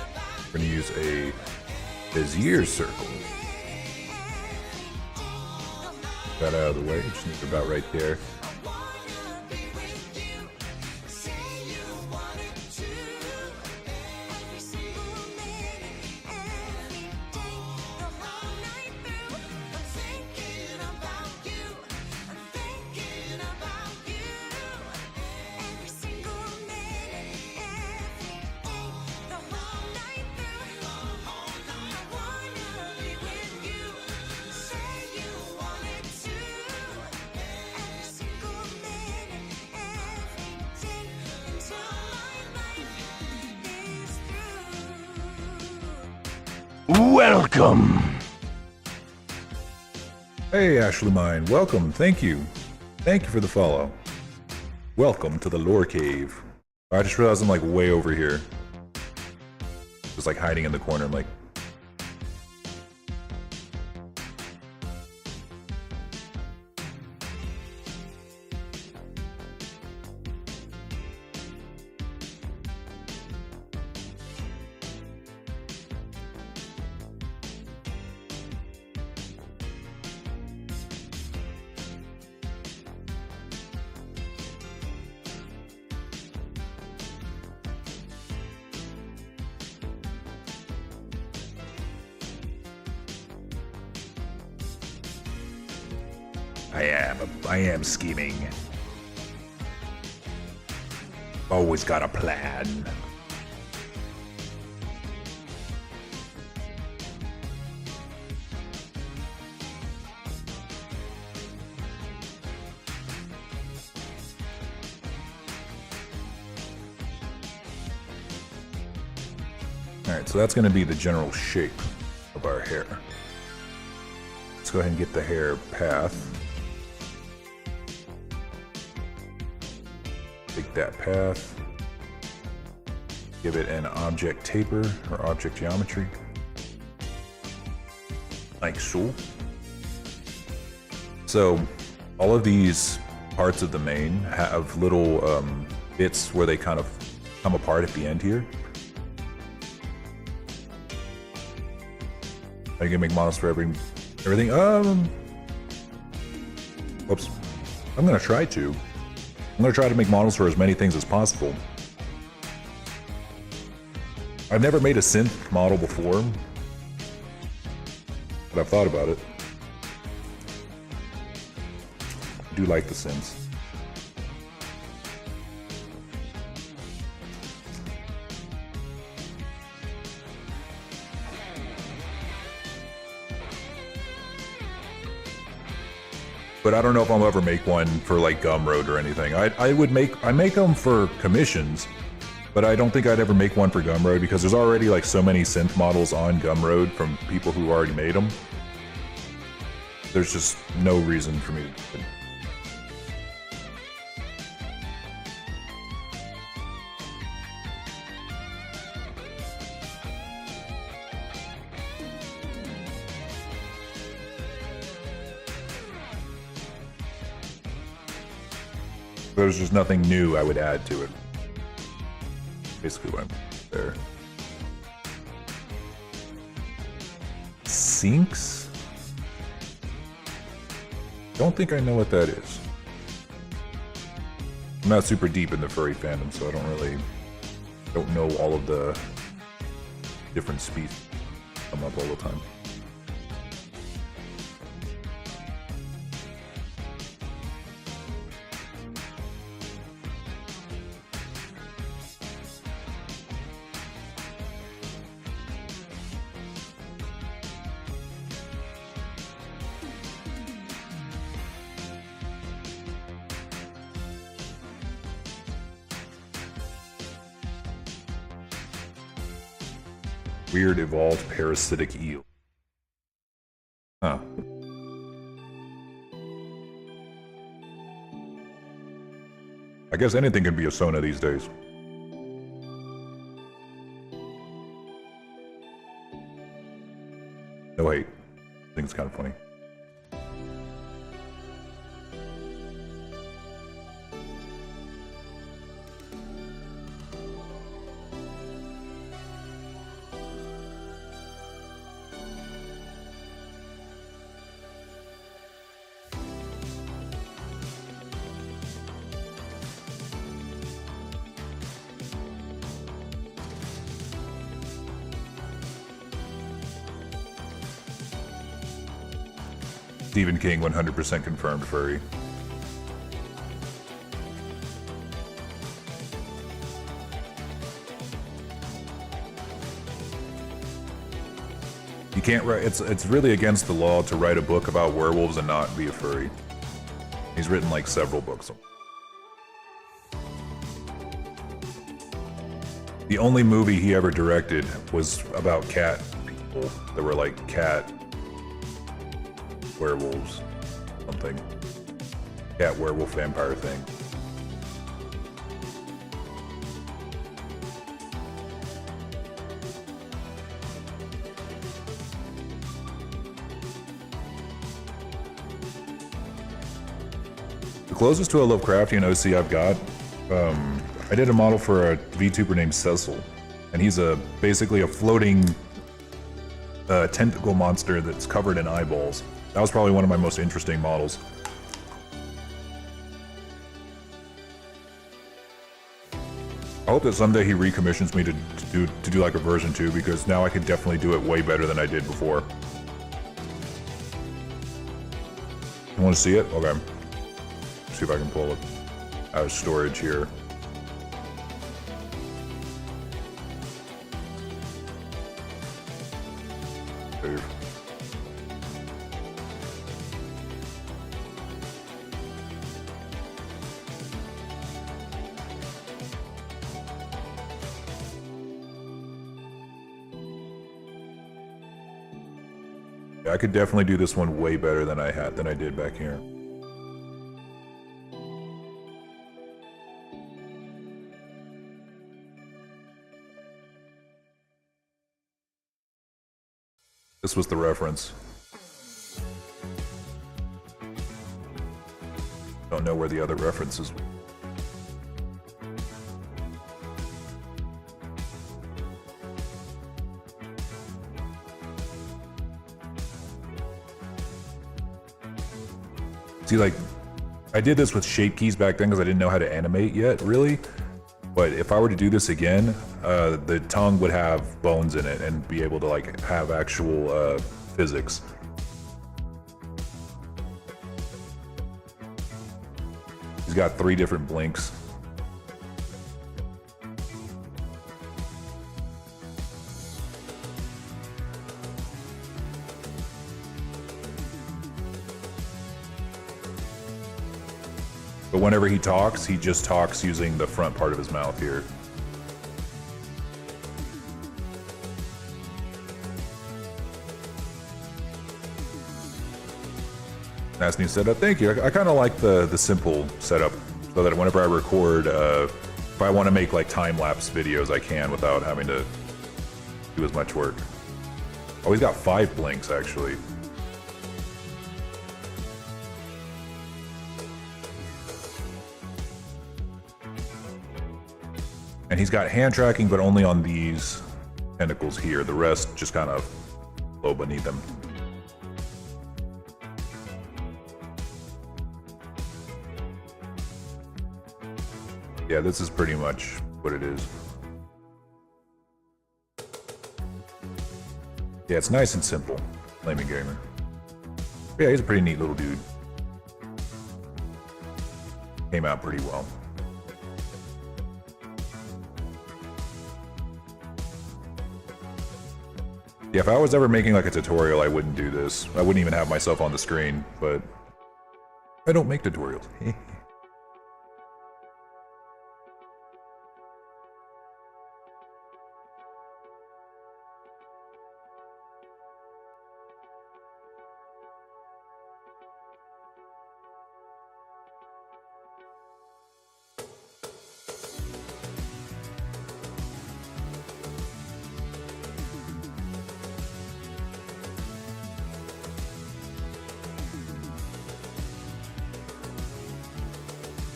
We're gonna use a Bezier circle. Got out of the way, just need it about right there. Welcome. Hey, Ashley Mine, welcome. Thank you. Thank you for the follow. Welcome to the lore cave. I just realized I'm like way over here. Just like hiding in the corner. I'm like, I am scheming. Always got a plan. Alright, so that's going to be the general shape of our hair. Let's go ahead and get the hair path. Take that path, give it an object taper or object geometry, like so. So all of these parts of the main have little bits where they kind of come apart at the end here. Are you gonna make models for everything? Whoops. I'm gonna try to. I'm going to try to make models for as many things as possible. I've never made a synth model before, but I've thought about it. I do like the synths. But I don't know if I'll ever make one for like Gumroad or anything. I make them for commissions, but I don't think I'd ever make one for Gumroad because there's already like so many synth models on Gumroad from people who already made them. There's just no reason for me to. There's just nothing new I would add to it. Basically what I'm there. Sinks? Don't think I know what that is. I'm not super deep in the furry fandom, so I don't know all of the different species come up all the time. Weird evolved parasitic eel. Huh. I guess anything can be a Sona these days. No hate. I think it's kind of funny. Stephen King 100% confirmed furry. You can't write, it's really against the law to write a book about werewolves and not be a furry. He's written like several books. The only movie he ever directed was about cat people that were like cat werewolves, something. Cat werewolf vampire thing. The closest to a Lovecraftian OC I've got, I did a model for a VTuber named Cecil, and he's basically a floating tentacle monster that's covered in eyeballs. That was probably one of my most interesting models. I hope that someday he recommissions me to do like a version 2, because now I can definitely do it way better than I did before. You want to see it? Okay. See if I can pull it out of storage here. Save. I could definitely do this one way better than I did back here. This was the reference. Don't know where the other references were. See, like, I did this with shape keys back then because I didn't know how to animate yet, really. But if I were to do this again, the tongue would have bones in it and be able to, like, have actual physics. He's got 3 different blinks. But whenever he talks, he just talks using the front part of his mouth here. Nice new setup. Thank you. I kind of like the simple setup, so that whenever I record, if I want to make like time-lapse videos, I can without having to do as much work. Oh, he's got 5 blinks, actually. And he's got hand tracking, but only on these tentacles here. The rest just kind of low beneath them. Yeah, this is pretty much what it is. Yeah, it's nice and simple. Flaming Gamer. Yeah, he's a pretty neat little dude. Came out pretty well. Yeah, if I was ever making like a tutorial, I wouldn't do this. I wouldn't even have myself on the screen, but I don't make tutorials.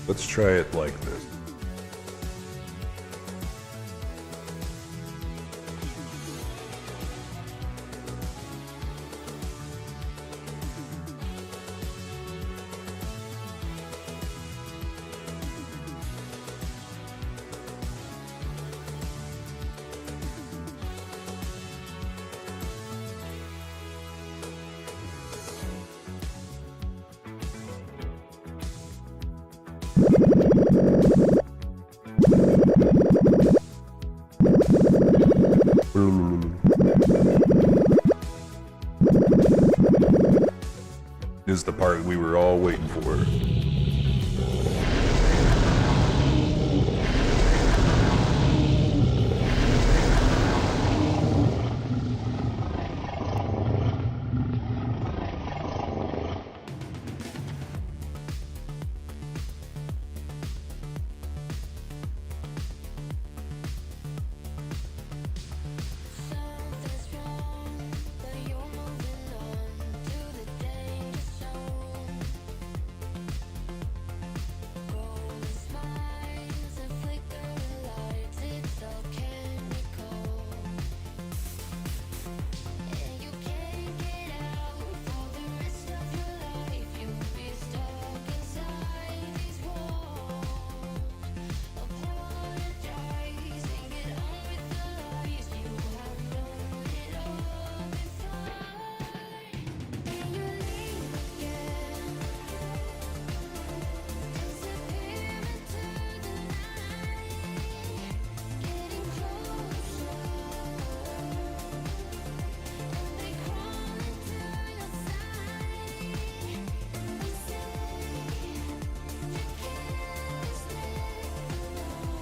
Let's try it like this. This is the part we were all waiting for. Something's wrong, but you're moving on to the danger zone. Golden smiles and flickering lights, it's all chemical. And you can't get out for the rest of your life. You'll be stuck inside these walls. Apologize and get on with the lies. You have known it all before. And you leave again, disappear into the night, getting closer, and they crawl into your side. They say the killer's never known.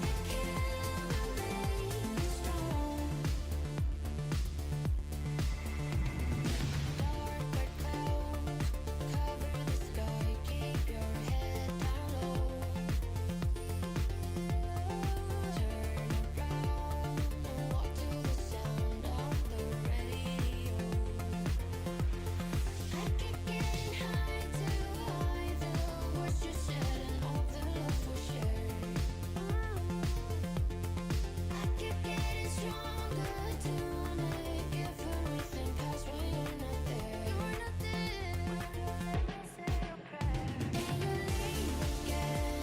The killer made you strong. Dark white clouds cover the sky. Keep your head down low. Turn around and walk to the sound of the radio. I keep getting high too high. The words you said and all the love we shared. I keep getting stronger to make everything past when you're not there. You're not there. Let me say a prayer. And you leave again,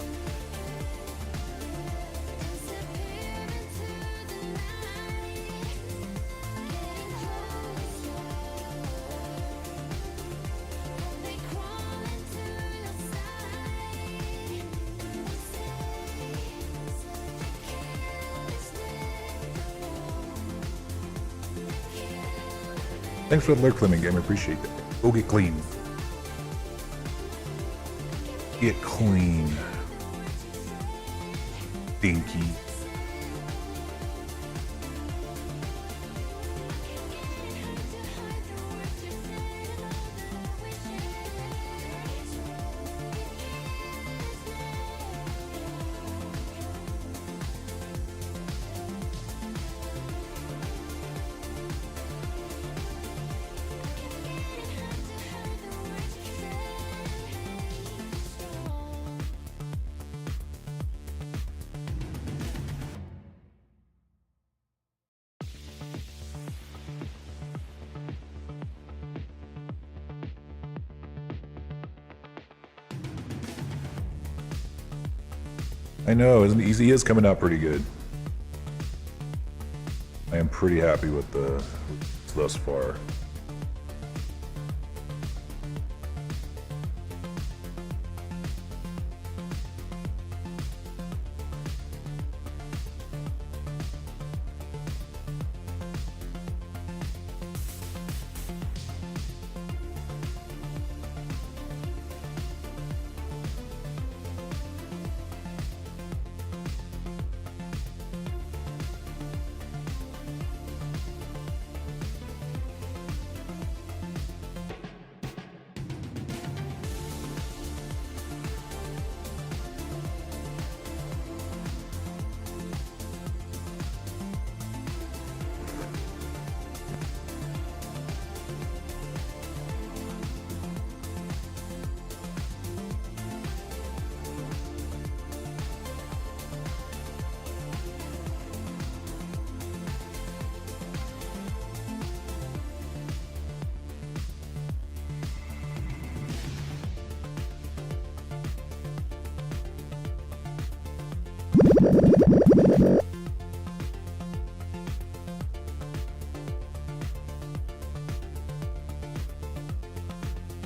disappear into the night, getting closer, and they crawl into your side. They say the killer's never known. Thanks for the alert, Flaming Gamer. Appreciate that. Go get clean. Get clean. Dinky. I know, isn't he is coming out pretty good. I am pretty happy with the thus far.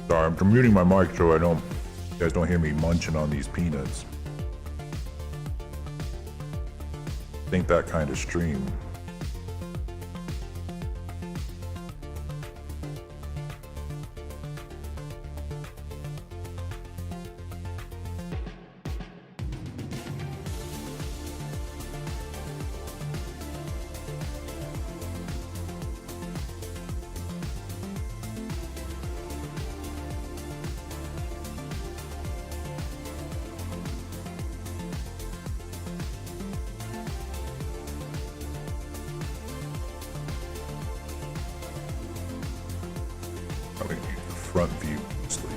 Sorry, I'm muting my mic so you guys don't hear me munching on these peanuts. Think that kind of stream. Probably need the front view mostly.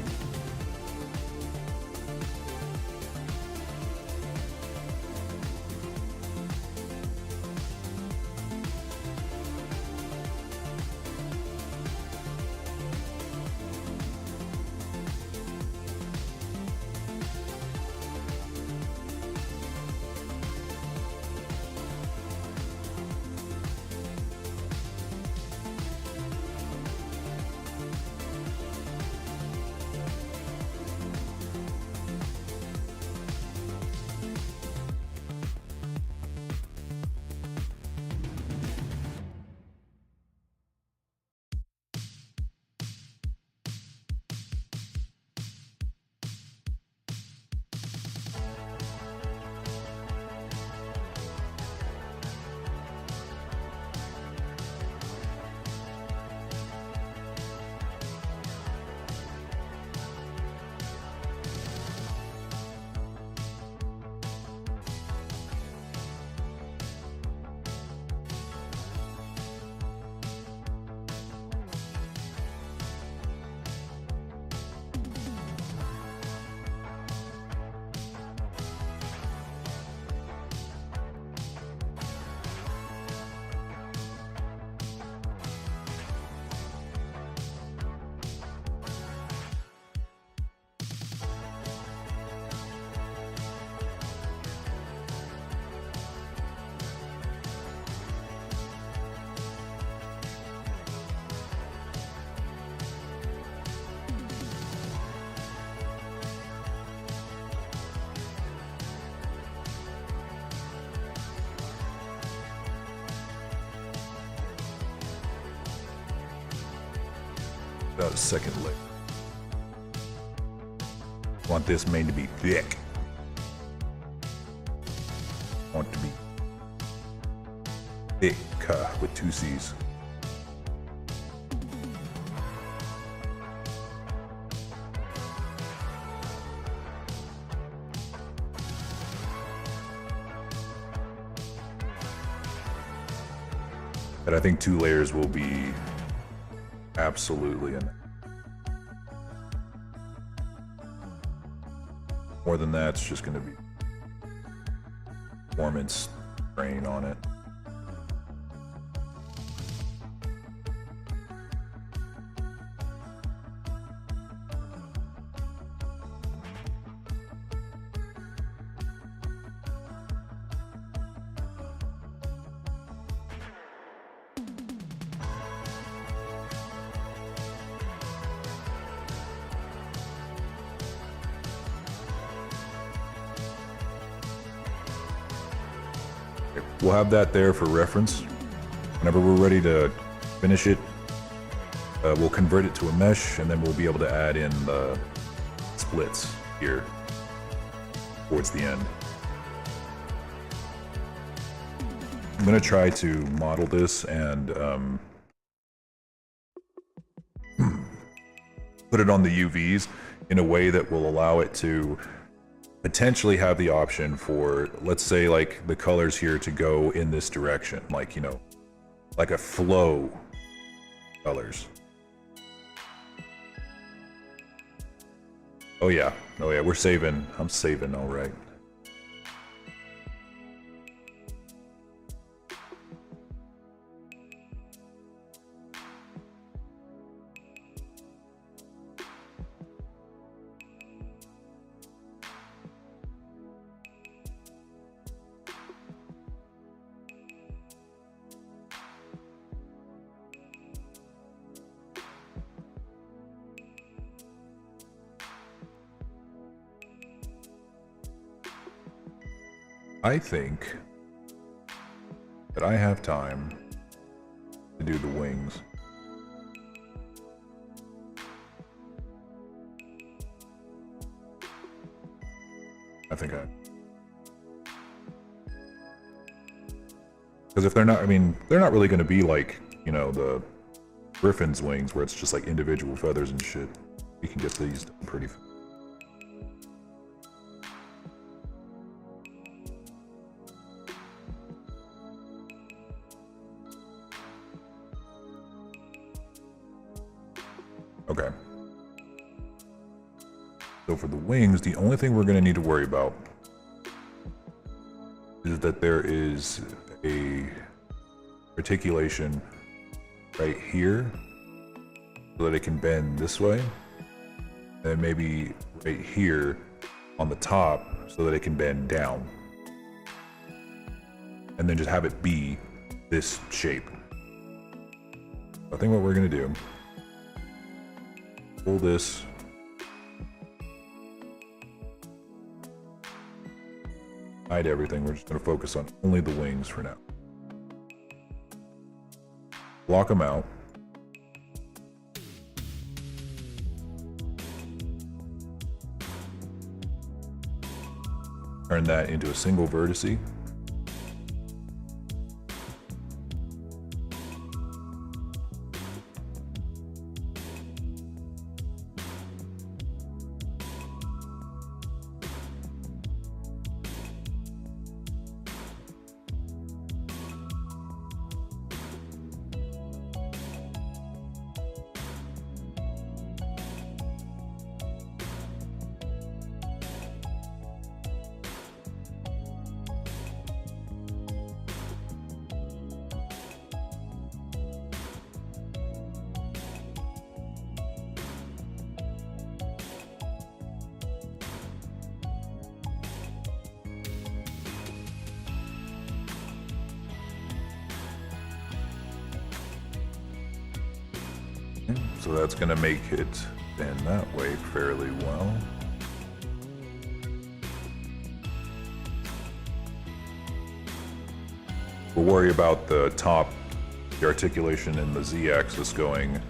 About a second layer. Want this main to be thick. Want it to be thick with two C's. But I think 2 layers will be absolutely enough. More than that, it's just going to be performance drain on it. we'll have that there for reference. Whenever we're ready to finish it, we'll convert it to a mesh, and then we'll be able to add in the splits here towards the end. I'm gonna try to model this and put it on the UVs in a way that will allow it to potentially have the option for, let's say, like the colors here to go in this direction, like, you know, like a flow colors. Oh yeah, we're saving. I'm saving, all right. I think that I have time to do the wings. I think because if they're not, I mean, they're not really going to be like, you know, the griffon's wings where it's just like individual feathers and shit. You can get these done pretty fast. Okay. So for the wings, the only thing we're going to need to worry about is that there is a articulation right here so that it can bend this way, and maybe right here on the top so that it can bend down, and then just have it be this shape. I think what we're going to do, pull this hide everything. We're just going to focus on only the wings for now. Block them out. Turn that into a single vertice. So that's going to make it bend that way fairly well. We'll worry about the top, the articulation in the Z-axis going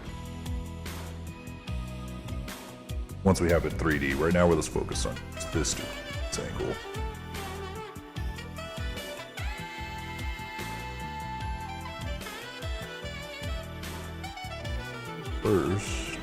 once we have it 3D. Right now, let's focus on this angle. First,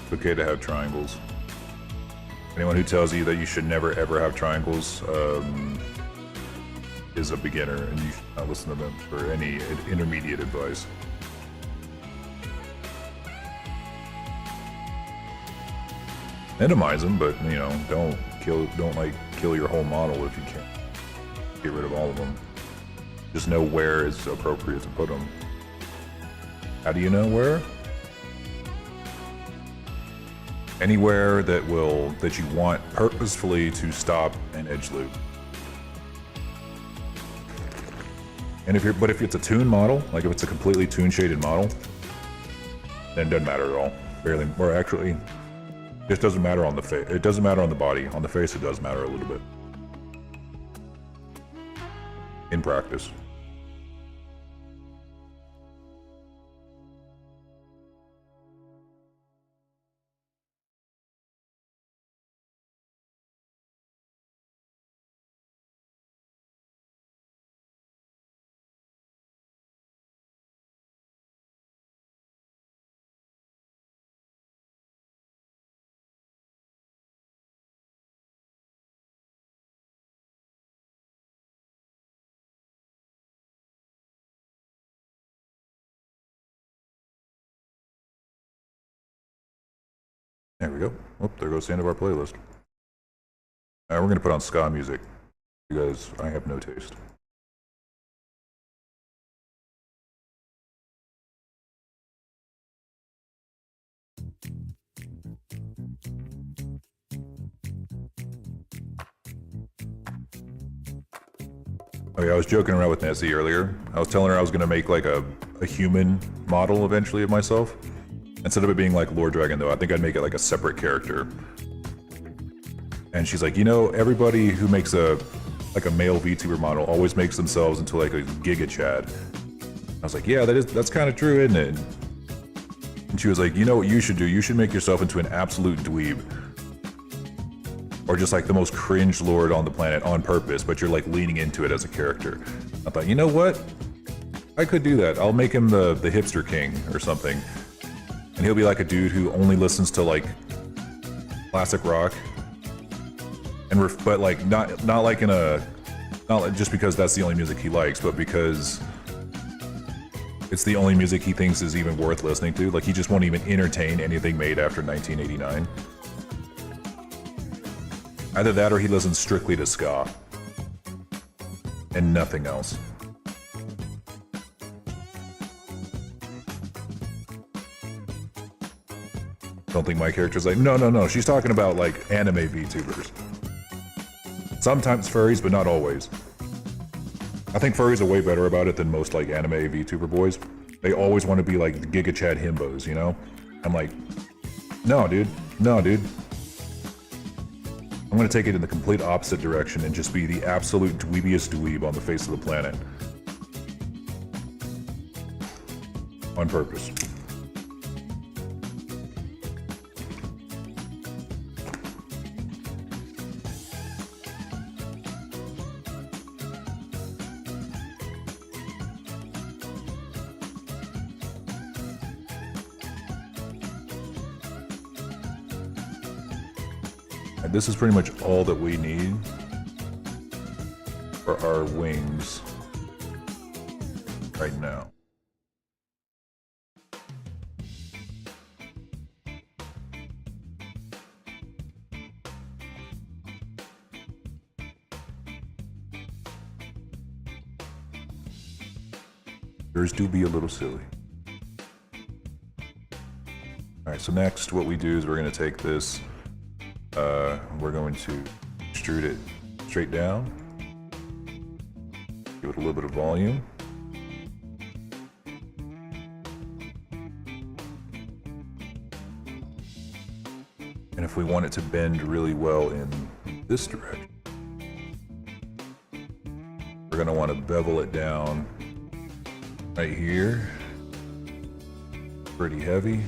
it's okay to have triangles. Anyone who tells you that you should never ever have triangles is a beginner, and you should not listen to them for any intermediate advice. Minimize them, but you know, don't kill your whole model if you can't get rid of all of them. Just know where is appropriate to put them. How do you know where? Anywhere that you want purposefully to stop an edge loop. And if it's a toon model, like if it's a completely toon shaded model, then it doesn't matter at all. Barely, or actually, it doesn't matter on the face. It doesn't matter on the body. On the face, it does matter a little bit. In practice. There we go. Oh, there goes the end of our playlist. We're gonna put on ska music because I have no taste. Oh yeah, I was joking around with Nessie earlier. I was telling her I was gonna make like a human model eventually of myself. Instead of it being like Lord Dragon though, I think I'd make it like a separate character. And she's like, you know, everybody who makes a male VTuber model always makes themselves into like a Giga Chad. I was like, yeah, that's kind of true, isn't it? And she was like, you know what you should do? You should make yourself into an absolute dweeb. Or just like the most cringe lord on the planet on purpose, but you're like leaning into it as a character. I thought, you know what? I could do that. I'll make him the hipster king or something. And he'll be like a dude who only listens to like classic rock. And but like not like in a, not like just because that's the only music he likes, but because it's the only music he thinks is even worth listening to. Like he just won't even entertain anything made after 1989. Either that or he listens strictly to ska. And nothing else. Don't think my character's like, no, she's talking about like anime VTubers. Sometimes furries, but not always. I think furries are way better about it than most like anime VTuber boys. They always want to be like the Giga Chad himbos, you know? I'm like, no dude. I'm gonna take it in the complete opposite direction and just be the absolute dweebiest dweeb on the face of the planet. On purpose. And this is pretty much all that we need for our wings right now. Yours do be a little silly. Alright, so next what we do is we're going to take this, we're going to extrude it straight down, give it a little bit of volume. And if we want it to bend really well in this direction, we're going to want to bevel it down right here, pretty heavy.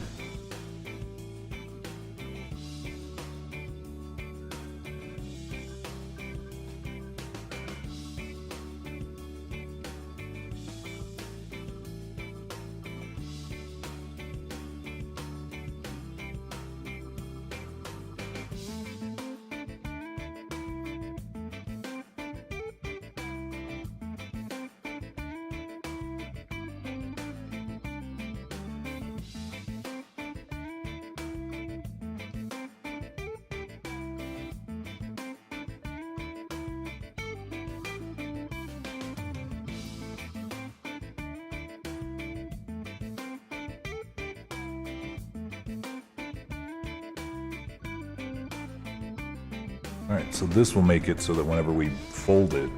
Alright, so this will make it so that whenever we fold it,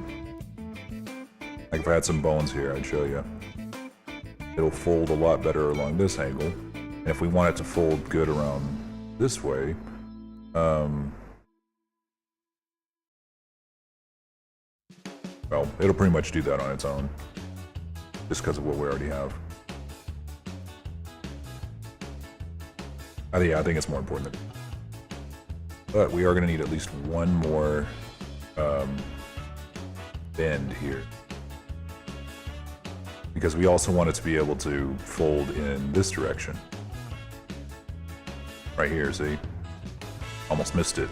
like if I had some bones here, I'd show you. It'll fold a lot better along this angle. And if we want it to fold good around this way, well, it'll pretty much do that on its own. Just because of what we already have. Yeah, I think it's more important. But we are going to need at least one more bend here. Because we also want it to be able to fold in this direction. Right here, see? Almost missed it.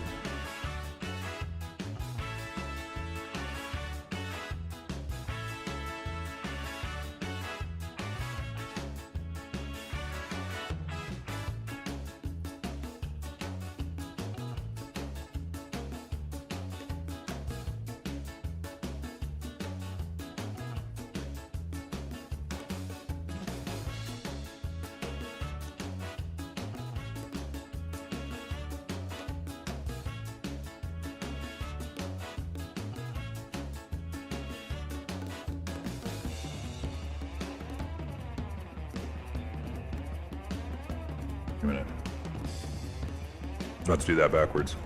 Wait a minute. Let's do that backwards.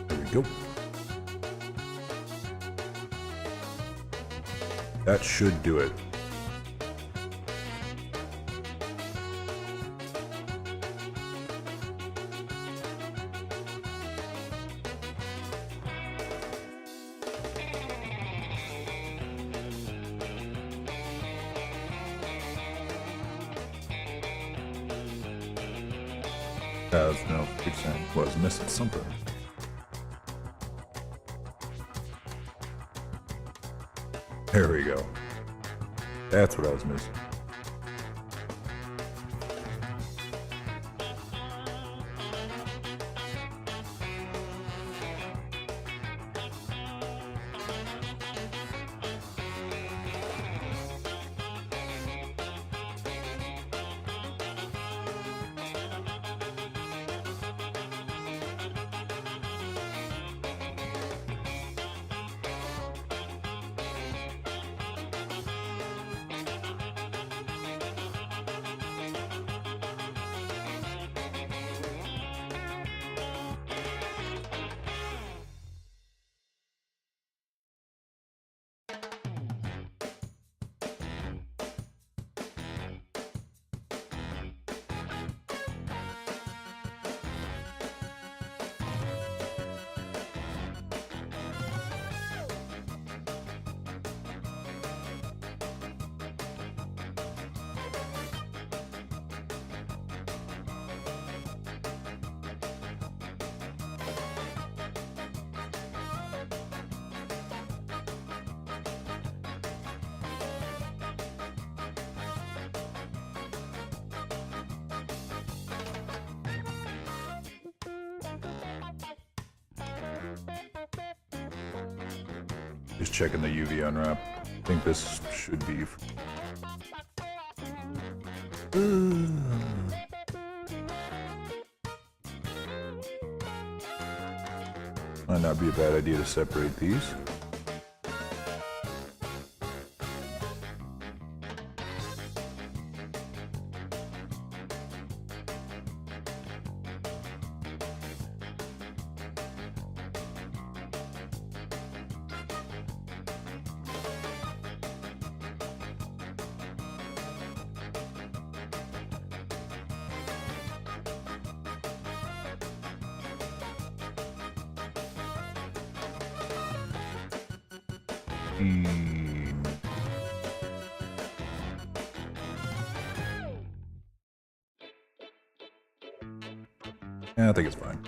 There we go. That should do it. No, was missing something. There we go. That's what I was missing. Just checking the UV unwrap. I think this should be. Might not be a bad idea to separate these. Yeah, I think it's fine.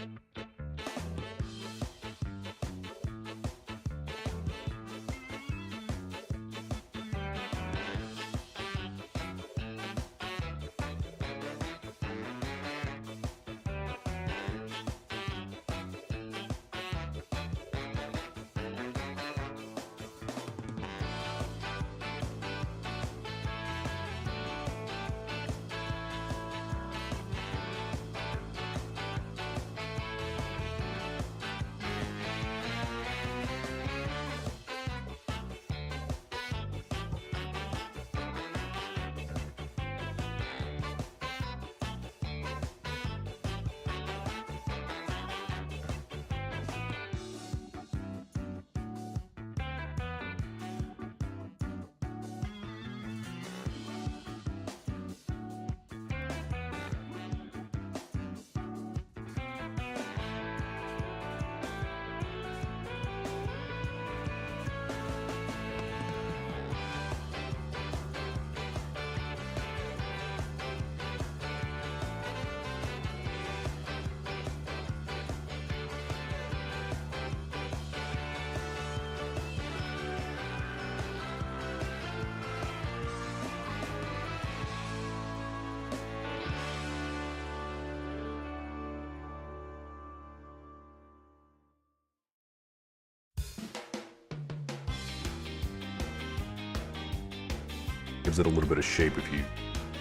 Gives it a little bit of shape if you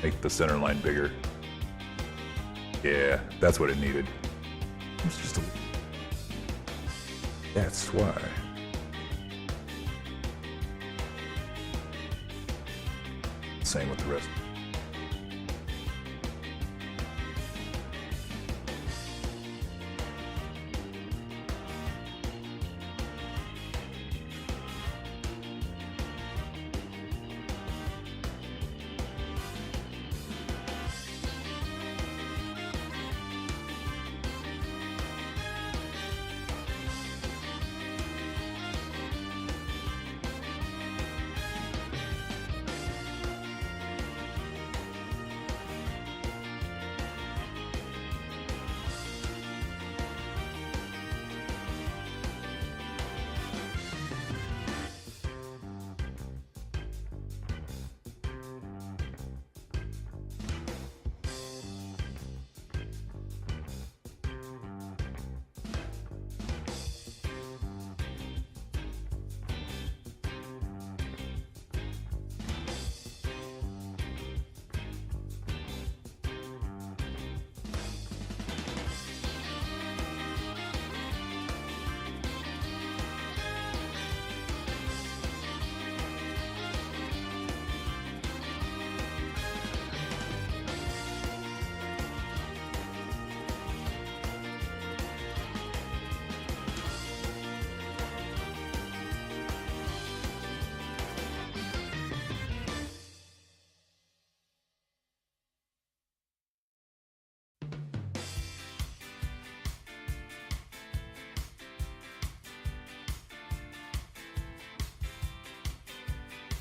make the center line bigger. Yeah, that's what it needed. It's just a... That's why. Same with the rest.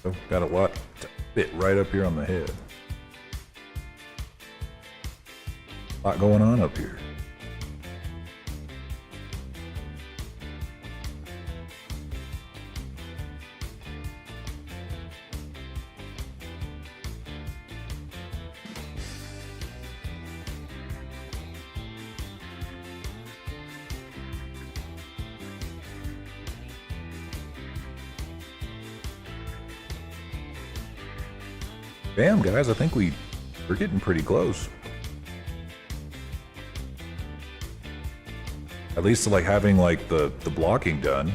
I've got a lot to fit right up here on the head. A lot going on up here. Damn, guys, I think we're getting pretty close. At least to like having like the blocking done.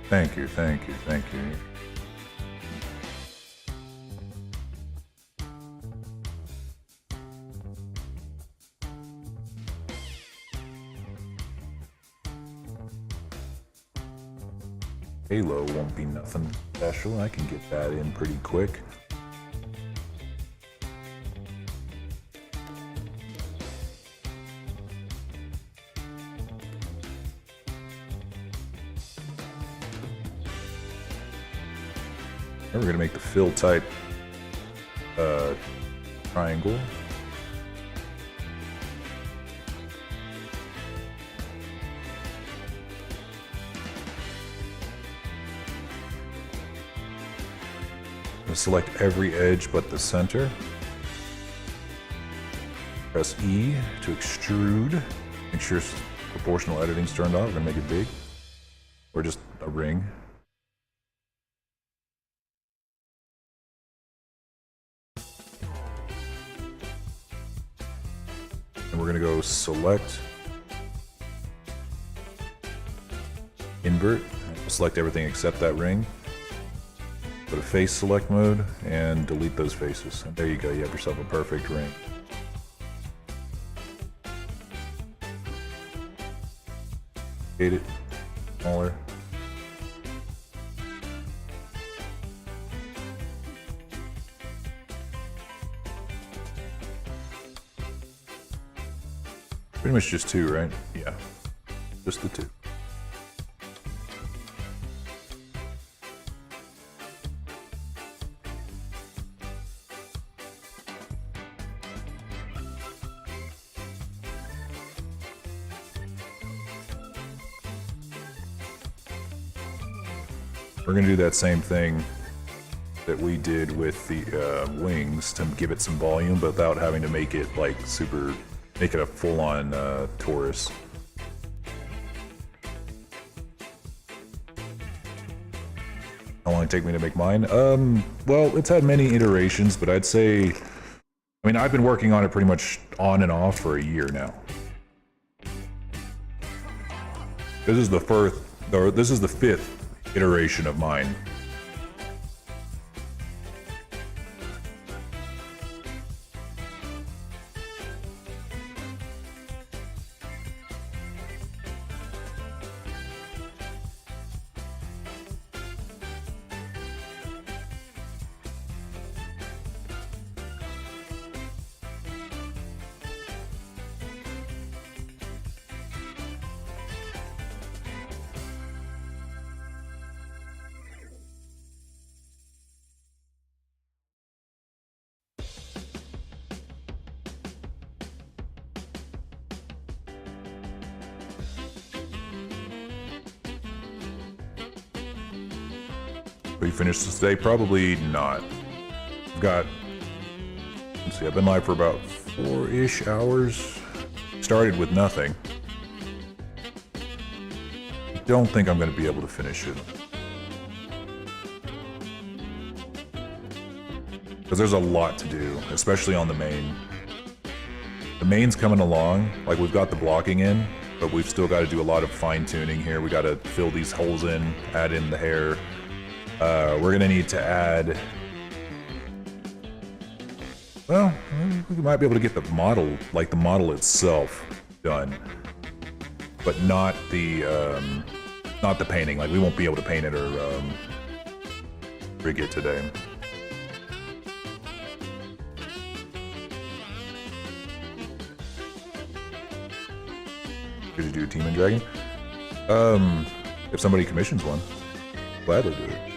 Thank you, thank you, thank you. Halo won't be nothing special. I can get that in pretty quick. We're gonna make the fill type triangle. Select every edge but the center. Press E to extrude. Make sure proportional editing's turned off. We're gonna make it big. Or just a ring. And we're gonna go select, invert, select everything except that ring. Go to face select mode and delete those faces. And there you go, you have yourself a perfect ring. Hate it, smaller. Pretty much just two, right? Yeah, just the two. We're gonna do that same thing that we did with the wings to give it some volume, but without having to make it like super, make it a full-on Taurus. How long did it take me to make mine? Well, it's had many iterations, but I'd say, I mean, I've been working on it pretty much on and off for a year now. This is the first, or this is the 5th iteration of mine. Will you finish this today? Probably not. I've got, let's see, I've been live for about 4-ish hours. Started with nothing. I don't think I'm going to be able to finish it. Because there's a lot to do, especially on the main. The main's coming along, like we've got the blocking in, but we've still got to do a lot of fine tuning here. We got to fill these holes in, add in the hair. We're gonna need to add, well, we might be able to get the model, like the model itself, done, but not the painting. Like we won't be able to paint it or rig it today. Could you do a Team and Dragon? If somebody commissions one, gladly do it.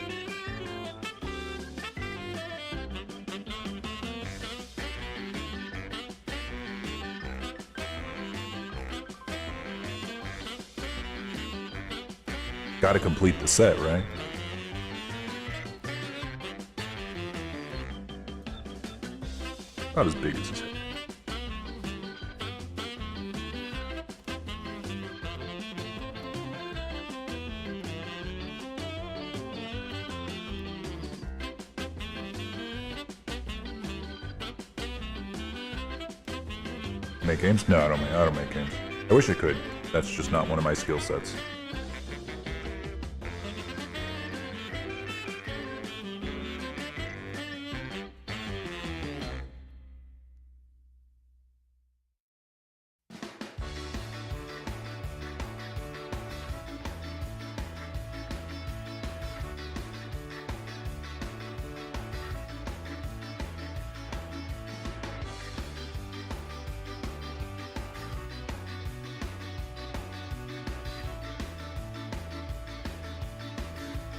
Gotta complete the set, right? Not as big as his head. Make games? No, I don't make games. I wish I could. That's just not one of my skill sets.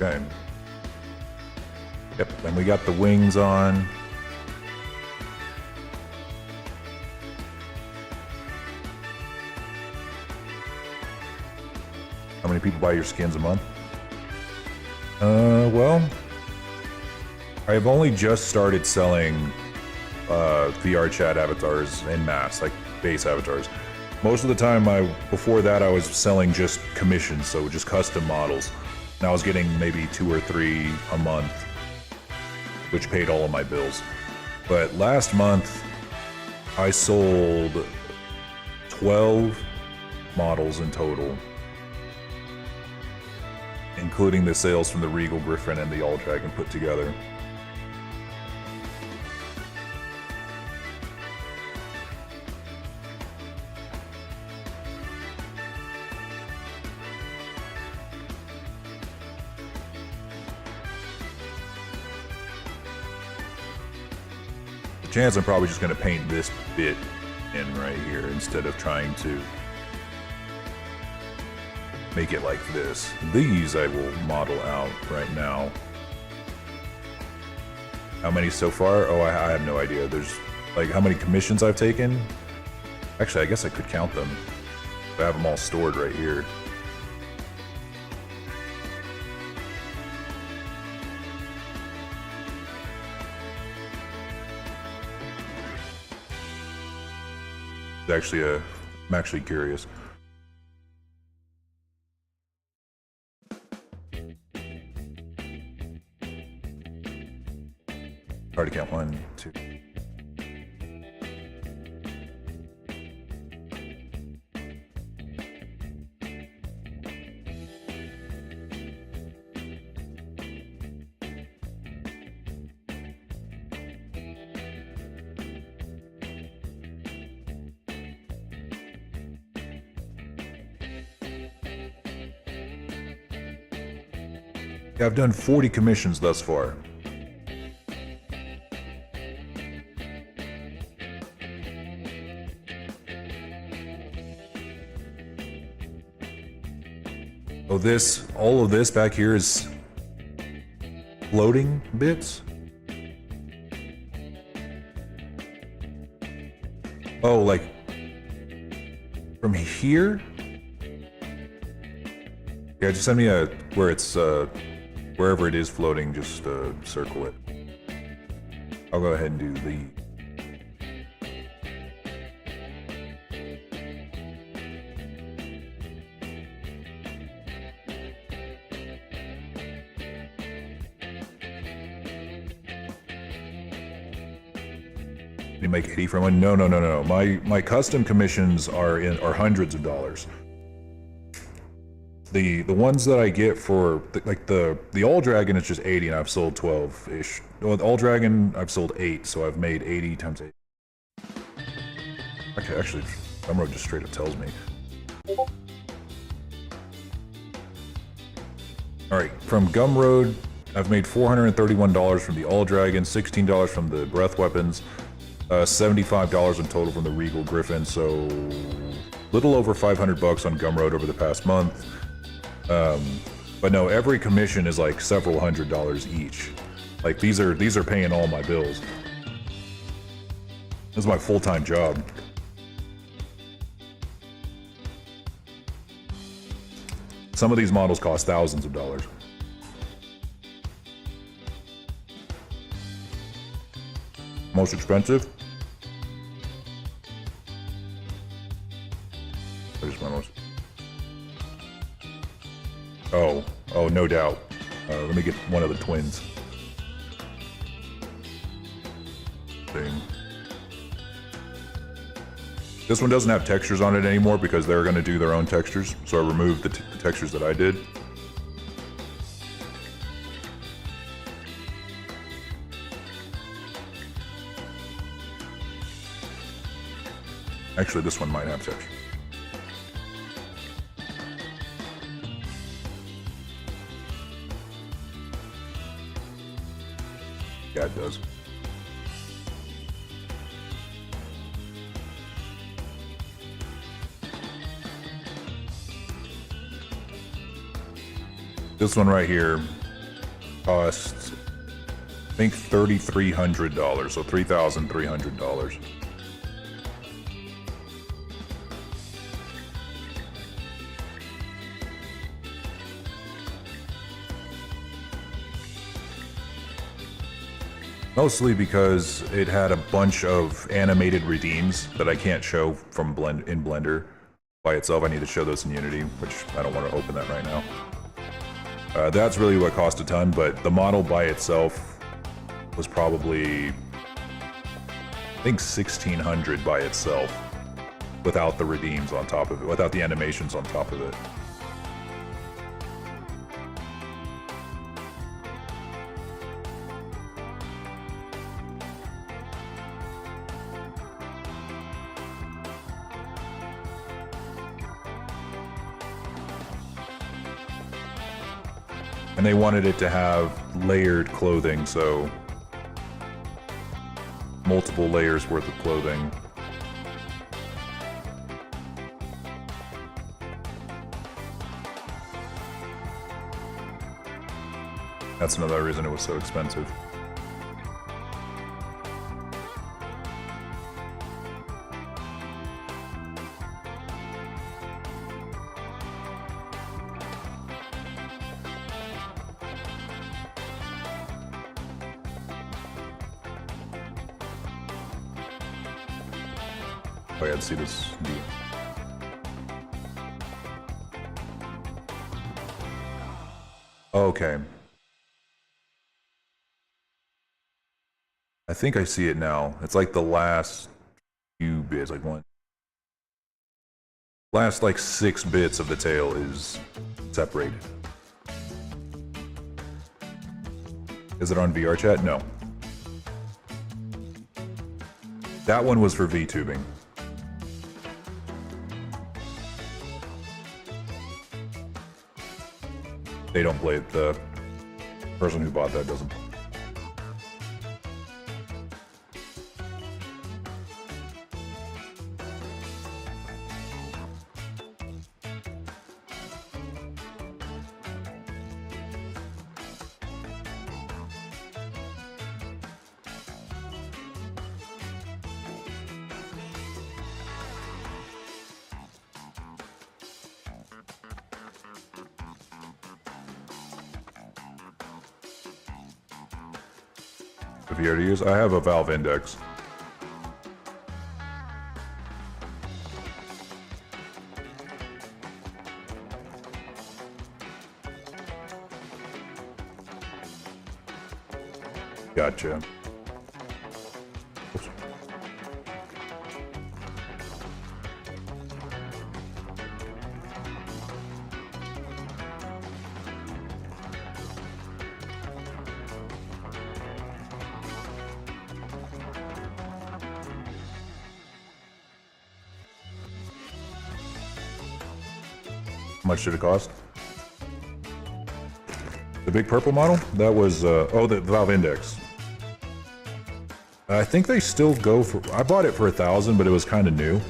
Okay. Yep, and we got the wings on. How many people buy your skins a month? Well, I've only just started selling VRChat avatars en masse, like base avatars. Most of the time, before that, I was selling just commissions, so just custom models. And I was getting maybe 2 or 3 a month, which paid all of my bills. But last month, I sold 12 models in total, including the sales from the Regal Griffon and the All Dragon put together. Chance I'm probably just going to paint this bit in right here instead of trying to make it like this. These I will model out right now. How many so far? Oh, I have no idea. There's like how many commissions I've taken. Actually, I guess I could count them. I have them all stored right here. I'm actually curious. Hard to count 1, 2. Yeah, I've done 40 commissions thus far. Oh, all of this back here is floating bits? Oh, like from here? Yeah, just send me where it's wherever it is floating, just circle it. I'll go ahead and do the... Can you make 80 from one? No. My custom commissions are hundreds of dollars. The ones that I get for the All Dragon is just 80, and I've sold 12-ish. Well, the All Dragon I've sold 8, so I've made 80 times 8. Okay, actually, Gumroad just straight up tells me. All right, from Gumroad, I've made $431 from the All Dragon, $16 from the Breath Weapons, $75 in total from the Regal Griffon. So, little over $500 on Gumroad over the past month. But no, every commission is like several $100s each. Like these are paying all my bills. This is my full-time job. Some of these models cost thousands of dollars. Most expensive? There's my most. Oh, no doubt. Let me get one of the twins. Thing. This one doesn't have textures on it anymore because they're going to do their own textures, so I removed the textures that I did. Actually, this one might have texture. Yeah, it does. This one right here cost, I think, $3,300, so $3,300. Mostly because it had a bunch of animated redeems that I can't show from in Blender by itself. I need to show those in Unity, which I don't want to open that right now. That's really what cost a ton, but the model by itself was probably, I think, $1,600 by itself, without the redeems on top of it, without the animations on top of it. And they wanted it to have layered clothing, so multiple layers worth of clothing. That's another reason it was so expensive. Oh yeah, let's see this deal. Okay. I think I see it now. It's like the last few bits, like last like 6 bits of the tail is separated. Is it on VRChat? No. That one was for VTubing. They don't play it. The person who bought that doesn't. If you already use, I have a Valve Index. Gotcha. Oops. How much did it cost? The big purple model? That was, oh, the Valve Index. I think they still go for, I bought it for 1,000, but it was kind of new.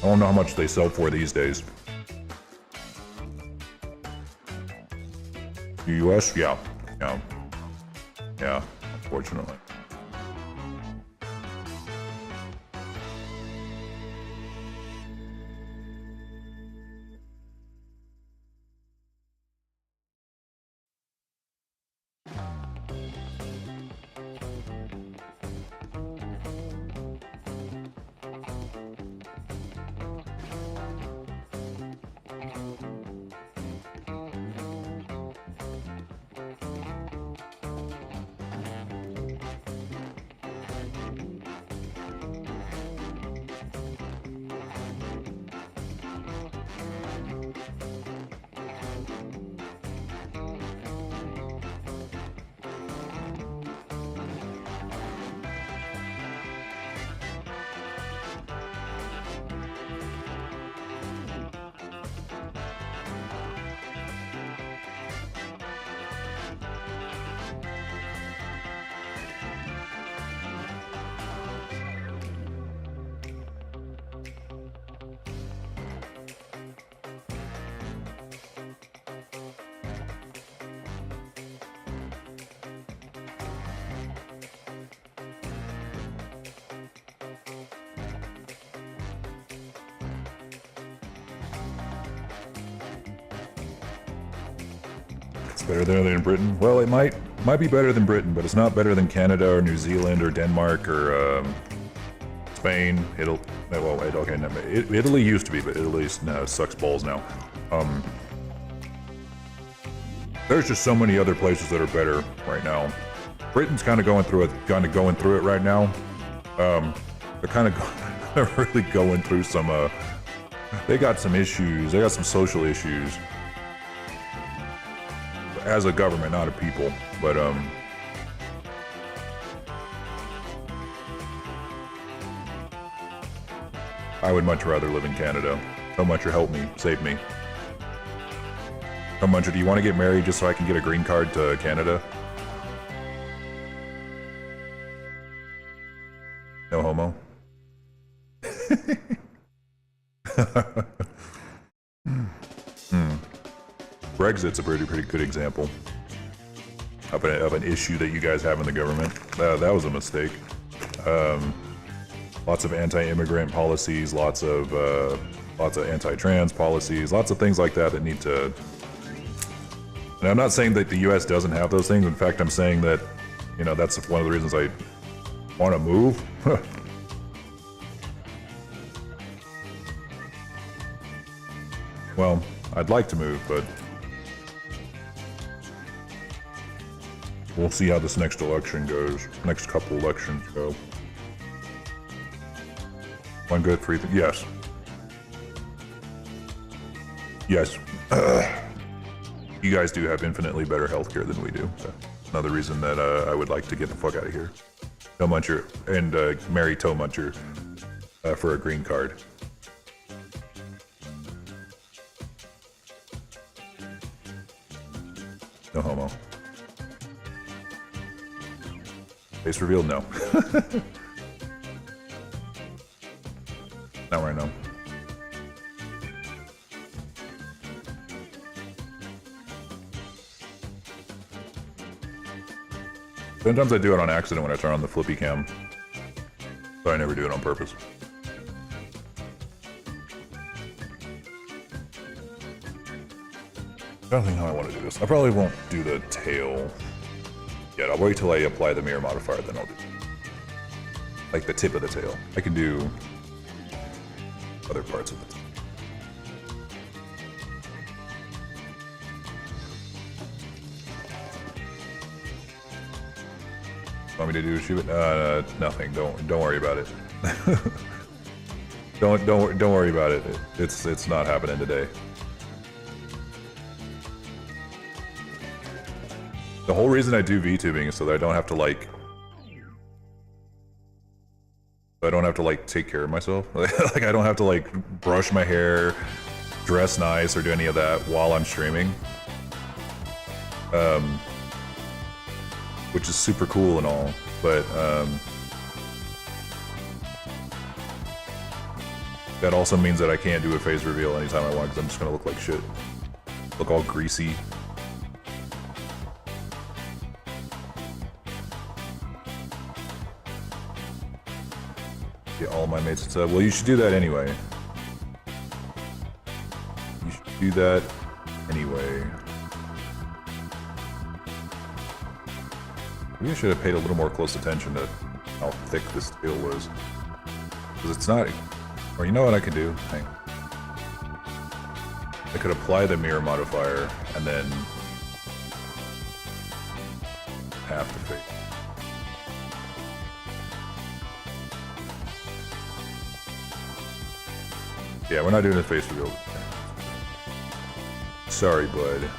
I don't know how much they sell for these days. US? Yeah. Yeah. Yeah, unfortunately. Better than Britain? Well, it might be better than Britain, but it's not better than Canada or New Zealand or Denmark or Spain. Italy used to be, but Italy no, sucks balls now. There's just so many other places that are better right now. Britain's kind of going through it right now. They're kind of really going through some. They got some issues. They got some social issues. As a government, not a people, but I would much rather live in Canada. How much help me, save me. How much do you want to get married just so I can get a green card to Canada? No homo. Brexit's a pretty good example of an issue that you guys have in the government. That was a mistake. Lots of anti-immigrant policies, lots of anti-trans policies, lots of things like that need to. And I'm not saying that the U.S. doesn't have those things. In fact, I'm saying that, you know, that's one of the reasons I want to move. Well, I'd like to move, but we'll see how this next election goes. Next couple elections go. One good free thing. Yes. Yes. You guys do have infinitely better healthcare than we do. So another reason that I would like to get the fuck out of here. Toe Muncher and marry Toe Muncher for a green card. No homo. Face revealed? No. Not right now. Sometimes I do it on accident when I turn on the flippy cam. But I never do it on purpose. I don't think how I want to do this. I probably won't do the tail yet. I'll wait till I apply the mirror modifier, then I'll do like the tip of the tail. I can do other parts of it. Want me to do shoot it? Nothing. Don't worry about it. don't worry about it. It's not happening today. The whole reason I do VTubing is so that I don't have to like take care of myself. Like I don't have to like brush my hair, dress nice, or do any of that while I'm streaming. Which is super cool and all, but that also means that I can't do a face reveal anytime I want because I'm just gonna look like shit. Look all greasy. Get all my mates and stuff. Well, you should do that anyway. You should do that anyway. Maybe I should have paid a little more close attention to how thick this tail was. Because it's not... Or you know what I could do? Hang on. I could apply the mirror modifier and then half the face. Yeah, we're not doing a face reveal. Sorry, bud.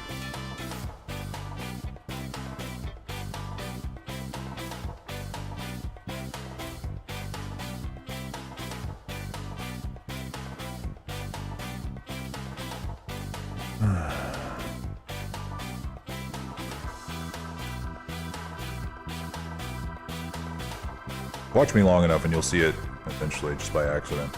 Watch me long enough and you'll see it eventually, just by accident.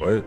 What?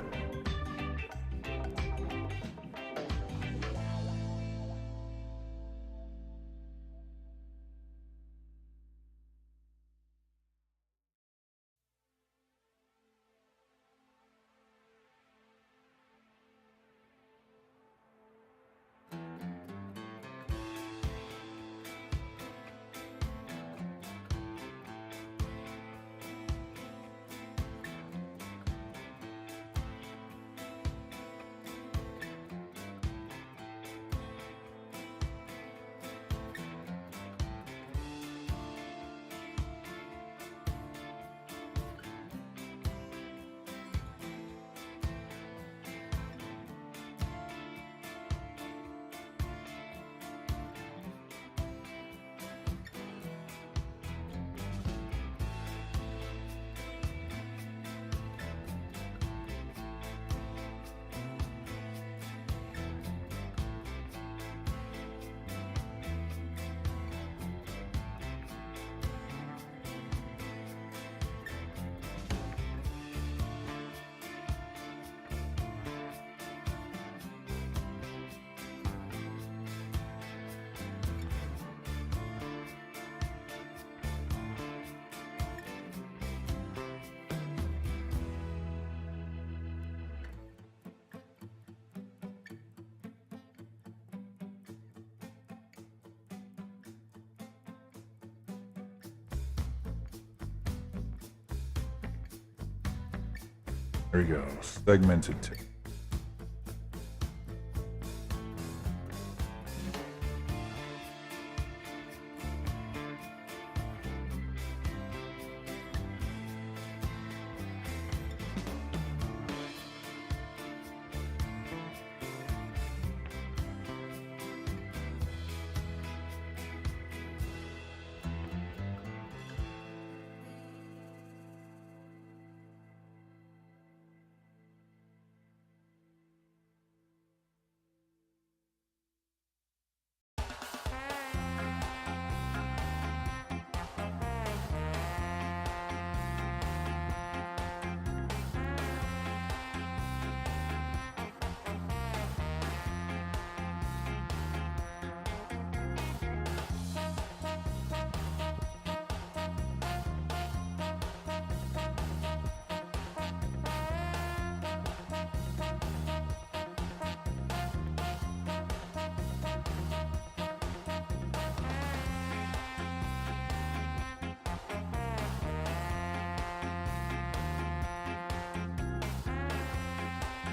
There we go. Segmented tail.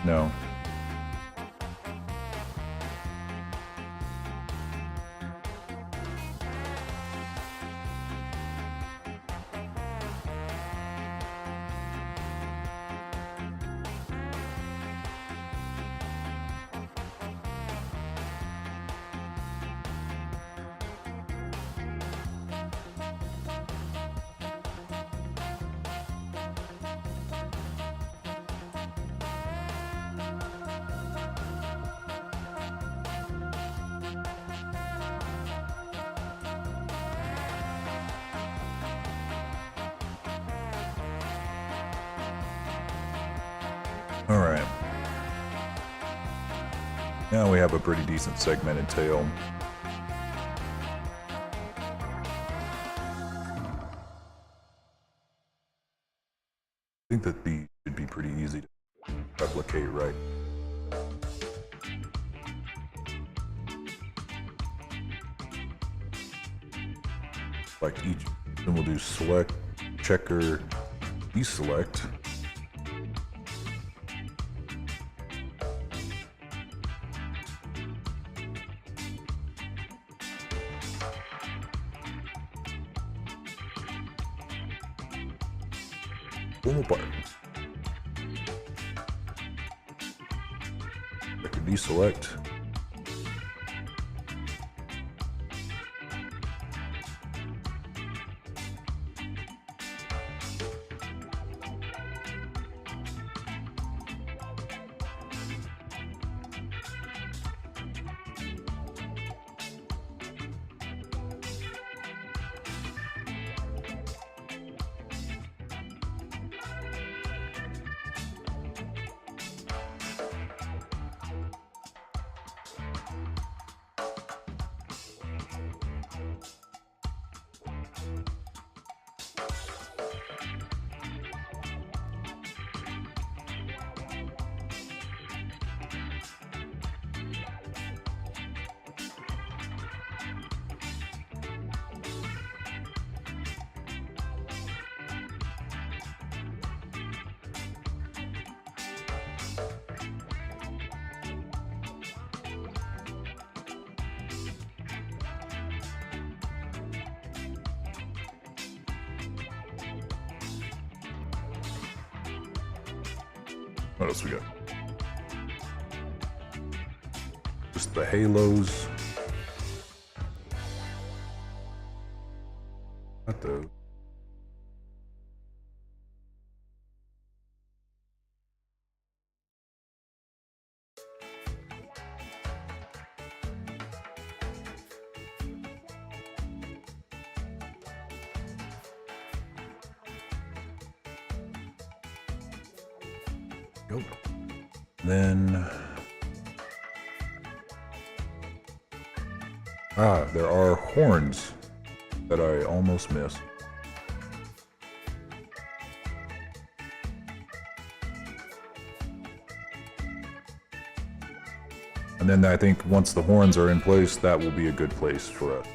No. All right. Now we have a pretty decent segmented tail. I think that these should be pretty easy to replicate, right? Like each, then we'll do select, checker, deselect. Pull apart. Checker, deselect. What else we got? Just the halos. Not those. Go. Then there are horns that I almost missed. And then I think once the horns are in place, that will be a good place for us.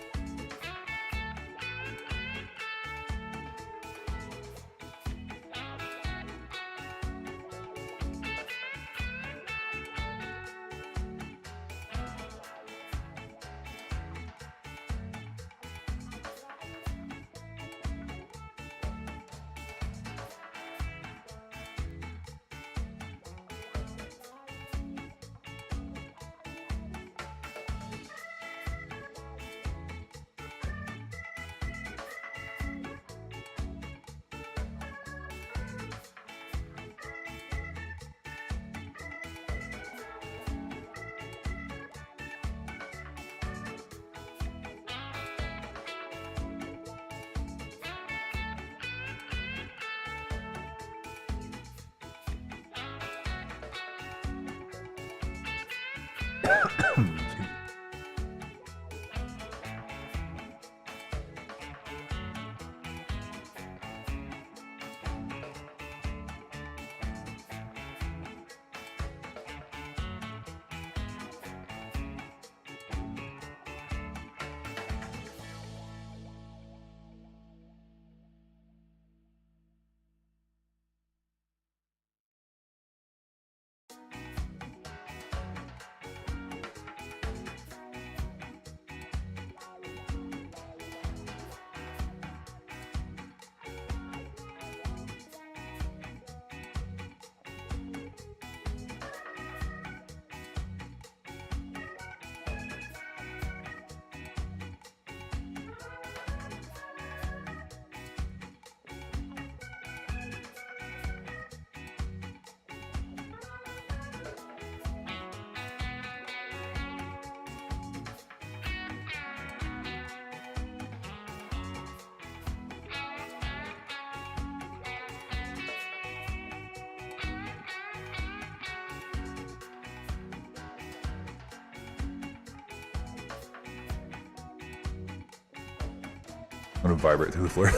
I'm gonna vibrate through the floor.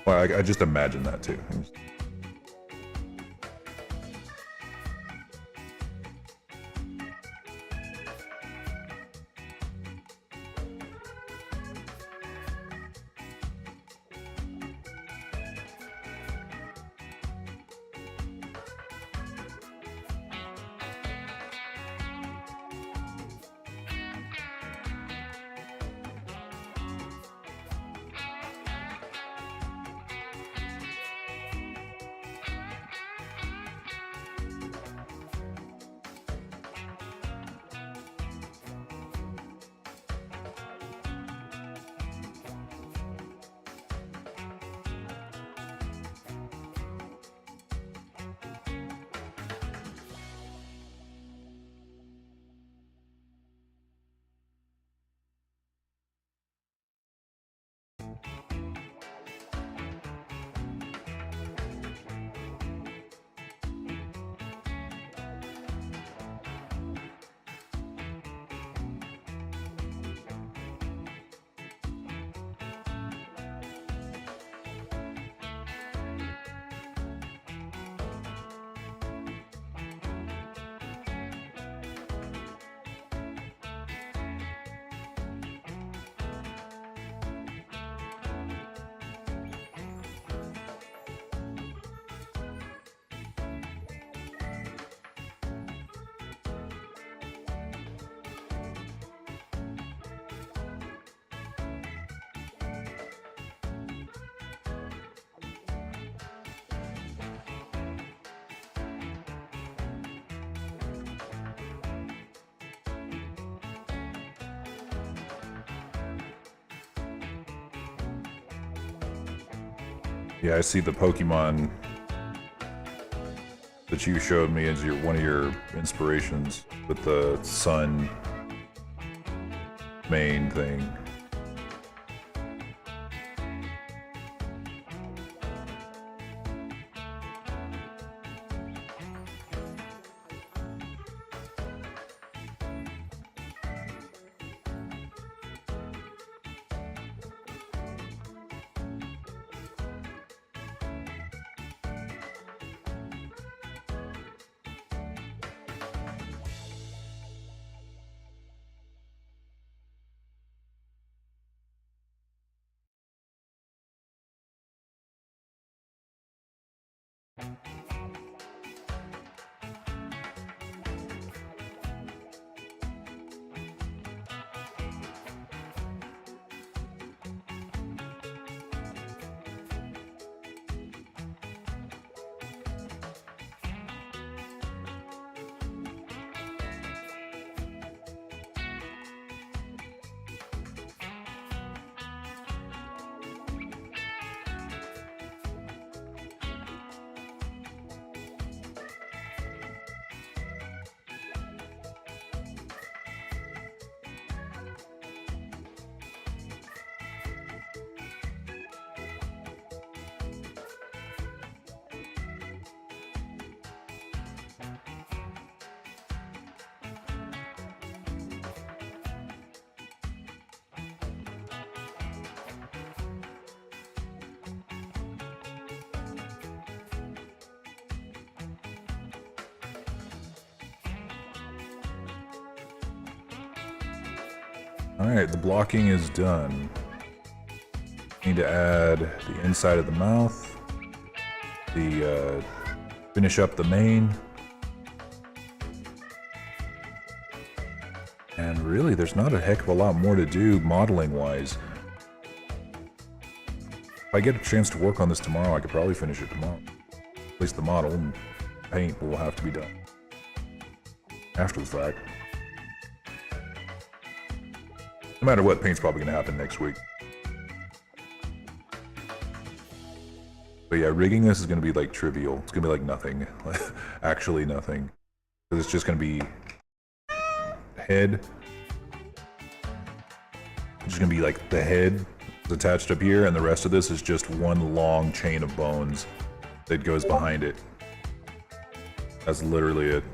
Well, I just imagine that too. Yeah, I see the Pokemon that you showed me as one of your inspirations with the sun main thing. Alright, the blocking is done. Need to add the inside of the mouth, finish up the mane. And really, there's not a heck of a lot more to do modeling-wise. If I get a chance to work on this tomorrow, I could probably finish it tomorrow. At least the model and paint will have to be done after the fact. No matter what, paint's probably going to happen next week. But yeah, rigging this is going to be like trivial. It's going to be like nothing. Actually nothing. Because it's just going to be head. It's just going to be like the head is attached up here, and the rest of this is just one long chain of bones that goes behind it. That's literally it.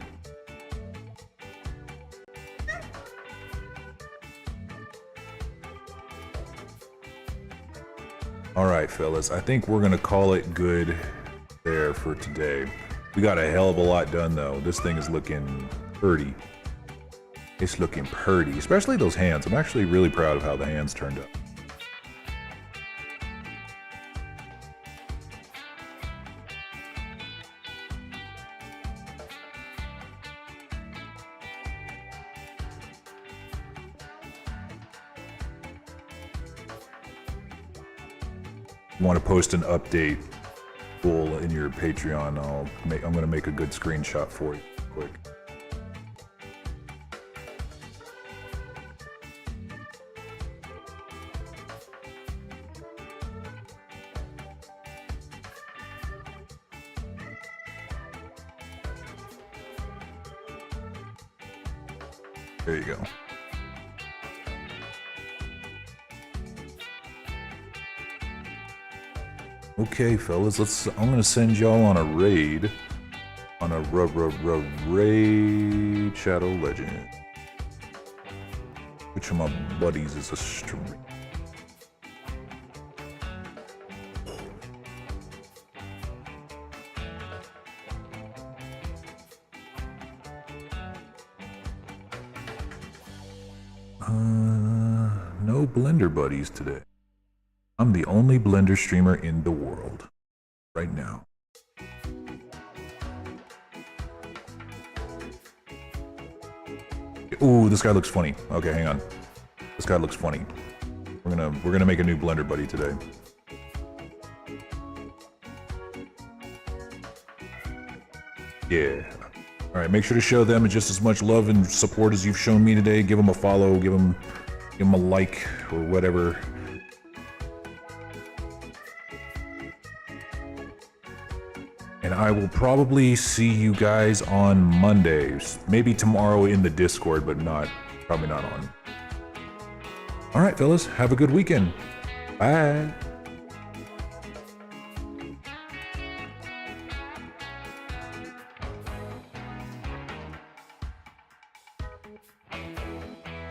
Alright, fellas, I think we're gonna call it good there for today. We got a hell of a lot done, though. This thing is looking pretty. It's looking pretty, especially those hands. I'm actually really proud of how the hands turned out. Want to post an update pool in your Patreon, I'm gonna make a good screenshot for you quick. There you go. Okay, fellas, I'm gonna send y'all on a raid. On a raid Shadow Legend. Which of my buddies is a stream? No Blender buddies today. I'm the only Blender streamer in the world. Right now. Ooh, this guy looks funny. Okay, hang on. This guy looks funny. We're gonna make a new Blender buddy today. Yeah. Alright, make sure to show them just as much love and support as you've shown me today. Give them a follow, give them a like, or whatever. And I will probably see you guys on Mondays. Maybe tomorrow in the Discord, but probably not on. All right, fellas, have a good weekend. Bye.